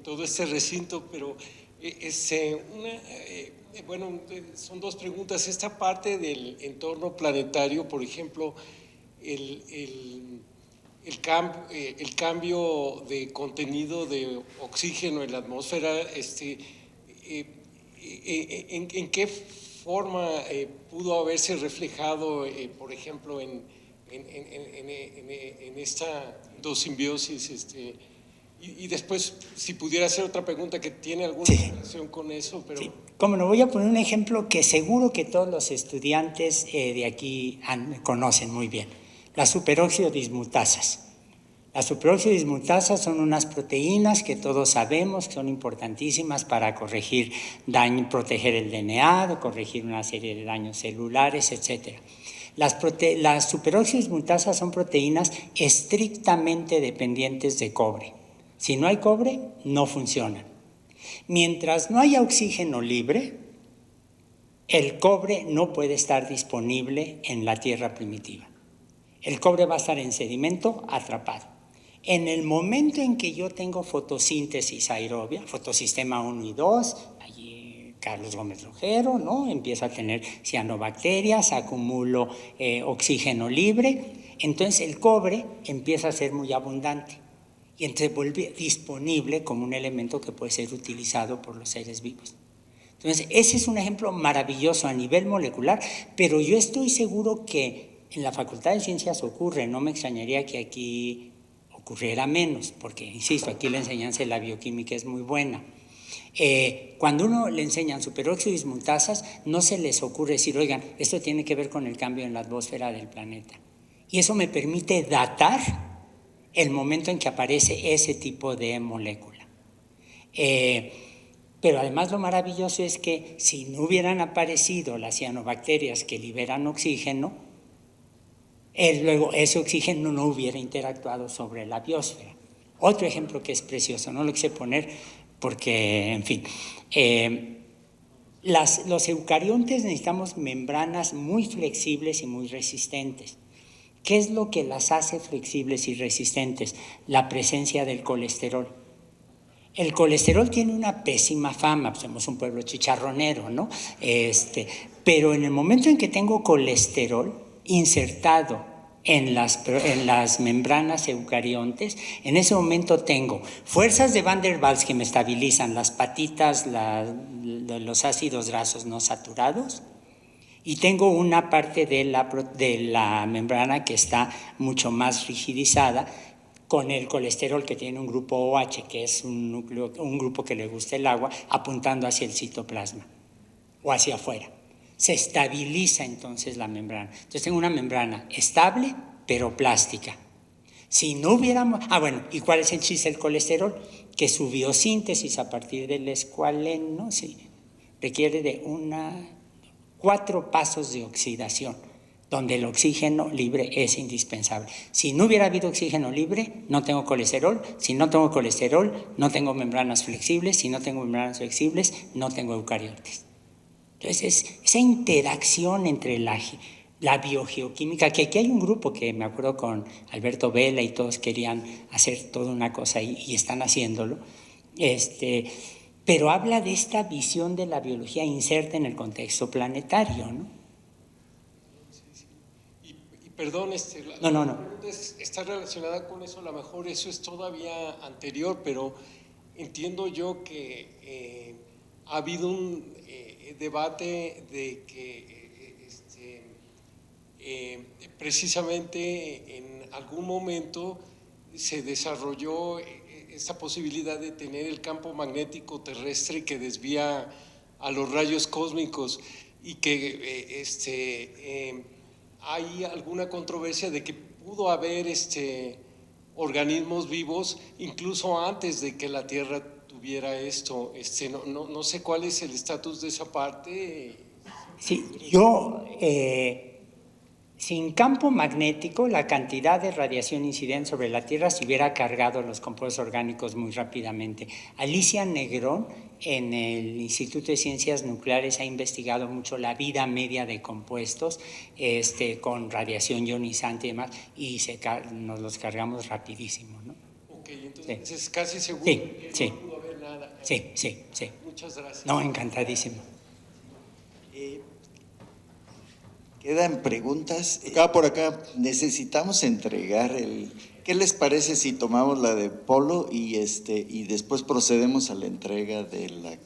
todo este recinto, pero bueno, son dos preguntas. Esta parte del entorno planetario, por ejemplo, el cambio de contenido de oxígeno en la atmósfera, ¿en qué forma pudo haberse reflejado, por ejemplo, en esta endosimbiosis? Y después, si pudiera hacer otra pregunta que tiene alguna relación con eso, pero... Sí. Como no, voy a poner un ejemplo que seguro que todos los estudiantes de aquí conocen muy bien. Las superóxido dismutasas. Las superóxido dismutasas son unas proteínas que todos sabemos que son importantísimas para corregir daño, proteger el DNA, corregir una serie de daños celulares, etc. Las superóxido dismutasas son proteínas estrictamente dependientes de cobre. Si no hay cobre, no funcionan. Mientras no haya oxígeno libre, el cobre no puede estar disponible en la tierra primitiva. El cobre va a estar en sedimento atrapado. En el momento en que yo tengo fotosíntesis aerobia, fotosistema 1 y 2, allí Carlos Gómez Rojero, ¿no? Empiezo a tener cianobacterias, acumulo oxígeno libre, entonces el cobre empieza a ser muy abundante y entonces vuelve disponible como un elemento que puede ser utilizado por los seres vivos. Entonces, ese es un ejemplo maravilloso a nivel molecular, pero yo estoy seguro que en la Facultad de Ciencias ocurre, no me extrañaría que aquí ocurriera menos, porque, insisto, aquí la enseñanza de la bioquímica es muy buena. Cuando uno le enseñan superóxido dismutasas, no se les ocurre decir, oigan, esto tiene que ver con el cambio en la atmósfera del planeta. Y eso me permite datar el momento en que aparece ese tipo de molécula. Pero además lo maravilloso es que si no hubieran aparecido las cianobacterias que liberan oxígeno, luego ese oxígeno no hubiera interactuado sobre la biosfera. Otro ejemplo que es precioso, no lo quise poner porque, en fin, los eucariontes necesitamos membranas muy flexibles y muy resistentes. ¿Qué es lo que las hace flexibles y resistentes? La presencia del colesterol. El colesterol tiene una pésima fama, pues somos un pueblo chicharronero, ¿no? Pero en el momento en que tengo colesterol insertado en las membranas eucariontes, en ese momento tengo fuerzas de Van der Waals que me estabilizan las patitas, los ácidos grasos no saturados, y tengo una parte de la membrana que está mucho más rigidizada con el colesterol que tiene un grupo OH, que es un grupo que le gusta el agua, apuntando hacia el citoplasma o hacia afuera. Se estabiliza entonces la membrana. Entonces tengo una membrana estable, pero plástica. Si no hubiéramos... bueno, ¿y cuál es el chiste del colesterol? Que su biosíntesis a partir del escualeno requiere de 4 pasos de oxidación, donde el oxígeno libre es indispensable. Si no hubiera habido oxígeno libre, no tengo colesterol. Si no tengo colesterol, no tengo membranas flexibles. Si no tengo membranas flexibles, no tengo eucariontes. Entonces, esa interacción entre la biogeoquímica, que aquí hay un grupo que me acuerdo con Alberto Vela y todos querían hacer toda una cosa y están haciéndolo, pero habla de esta visión de la biología inserta en el contexto planetario, ¿no? Y perdón, No. Está relacionada con eso, a lo mejor eso es todavía anterior, pero entiendo yo que ha habido un debate de que precisamente en algún momento se desarrolló esta posibilidad de tener el campo magnético terrestre que desvía a los rayos cósmicos y que hay alguna controversia de que pudo haber organismos vivos incluso antes de que la Tierra tuviera esto. No sé cuál es el estatus de esa parte. Sí, yo Sin campo magnético, la cantidad de radiación incidente sobre la Tierra se hubiera cargado los compuestos orgánicos muy rápidamente. Alicia Negrón, en el Instituto de Ciencias Nucleares, ha investigado mucho la vida media de compuestos con radiación ionizante y demás, y nos los cargamos rapidísimo, ¿no? Ok, entonces sí. Es casi seguro Sí, que sí. no pudo haber nada. Sí. Muchas gracias. No, encantadísimo. Quedan preguntas. Acá por acá. Necesitamos entregar el... ¿Qué les parece si tomamos la de Polo y después procedemos a la entrega de la...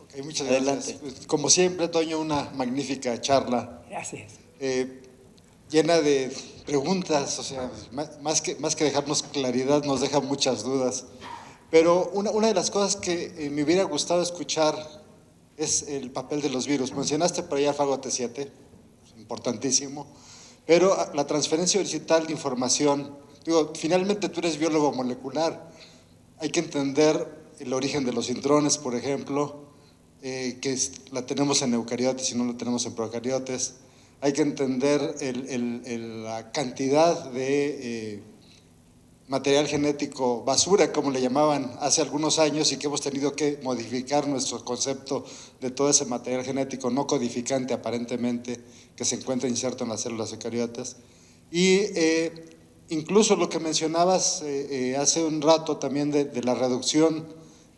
Okay, muchas Adelante. gracias. Como siempre, Toño, una magnífica charla. Gracias. Llena de preguntas, o sea, más que dejarnos claridad, nos deja muchas dudas. Pero una de las cosas que me hubiera gustado escuchar es el papel de los virus. Mencionaste por allá Fago T7, importantísimo, pero la transferencia horizontal de información, finalmente tú eres biólogo molecular, hay que entender el origen de los intrones, por ejemplo, la tenemos en eucariotes y no la tenemos en procariotes. Hay que entender la cantidad de material genético basura, como le llamaban hace algunos años, y que hemos tenido que modificar nuestro concepto de todo ese material genético no codificante, aparentemente, que se encuentra inserto en las células eucariotas. Y incluso lo que mencionabas hace un rato también de la reducción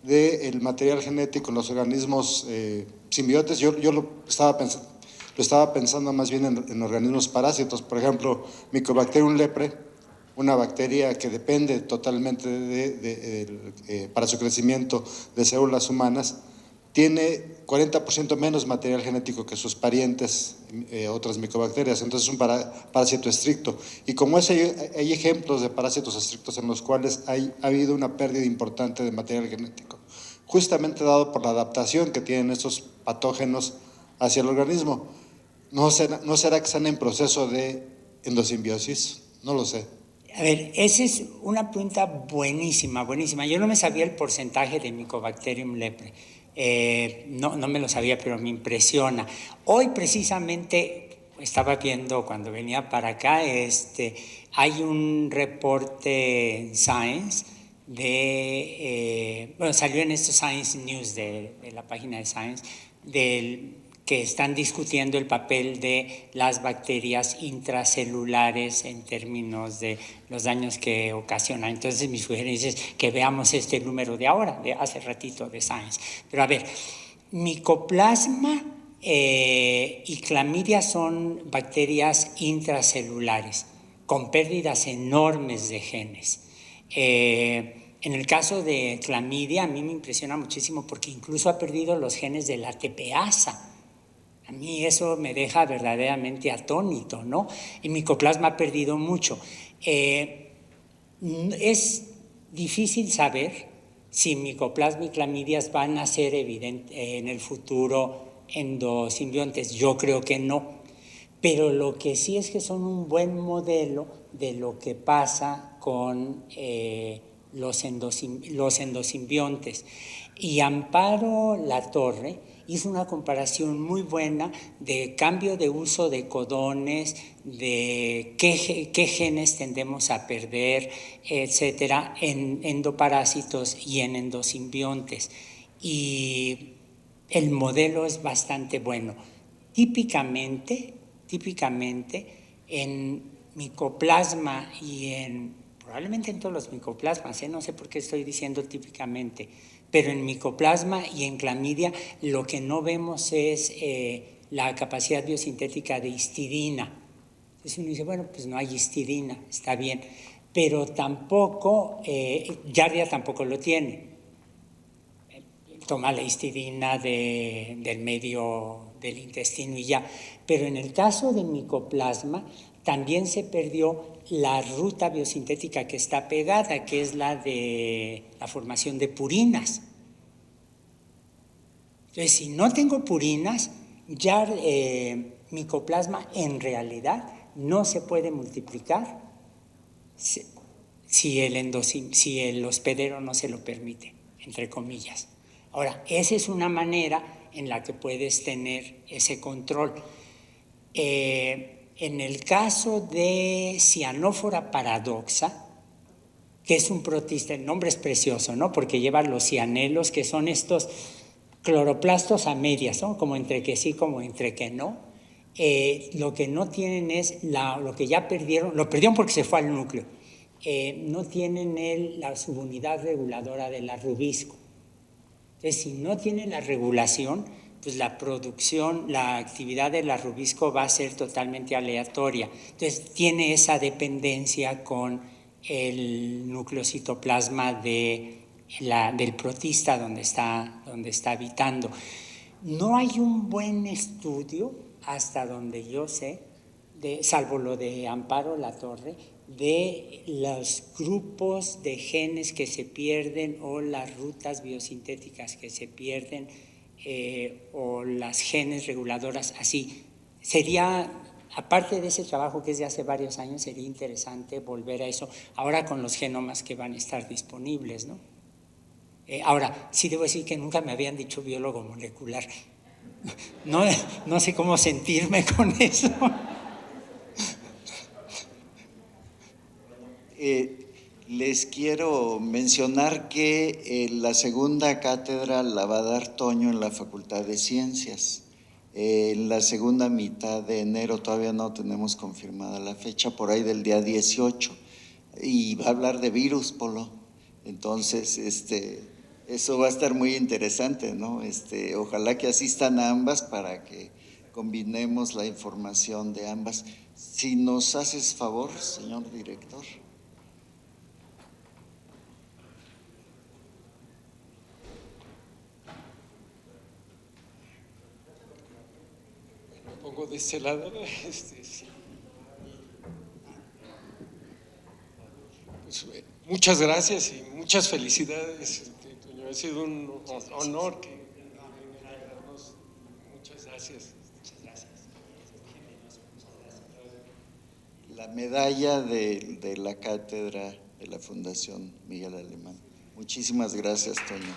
del material genético en los organismos simbiontes, yo lo estaba pensando más bien en organismos parásitos, por ejemplo, Mycobacterium leprae, una bacteria que depende totalmente para su crecimiento de células humanas, tiene 40% menos material genético que sus parientes, otras micobacterias, entonces es un parásito estricto. Y como hay ejemplos de parásitos estrictos en los cuales ha habido una pérdida importante de material genético, justamente dado por la adaptación que tienen estos patógenos hacia el organismo. ¿No será que están en proceso de endosimbiosis? No lo sé. A ver, esa es una pregunta buenísima. Yo no me sabía el porcentaje de Mycobacterium leprae. No me lo sabía, pero me impresiona. Hoy precisamente estaba viendo cuando venía para acá, hay un reporte en Science salió en estos Science News de la página de Science, que están discutiendo el papel de las bacterias intracelulares en términos de los daños que ocasionan. Entonces, mi sugerencia es que veamos este número de ahora, de hace ratito de Science. Pero a ver, Mycoplasma y Clamidia son bacterias intracelulares con pérdidas enormes de genes. En el caso de Clamidia, a mí me impresiona muchísimo porque incluso ha perdido los genes de la tepeasa. A mí eso me deja verdaderamente atónito, ¿no? Y Mycoplasma ha perdido mucho. Es difícil saber si Mycoplasma y Clamidias van a ser en el futuro endosimbiontes. Yo creo que no. Pero lo que sí es que son un buen modelo de lo que pasa con los endosimbiontes. Y Amparo Latorre hizo una comparación muy buena de cambio de uso de codones, de qué genes tendemos a perder, etcétera, en endoparásitos y en endosimbiontes. Y el modelo es bastante bueno. Típicamente en Mycoplasma y probablemente en todos los micoplasmas, no sé por qué estoy diciendo típicamente, pero en Mycoplasma y en Clamidia lo que no vemos es la capacidad biosintética de histidina. Entonces uno dice, bueno, pues no hay histidina, está bien, pero tampoco, Giardia tampoco lo tiene. Toma la histidina del medio del intestino y ya. Pero en el caso de Mycoplasma también se perdió la ruta biosintética que está pegada, que es la de la formación de purinas. Entonces, si no tengo purinas, ya Mycoplasma en realidad no se puede multiplicar si el hospedero no se lo permite, entre comillas. Ahora, esa es una manera en la que puedes tener ese control. En el caso de Cyanófora paradoxa, que es un protista, el nombre es precioso, ¿no? Porque lleva los cianelos, que son estos cloroplastos a medias, ¿no? Como entre que sí, como entre que no. Lo que no tienen es lo que ya perdieron, lo perdieron porque se fue al núcleo. No tienen la subunidad reguladora del arrubisco. Entonces, si no tiene la regulación, pues la producción, la actividad del arrubisco va a ser totalmente aleatoria. Entonces, tiene esa dependencia con el nucleocitoplasma del protista donde está habitando. No hay un buen estudio, hasta donde yo sé, salvo lo de Amparo Latorre, de los grupos de genes que se pierden o las rutas biosintéticas que se pierden o las genes reguladoras así. Sería, aparte de ese trabajo que es de hace varios años, sería interesante volver a eso, ahora con los genomas que van a estar disponibles, ¿no? Ahora, sí debo decir que nunca me habían dicho biólogo molecular. No sé cómo sentirme con eso. Les quiero mencionar que la segunda cátedra la va a dar Toño en la Facultad de Ciencias. En la segunda mitad de enero, todavía no tenemos confirmada la fecha, por ahí del día 18. Y va a hablar de virus, Polo. Entonces, eso va a estar muy interesante, ¿no? Ojalá que asistan a ambas para que combinemos la información de ambas. Si nos haces favor, señor director. Me pongo de este lado. Sí. Pues, muchas gracias y muchas felicidades, Toño. Ha sido un honor que darnos. Muchas gracias. La medalla de la cátedra de la Fundación Miguel Alemán. Muchísimas gracias, Toño.